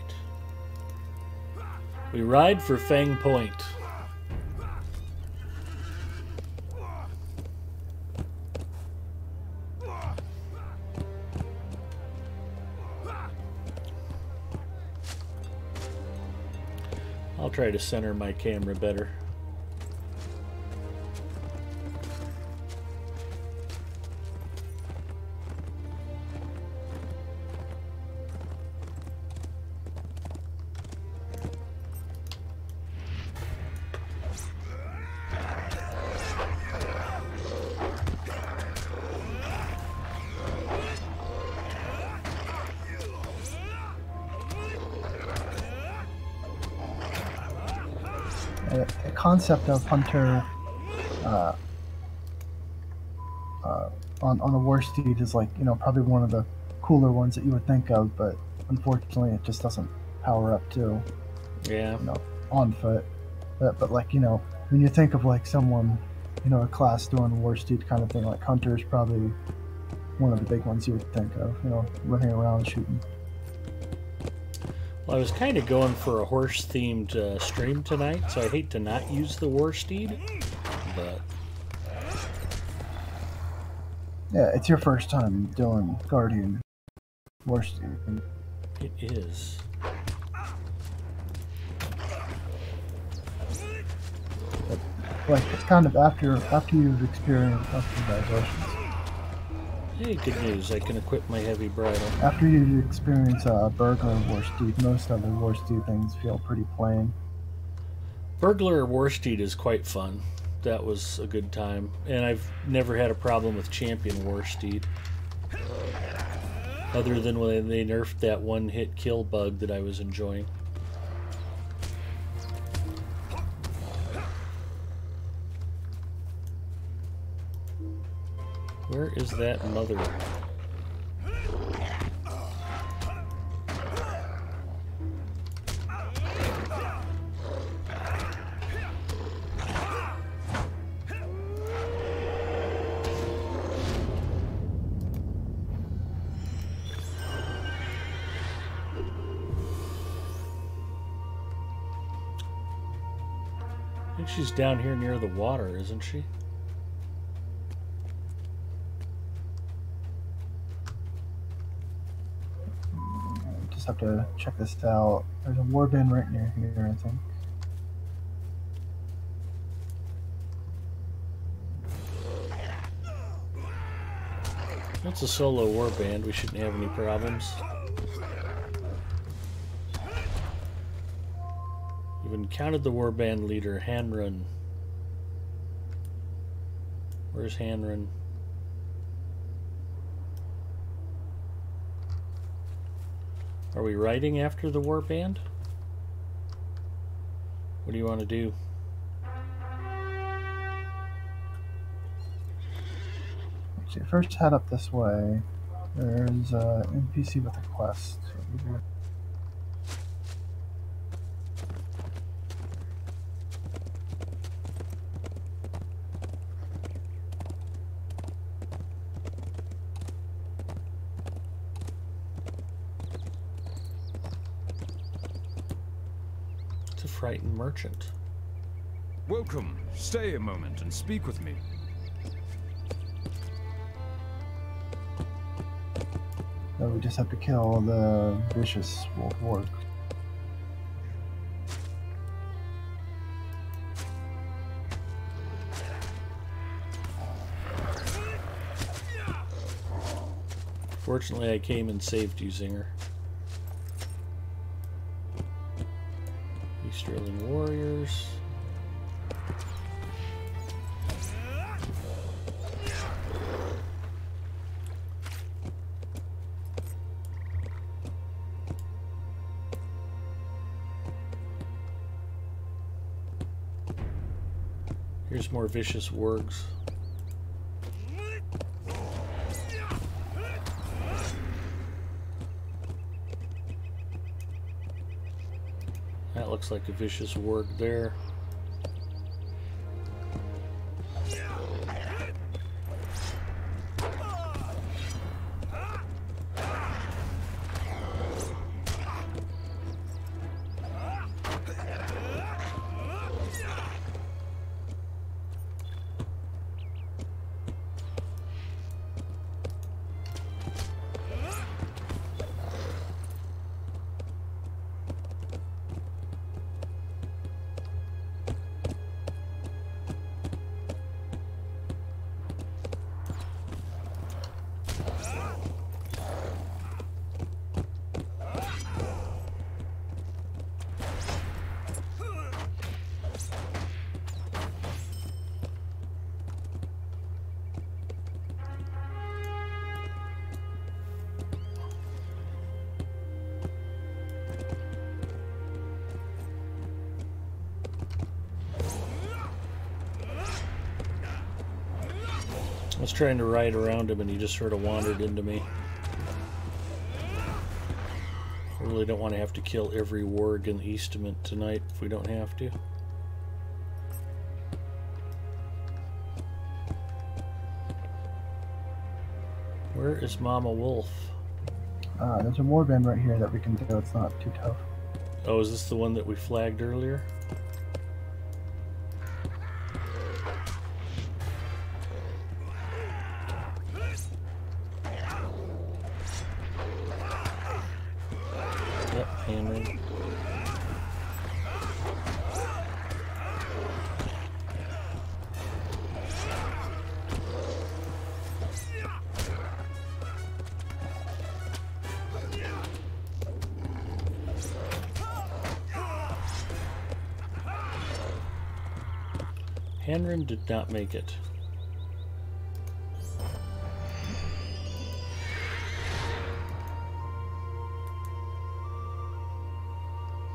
We ride for Fang Point. I'll try to center my camera better. The concept of hunter on a war steed is, like, you know, probably one of the cooler ones that you would think of, but unfortunately it just doesn't power up to, Yeah. you know, on foot. But like, you know, when you think of like someone, you know, a class doing a war steed kind of thing, like hunter is probably one of the big ones you would think of, you know, running around shooting. Well, I was kind of going for a horse-themed stream tonight, so I hate to not use the war steed, but Yeah, it's your first time doing Guardian war steed. it is. Like, it's kind of after you've experienced, congratulations. Hey, good news. I can equip my heavy bridle. After you experience a burglar war steed, most other war steed things feel pretty plain. Burglar war steed is quite fun. That was a good time, and I've never had a problem with champion war steed. Other than when they nerfed that one-hit kill bug that I was enjoying. Where is that mother? I think she's down here near the water, isn't she? Just have to check this out. There's a warband right near here, I think. It's a solo warband. We shouldn't have any problems. You've encountered the warband leader, Hanrun. Where's Hanrun? Are we riding after the warband? What do you want to do? Actually, first head up this way. There's an NPC with a quest. It's a frightened merchant. Welcome. Stay a moment and speak with me. So we just have to kill the vicious wolf. Fortunately, I came and saved you, Zinger. Easterling warriors. Here's more vicious wargs. That looks like a vicious warg there. I was trying to ride around him and he just sort of wandered into me. I really don't want to have to kill every warg in the Eastament tonight if we don't have to. Where is Mama Wolf? There's a warband right here that we can do. It's not too tough. Oh, is this the one that we flagged earlier? Yep, hammering. Hanrin did not make it.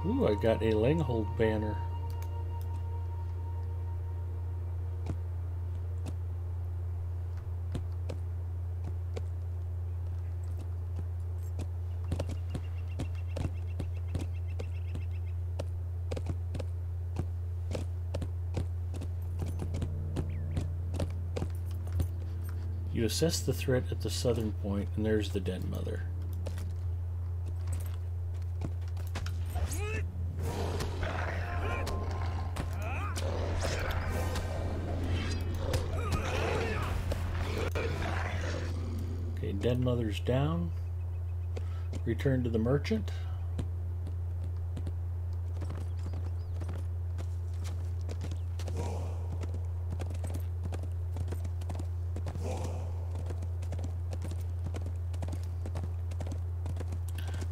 Ooh, I got a Langhold banner. You assess the threat at the southern point, and there's the Den Mother. Okay, Den Mother's down. Return to the merchant.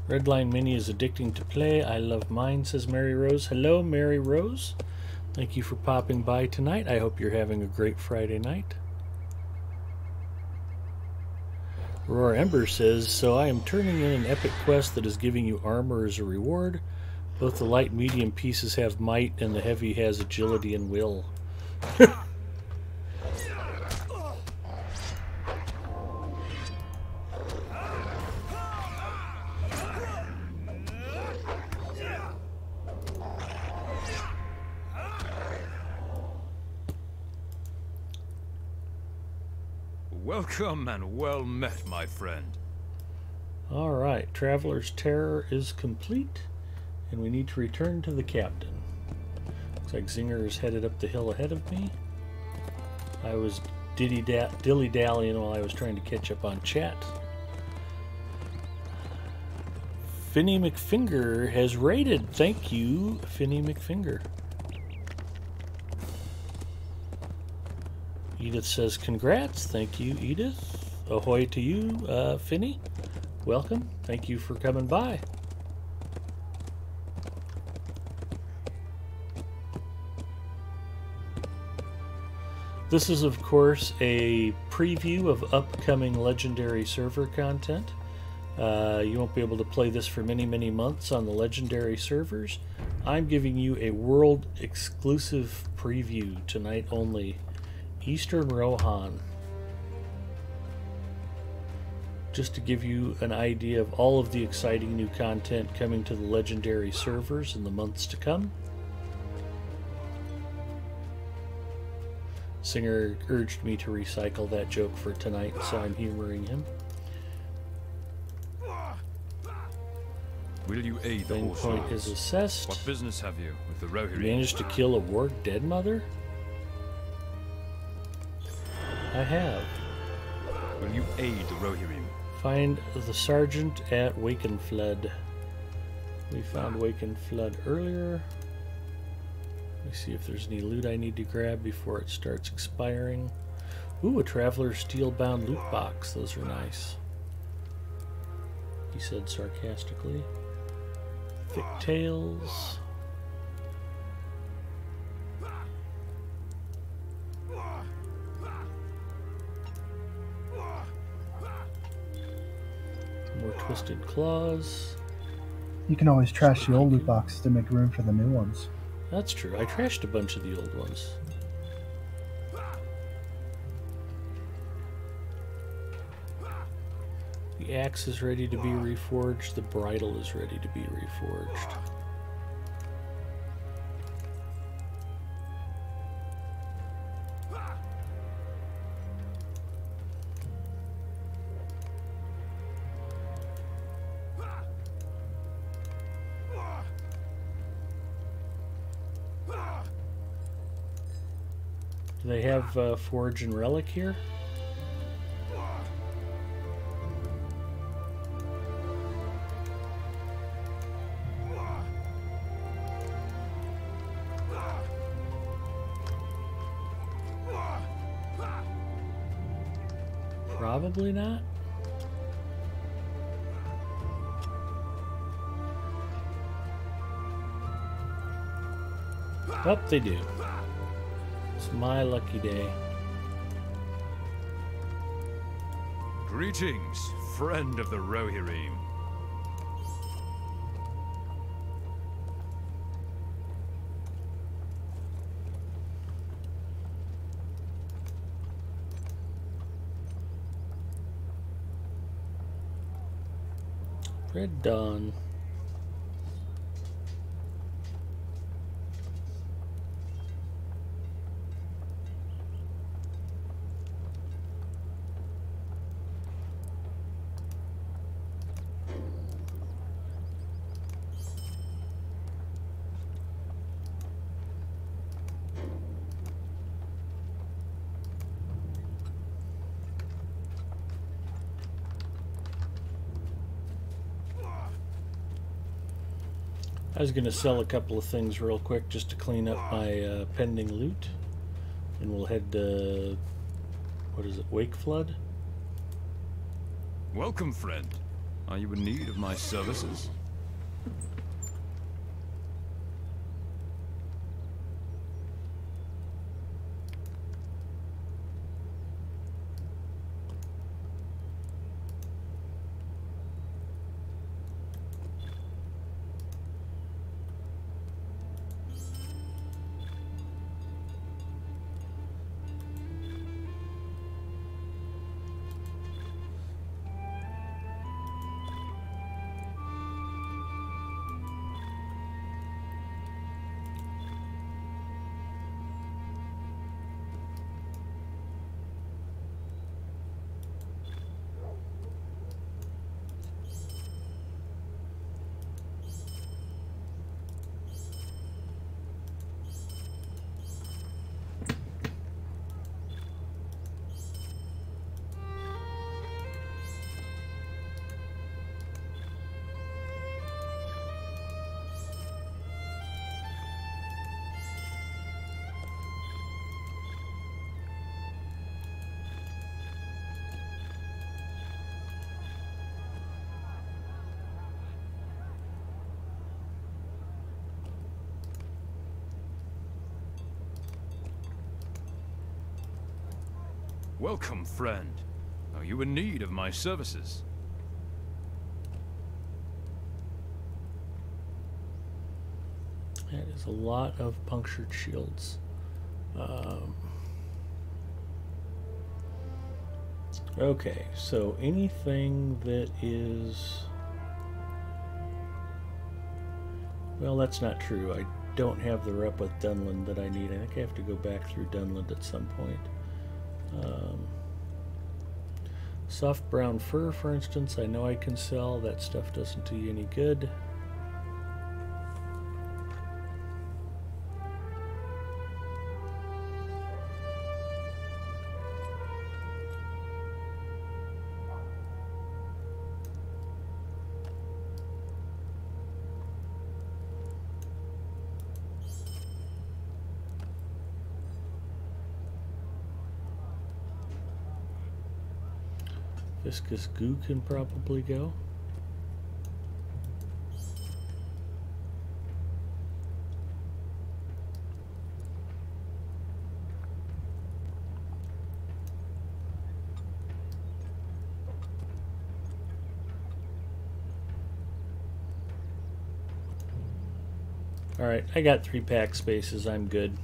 Redline Mini is addicting to play. I love mine, says Mary Rose. Hello, Mary Rose. Thank you for popping by tonight. I hope you're having a great Friday night. Aurora Ember says, so I am turning in an epic quest that is giving you armor as a reward. Both the light and medium pieces have might, and the heavy has agility and will. Welcome and well met, my friend. Alright, Traveler's Terror is complete, and we need to return to the captain. Looks like Zinger is headed up the hill ahead of me. I was dilly-dallying while I was trying to catch up on chat. Finny McFinger has raided. Thank you, Finny McFinger. Edith says, congrats. Thank you, Edith. Ahoy to you, Finny. Welcome. Thank you for coming by. This is, of course, a preview of upcoming Legendary server content. You won't be able to play this for many, many months on the Legendary servers. I'm giving you a world exclusive preview tonight only. Eastern Rohan. Just to give you an idea of all of the exciting new content coming to the legendary servers in the months to come. Singer urged me to recycle that joke for tonight, so I'm humoring him. Will you aid the Fang horse point lords? is assessed. What business have you with the You Rohirrim? managed to kill a warg dead mother? I have. Will you aid the Rohirrim? Find the sergeant at Wakenflood. We found Wakenflood earlier. Let me see if there's any loot I need to grab before it starts expiring. Ooh, a Traveler's Steel-bound loot box. Those are nice. He said sarcastically. Thick tails. More twisted claws. You can always trash the old loot boxes to make room for the new ones. That's true. I trashed a bunch of the old ones. The axe is ready to be reforged. The bridle is ready to be reforged. Do they have Forge and Relic here? Probably not. Oh, they do. It's my lucky day. Greetings, friend of the Rohirrim. Red Dawn. I was going to sell a couple of things real quick just to clean up my pending loot. And we'll head to, what is it, Wakeflood? Welcome, friend. Are you in need of my services? Welcome, friend. Are you in need of my services? That is a lot of punctured shields. Okay, so anything that is... Well, that's not true. I don't have the rep with Dunland that I need. I think I have to go back through Dunland at some point. Soft brown fur, for instance, I know I can sell. That stuff doesn't do you any good. Viscous goo can probably go. Alright, I got 3 pack spaces. I'm good.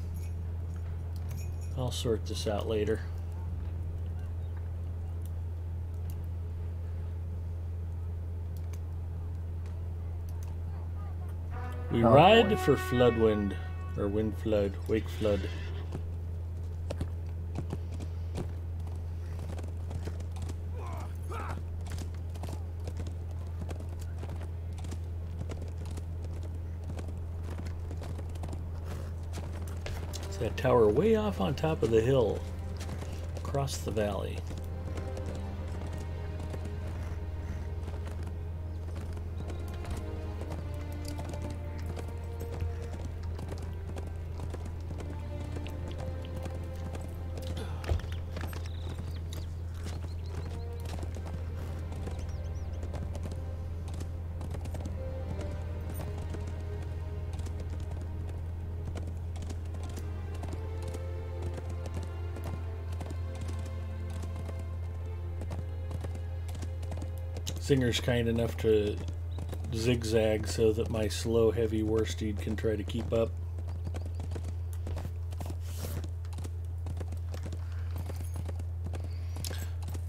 I'll sort this out later. We ride for floodwind, or wind flood, wake flood. It's that tower way off on top of the hill, across the valley. Singer's kind enough to zigzag so that my slow, heavy war steed can try to keep up.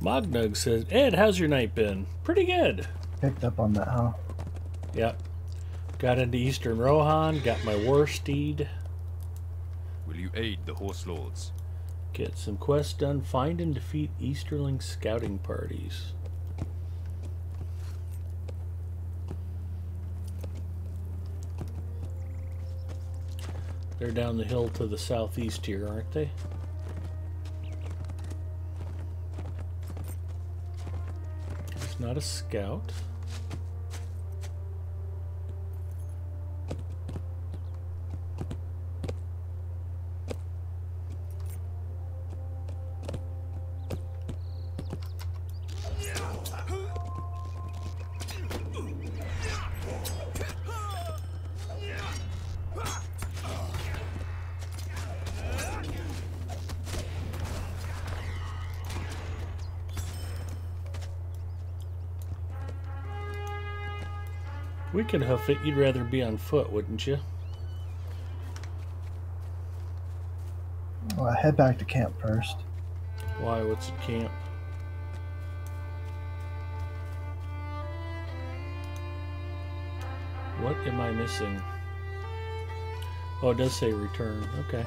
Mognug says, Ed, how's your night been? Pretty good. Picked up on that, huh? Yep. Got into Eastern Rohan, got my war steed. Will you aid the horse lords? Get some quests done. Find and defeat Easterling scouting parties. They're down the hill to the southeast here, aren't they? It's not a scout. We could hoof it. You'd rather be on foot, wouldn't you? Well, head back to camp first. Why? What's at camp? What am I missing? Oh, it does say return. Okay.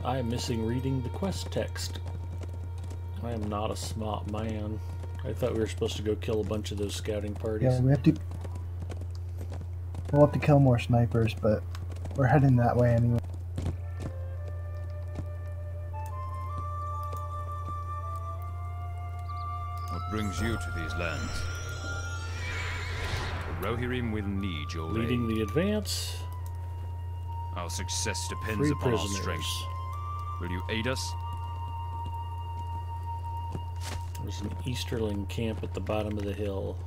I am missing reading the quest text. I am not a smart man. I thought we were supposed to go kill a bunch of those scouting parties. Yeah, we'll have to kill more snipers, but we're heading that way anyway. What brings you to these lands? The Rohirrim will need your aid. Leading the advance. Our success depends Free upon our prisoners. strength. Will you aid us? There's an Easterling camp at the bottom of the hill.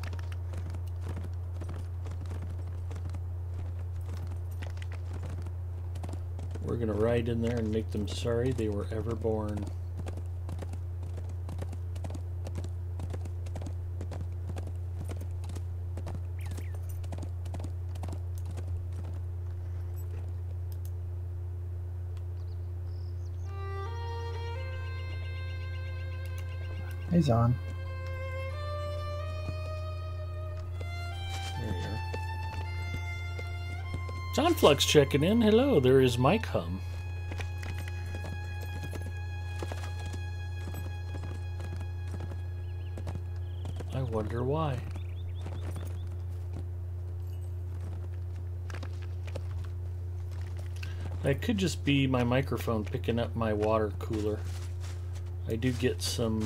We're gonna ride in there and make them sorry they were ever born. He's on. There you are. Johnflux checking in. Hello, there is Mike Hum. I wonder why. That could just be my microphone picking up my water cooler. I do get some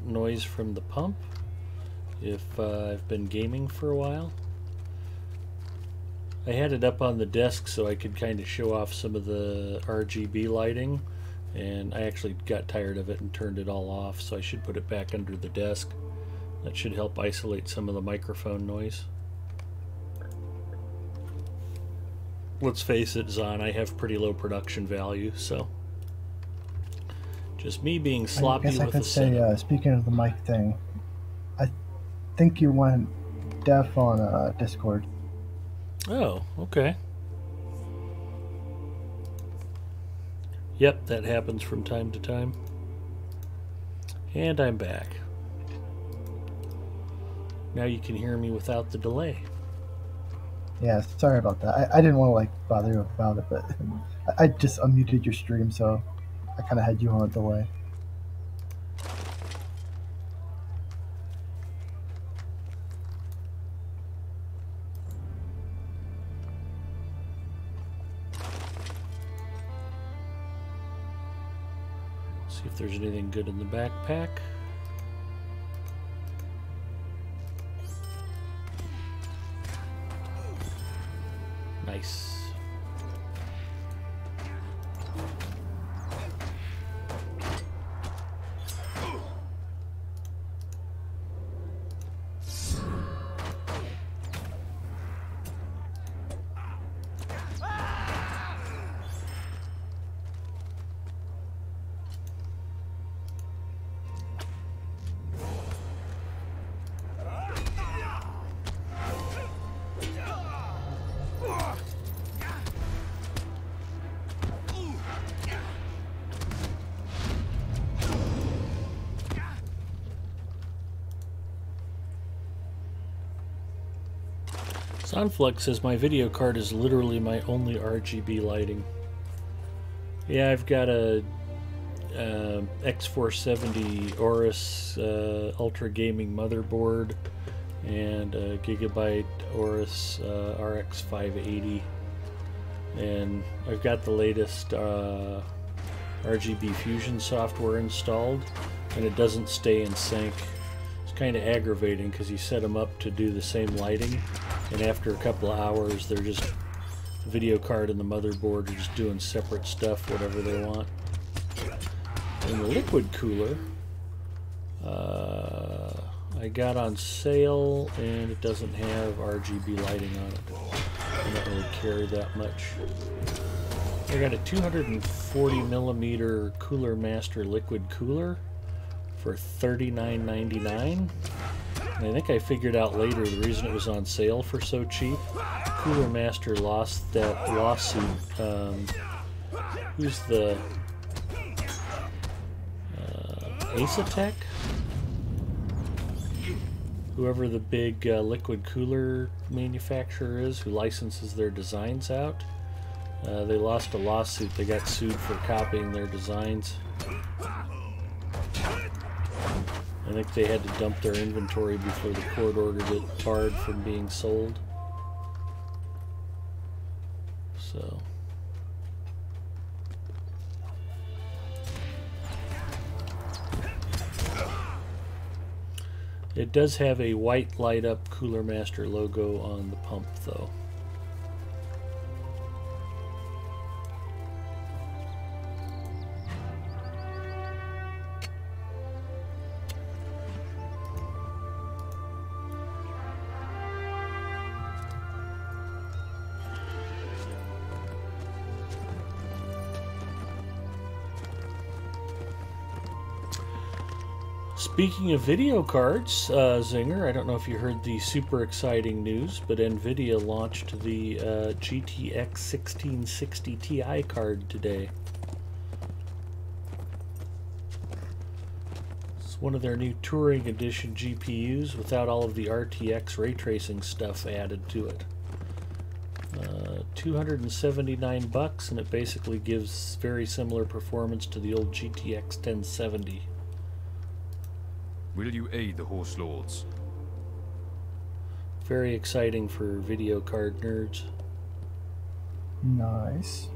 noise from the pump if I've been gaming for a while. I had it up on the desk so I could kind of show off some of the RGB lighting, and I actually got tired of it and turned it all off, so I should put it back under the desk. That should help isolate some of the microphone noise. Let's face it, Zahn, I have pretty low production value, so just me being sloppy with the I guess I could say, setup. speaking of the mic thing, I think you went deaf on Discord. Oh, okay. Yep, that happens from time to time. And I'm back. Now you can hear me without the delay. Yeah, sorry about that. I didn't want to like bother you about it, but I just unmuted your stream, so I kind of had you on a delay. See if there's anything good in the backpack. Nice. Sunflux says my video card is literally my only RGB lighting. Yeah, I've got a X470 Aorus Ultra Gaming motherboard and a Gigabyte Aorus RX 580, and I've got the latest RGB Fusion software installed, and it doesn't stay in sync. It's kind of aggravating because you set them up to do the same lighting, and after a couple of hours they're just, the video card and the motherboard are just doing separate stuff, whatever they want. And the liquid cooler I got on sale, and it doesn't have RGB lighting on it. I don't really care that much. I got a 240 millimeter Cooler Master liquid cooler for $39.99. And I think I figured out later the reason it was on sale for so cheap. Cooler Master lost that lawsuit. Who's the Ace-Tech? Whoever the big liquid cooler manufacturer is who licenses their designs out. They lost a lawsuit. They got sued for copying their designs. I think they had to dump their inventory before the court ordered it barred from being sold. So it does have a white light up Cooler Master logo on the pump though. Speaking of video cards, Zinger, I don't know if you heard the super exciting news, but NVIDIA launched the GTX 1660 Ti card today. It's one of their new Touring Edition GPUs without all of the RTX ray tracing stuff added to it. $279, and it basically gives very similar performance to the old GTX 1070. Will you aid the Horse Lords? Very exciting for video card nerds. Nice.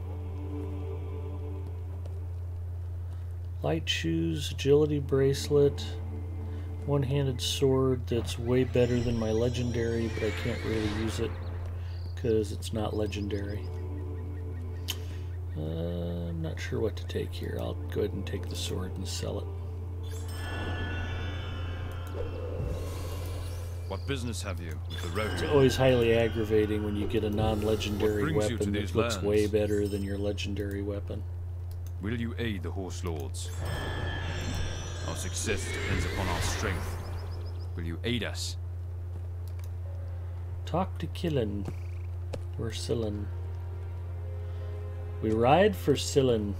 Light shoes, agility bracelet, one-handed sword that's way better than my legendary, but I can't really use it because it's not legendary. I'm not sure what to take here. I'll go ahead and take the sword and sell it. What business have you with the road? It's always highly aggravating when you get a non-legendary What brings you to weapon that these looks lands? way better than your legendary weapon. Will you aid the Horse Lords? Our success depends upon our strength. Will you aid us? Talk to Killen. We're Sillin. We ride for Sillin.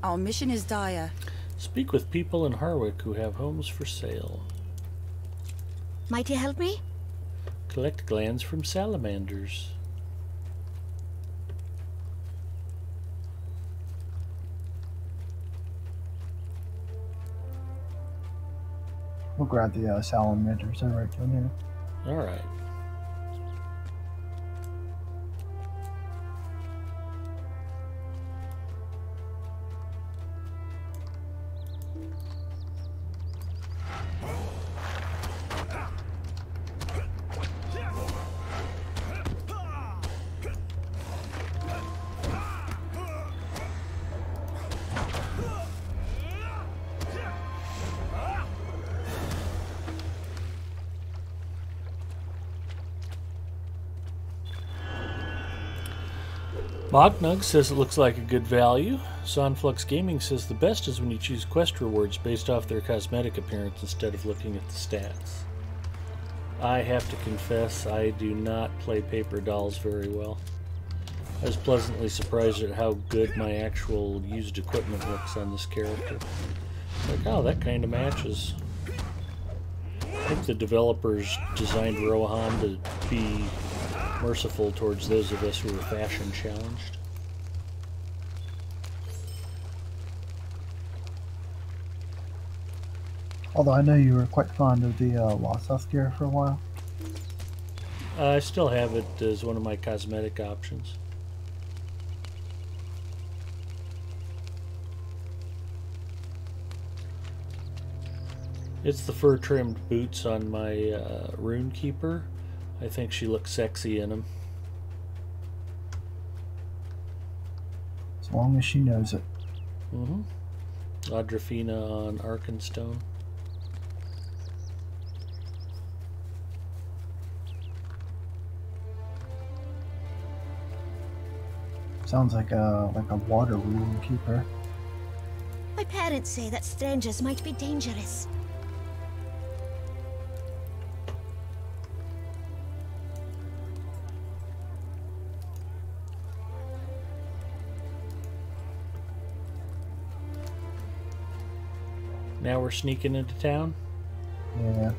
Our mission is dire. Speak with people in Harwick who have homes for sale. Might you help me? Collect glands from salamanders. We'll grab the salamanders and right down here. Alright. Mognug says it looks like a good value. Sonflux Gaming says the best is when you choose quest rewards based off their cosmetic appearance instead of looking at the stats. I have to confess, I do not play paper dolls very well. I was pleasantly surprised at how good my actual used equipment looks on this character. Like, oh, that kind of matches. I think the developers designed Rohan to be merciful towards those of us who are fashion challenged. Although I know you were quite fond of the Lost gear for a while. I still have it as one of my cosmetic options. It's the fur-trimmed boots on my Rune Keeper. I think she looks sexy in them. As long as she knows it. Mm-hmm. Audrafina on Arkenstone. Sounds like a water rune keeper. My parents say that strangers might be dangerous. Now we're sneaking into town. Yeah.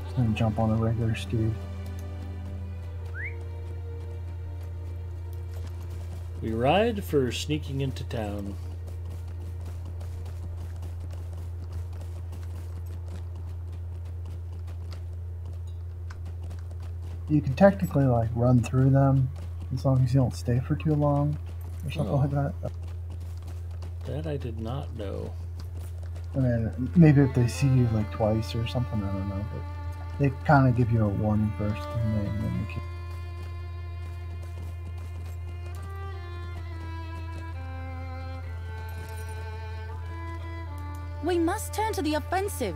Just gonna jump on a regular steed. We ride for sneaking into town. You can technically like run through them as long as you don't stay for too long or something like that. That I did not know. I mean, maybe if they see you like twice or something, I don't know. But They kind of give you a warning first, and then they keep. We must turn to the offensive.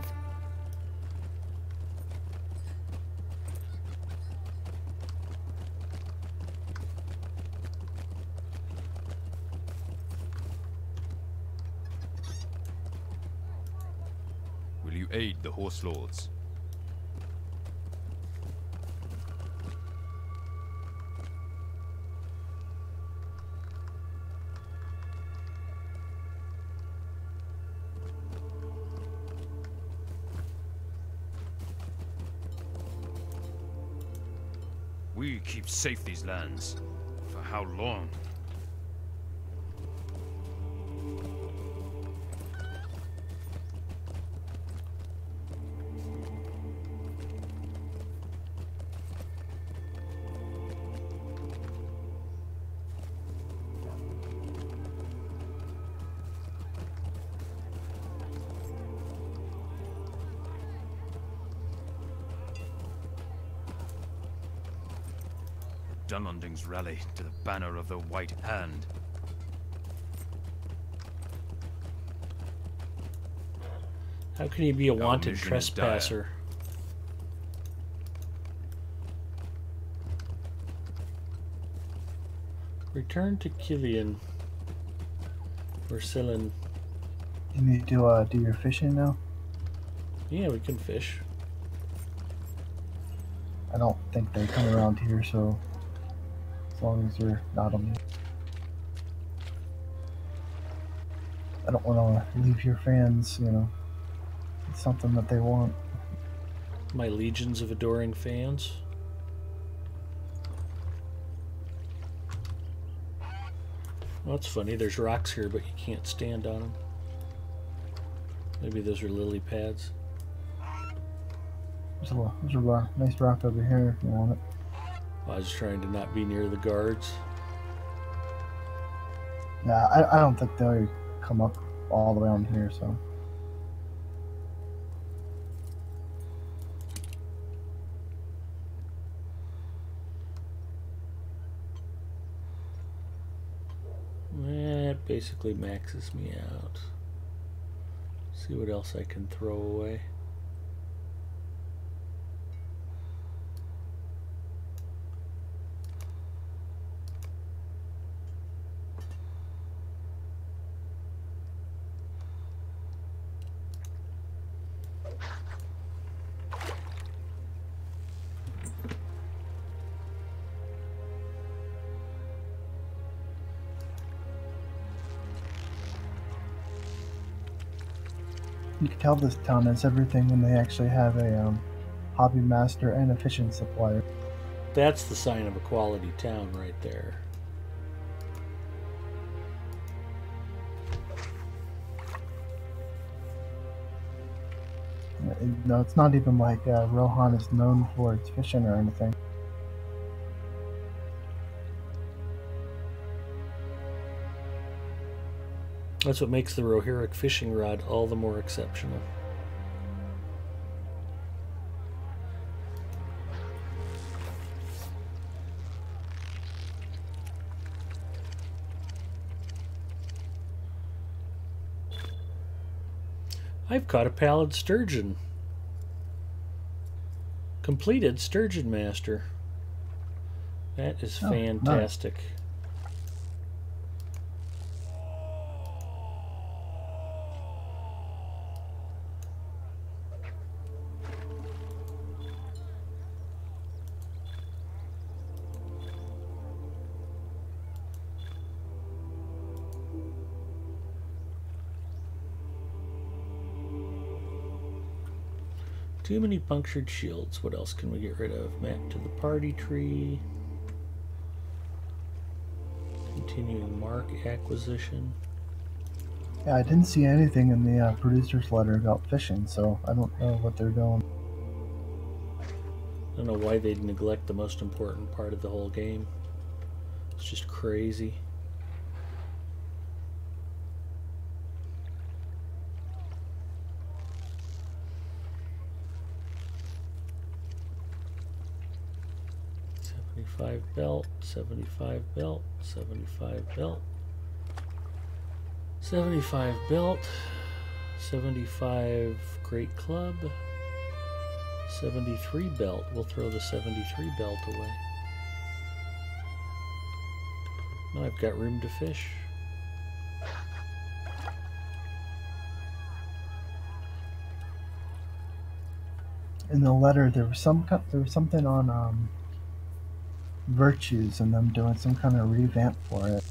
Will you aid the horse lords? We keep safe these lands. For how long? Dunlendings rally to the banner of the White Hand. How can you be a wanted mission is trespasser? Return to Killian. Or Cillin. You need to do your fishing now. Yeah, we can fish. I don't think they come around here, so as long as they're not on me. I don't want to leave your fans, you know, it's something that they want. My legions of adoring fans. Well, that's funny. There's rocks here, but you can't stand on them. Maybe those are lily pads. There's a nice rock over here if you want it. I was trying to not be near the guards. Yeah, I don't think they'll come up all the way on here, so. That basically maxes me out. See what else I can throw away. You can tell this town has everything when they actually have a hobby master and a fishing supplier. That's the sign of a quality town right there. No, it's not even like Rohan is known for its fishing or anything. That's what makes the Rohirrim fishing rod all the more exceptional. I've caught a pallid sturgeon. Completed sturgeon master. That is fantastic. Nice. Too many punctured shields. What else can we get rid of? Map to the party tree. Continuing mark acquisition. Yeah, I didn't see anything in the producer's letter about fishing, so I don't know what they're doing. I don't know why they'd neglect the most important part of the whole game. It's just crazy. 75 belt, 75 belt, 75 belt, 75 belt, 75 great club, 73 belt. We'll throw the 73 belt away. Now I've got room to fish. In the letter, there was something on virtues and them doing some kind of revamp for it.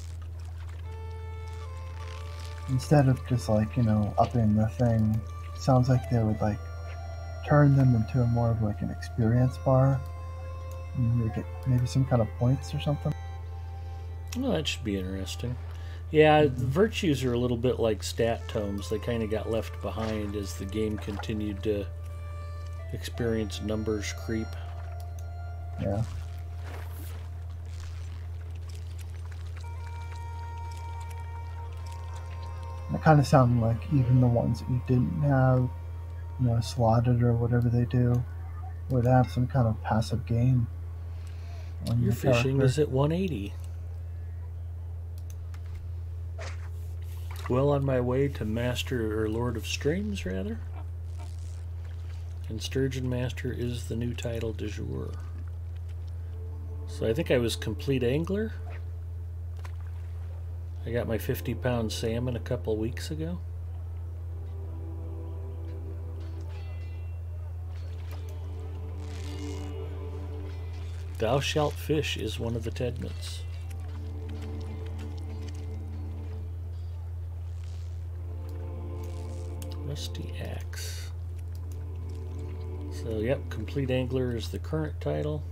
Instead of just like, you know, upping the thing, sounds like they would like turn them into a more of like an experience bar. And you get maybe some kind of points or something. Well, that should be interesting. Yeah, virtues are a little bit like stat tomes. They kind of got left behind as the game continued to experience numbers creep. Yeah. It kind of sounded like even the ones that you didn't have, you know, slotted or whatever they do, would have some kind of passive gain. Your fishing is at 180. Well on my way to Master or Lord of Streams, rather. And Sturgeon Master is the new title du jour. So I think I was complete angler. I got my 50-pound salmon a couple weeks ago. Thou shalt fish is one of the Tedments. Rusty Axe. So, yep, Complete Angler is the current title.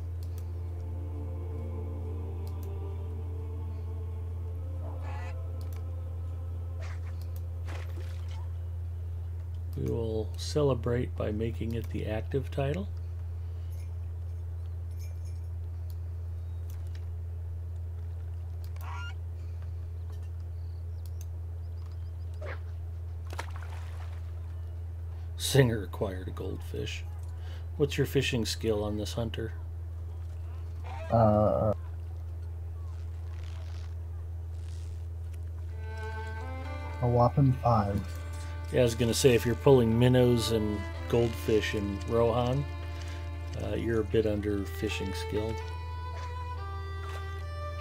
We will celebrate by making it the active title. Singer acquired a goldfish. What's your fishing skill on this hunter? A whopping 5. Yeah, I was going to say, if you're pulling minnows and goldfish in Rohan, you're a bit under fishing skilled.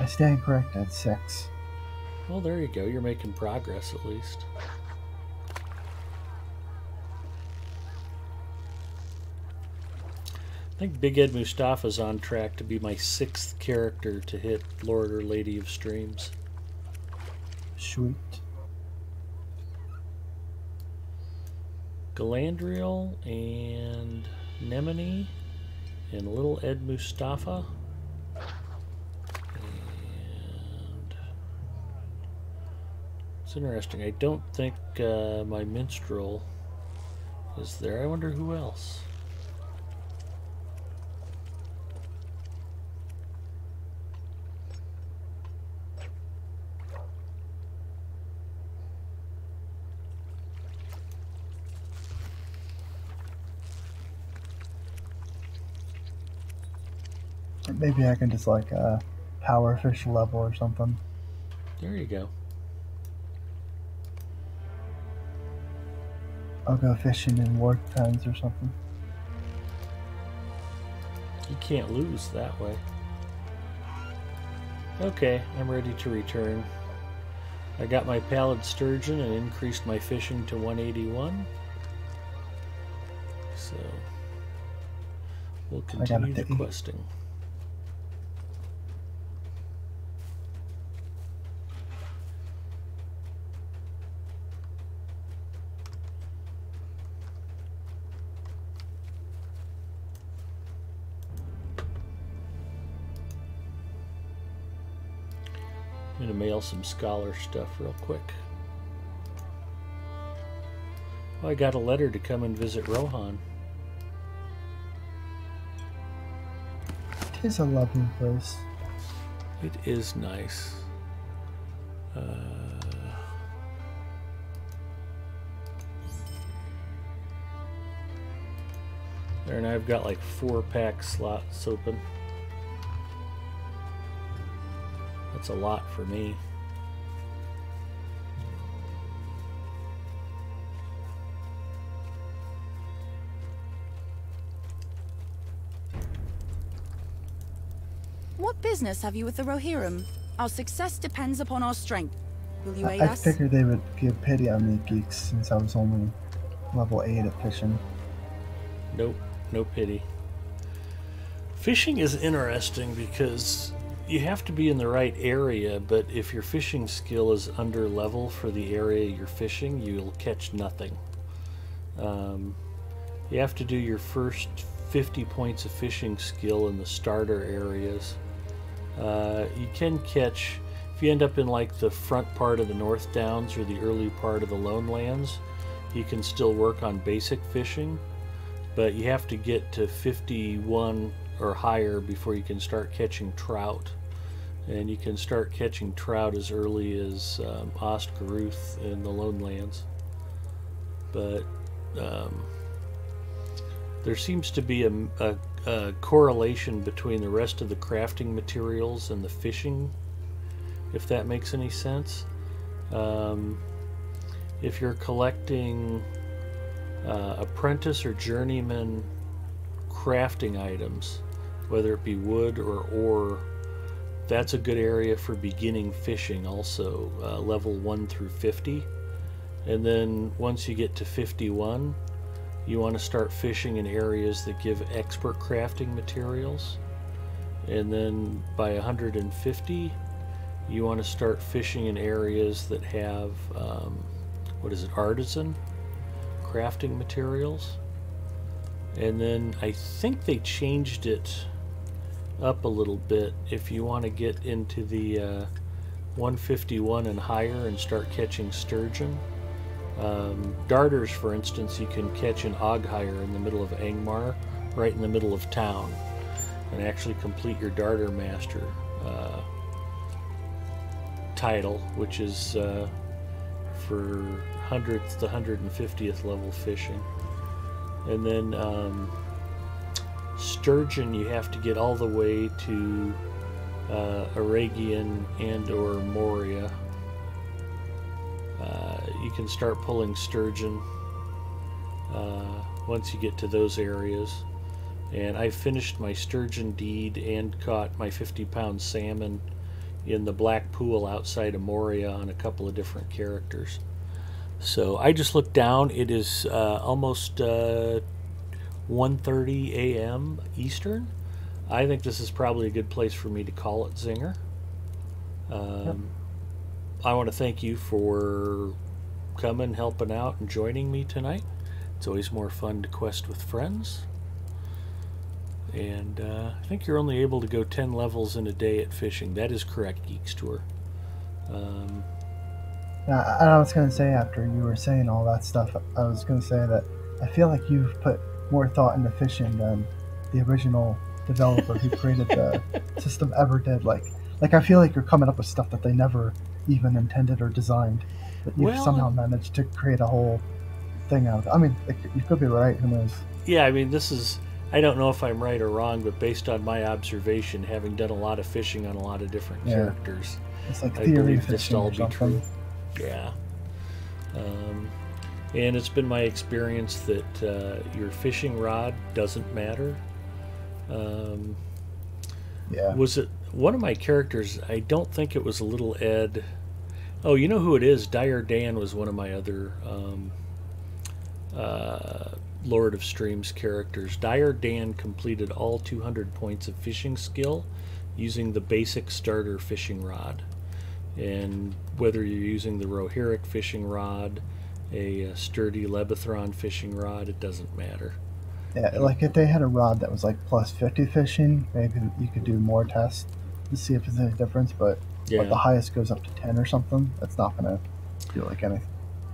I stand correct at 6. Well, there you go. You're making progress, at least. I think Big Ed Mustafa's on track to be my 6th character to hit Lord or Lady of Streams. Sweet. Galandriel and Nemone and Little Ed Mustafa. And it's interesting. I don't think my minstrel is there. I wonder who else. Maybe I can just like power fish level or something. There you go. I'll go fishing in work pens or something. You can't lose that way. Okay, I'm ready to return. I got my pallid sturgeon and increased my fishing to 181. So we'll continue the questing. I'm going to mail some scholar stuff real quick. Oh, I got a letter to come and visit Rohan. It is a lovely place. It is nice. There, and I've got like 4-pack slots open. That's a lot for me. What business have you with the Rohirrim? Our success depends upon our strength. Will you aid I us? figured they would give pity on me geeks since I was only level 8 at fishing. Nope, no pity. Fishing is interesting because you have to be in the right area, but if your fishing skill is under level for the area you're fishing, you'll catch nothing. You have to do your first 50 points of fishing skill in the starter areas. You can catch, if you end up in like the front part of the North Downs or the early part of the Lone Lands, you can still work on basic fishing, but you have to get to 51 or higher before you can start catching trout. And you can start catching trout as early as Ostgaruth in the Lone Lands. But there seems to be a correlation between the rest of the crafting materials and the fishing, if that makes any sense. If you're collecting apprentice or journeyman crafting items, whether it be wood or ore, that's a good area for beginning fishing also, level 1 through 50. And then once you get to 51, you want to start fishing in areas that give expert crafting materials. And then by 150, you want to start fishing in areas that have, artisan crafting materials. And then I think they changed it up a little bit if you want to get into the 151 and higher and start catching sturgeon. Darters, for instance, you can catch in Oghire in the middle of Angmar, right in the middle of town, and actually complete your Darter Master title, which is for 100th to 150th level fishing. And then sturgeon, you have to get all the way to Aragian and or Moria. You can start pulling sturgeon once you get to those areas. And I finished my sturgeon deed and caught my 50-pound salmon in the black pool outside of Moria on a couple of different characters. So I just looked down. It is almost 1:30 a.m. Eastern. I think this is probably a good place for me to call it Zinger. I want to thank you for coming, helping out, and joining me tonight. It's always more fun to quest with friends. And I think you're only able to go 10 levels in a day at fishing. That is correct, Geeks Tour. I was going to say, after you were saying all that stuff, I was going to say that I feel like you've put more thought into fishing than the original developer who created the system ever did. Like I feel like you're coming up with stuff that they never even intended or designed, but you've somehow managed to create a whole thing out of it. I mean, you could be right, who knows? Yeah, I mean, this is, I don't know if I'm right or wrong, but based on my observation, having done a lot of fishing on a lot of different characters, it's like I theory believe fishing this to all or be something. true. Yeah. And it's been my experience that your fishing rod doesn't matter. Was it one of my characters? I don't think it was a little Ed. Oh, you know who it is? Dire Dan was one of my other Lord of Streams characters. Dire Dan completed all 200 points of fishing skill using the basic starter fishing rod. And whether you're using the Rohirrim fishing rod, a sturdy Lebathron fishing rod, it doesn't matter. Yeah, like if they had a rod that was like plus 50 fishing, maybe you could do more tests to see if there's any difference, but the highest goes up to 10 or something, that's not going to do like anything.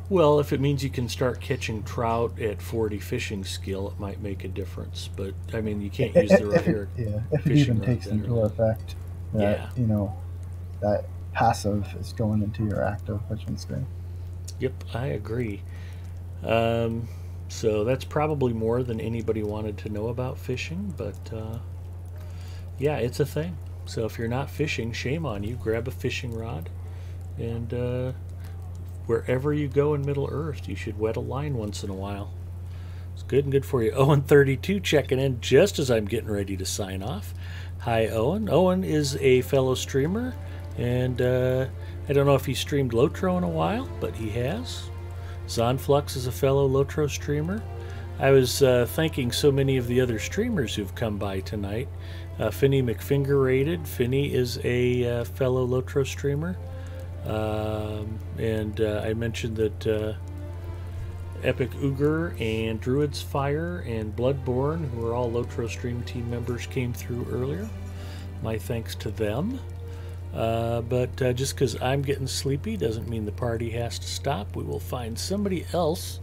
Well, if it means you can start catching trout at 40 fishing skill, it might make a difference. But, I mean, you can't use the Rohirrim. If it even takes into effect that, you know, that passive is going into your active fishing skill. Yep, I agree. So that's probably more than anybody wanted to know about fishing, but yeah, it's a thing. So if you're not fishing, shame on you. Grab a fishing rod, and wherever you go in Middle Earth, you should wet a line once in a while. It's good and good for you. Owen 32 checking in just as I'm getting ready to sign off. Hi, Owen. Owen is a fellow streamer, and I don't know if he streamed Lotro in a while, but he has. Zonflux is a fellow Lotro streamer. I was thanking so many of the other streamers who've come by tonight. Finny McFingerated. Finny is a fellow Lotro streamer. And I mentioned that Epic Uger and Druid's Fire and Bloodborne, who are all Lotro stream team members, came through earlier. My thanks to them. But just because I'm getting sleepy doesn't mean the party has to stop. We will find somebody else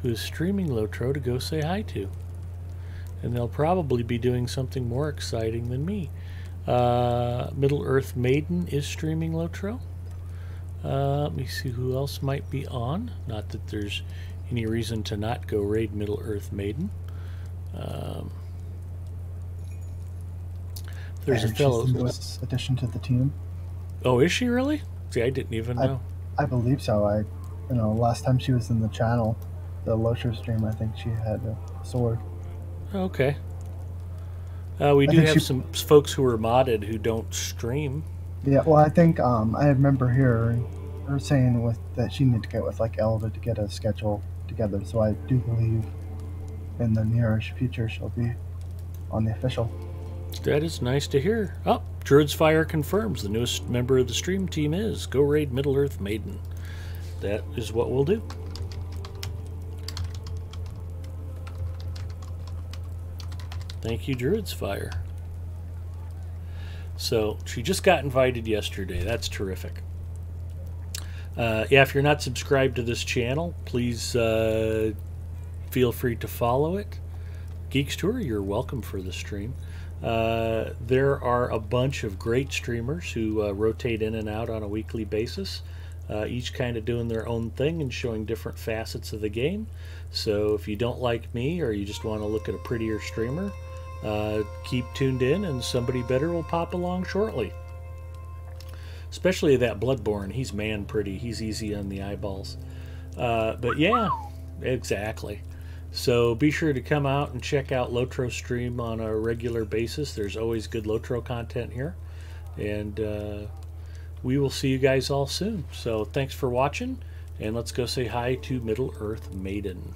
who's streaming Lotro to go say hi to. And they'll probably be doing something more exciting than me. Middle Earth Maiden is streaming Lotro. Let me see who else might be on. Not that there's any reason to not go raid Middle Earth Maiden. There's a fellow. She's the newest addition to the team. Oh, is she really? See, I didn't even know. I believe so. Last time she was in the channel, the Lotro stream, I think she had a sword. Okay. We do have some folks who are modded who don't stream. Yeah, well, I think I remember her saying that she needed to get with like Elda to get a schedule together. So I do believe in the nearest future she'll be on the official. That is nice to hear. Oh, Druid's Fire confirms the newest member of the stream team is go raid Middle Earth Maiden. That is what we'll do. Thank you, Druid's Fire. So she just got invited yesterday. That's terrific. Yeah, if you're not subscribed to this channel, please feel free to follow it. Geeks Tour, you're welcome for the stream. There are a bunch of great streamers who rotate in and out on a weekly basis, each kind of doing their own thing and showing different facets of the game. So if you don't like me or you just want to look at a prettier streamer, keep tuned in and somebody better will pop along shortly. Especially that Bloodborne. He's man pretty. He's easy on the eyeballs. But yeah, exactly. So be sure to come out and check out Lotro stream on a regular basis. There's always good Lotro content here. And we will see you guys all soon. So thanks for watching. And let's go say hi to Middle Earth Maiden.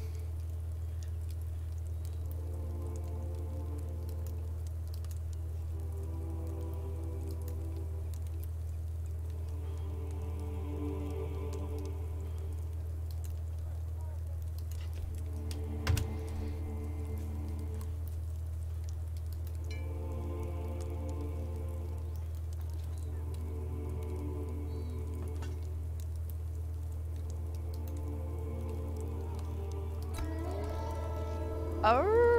Oh.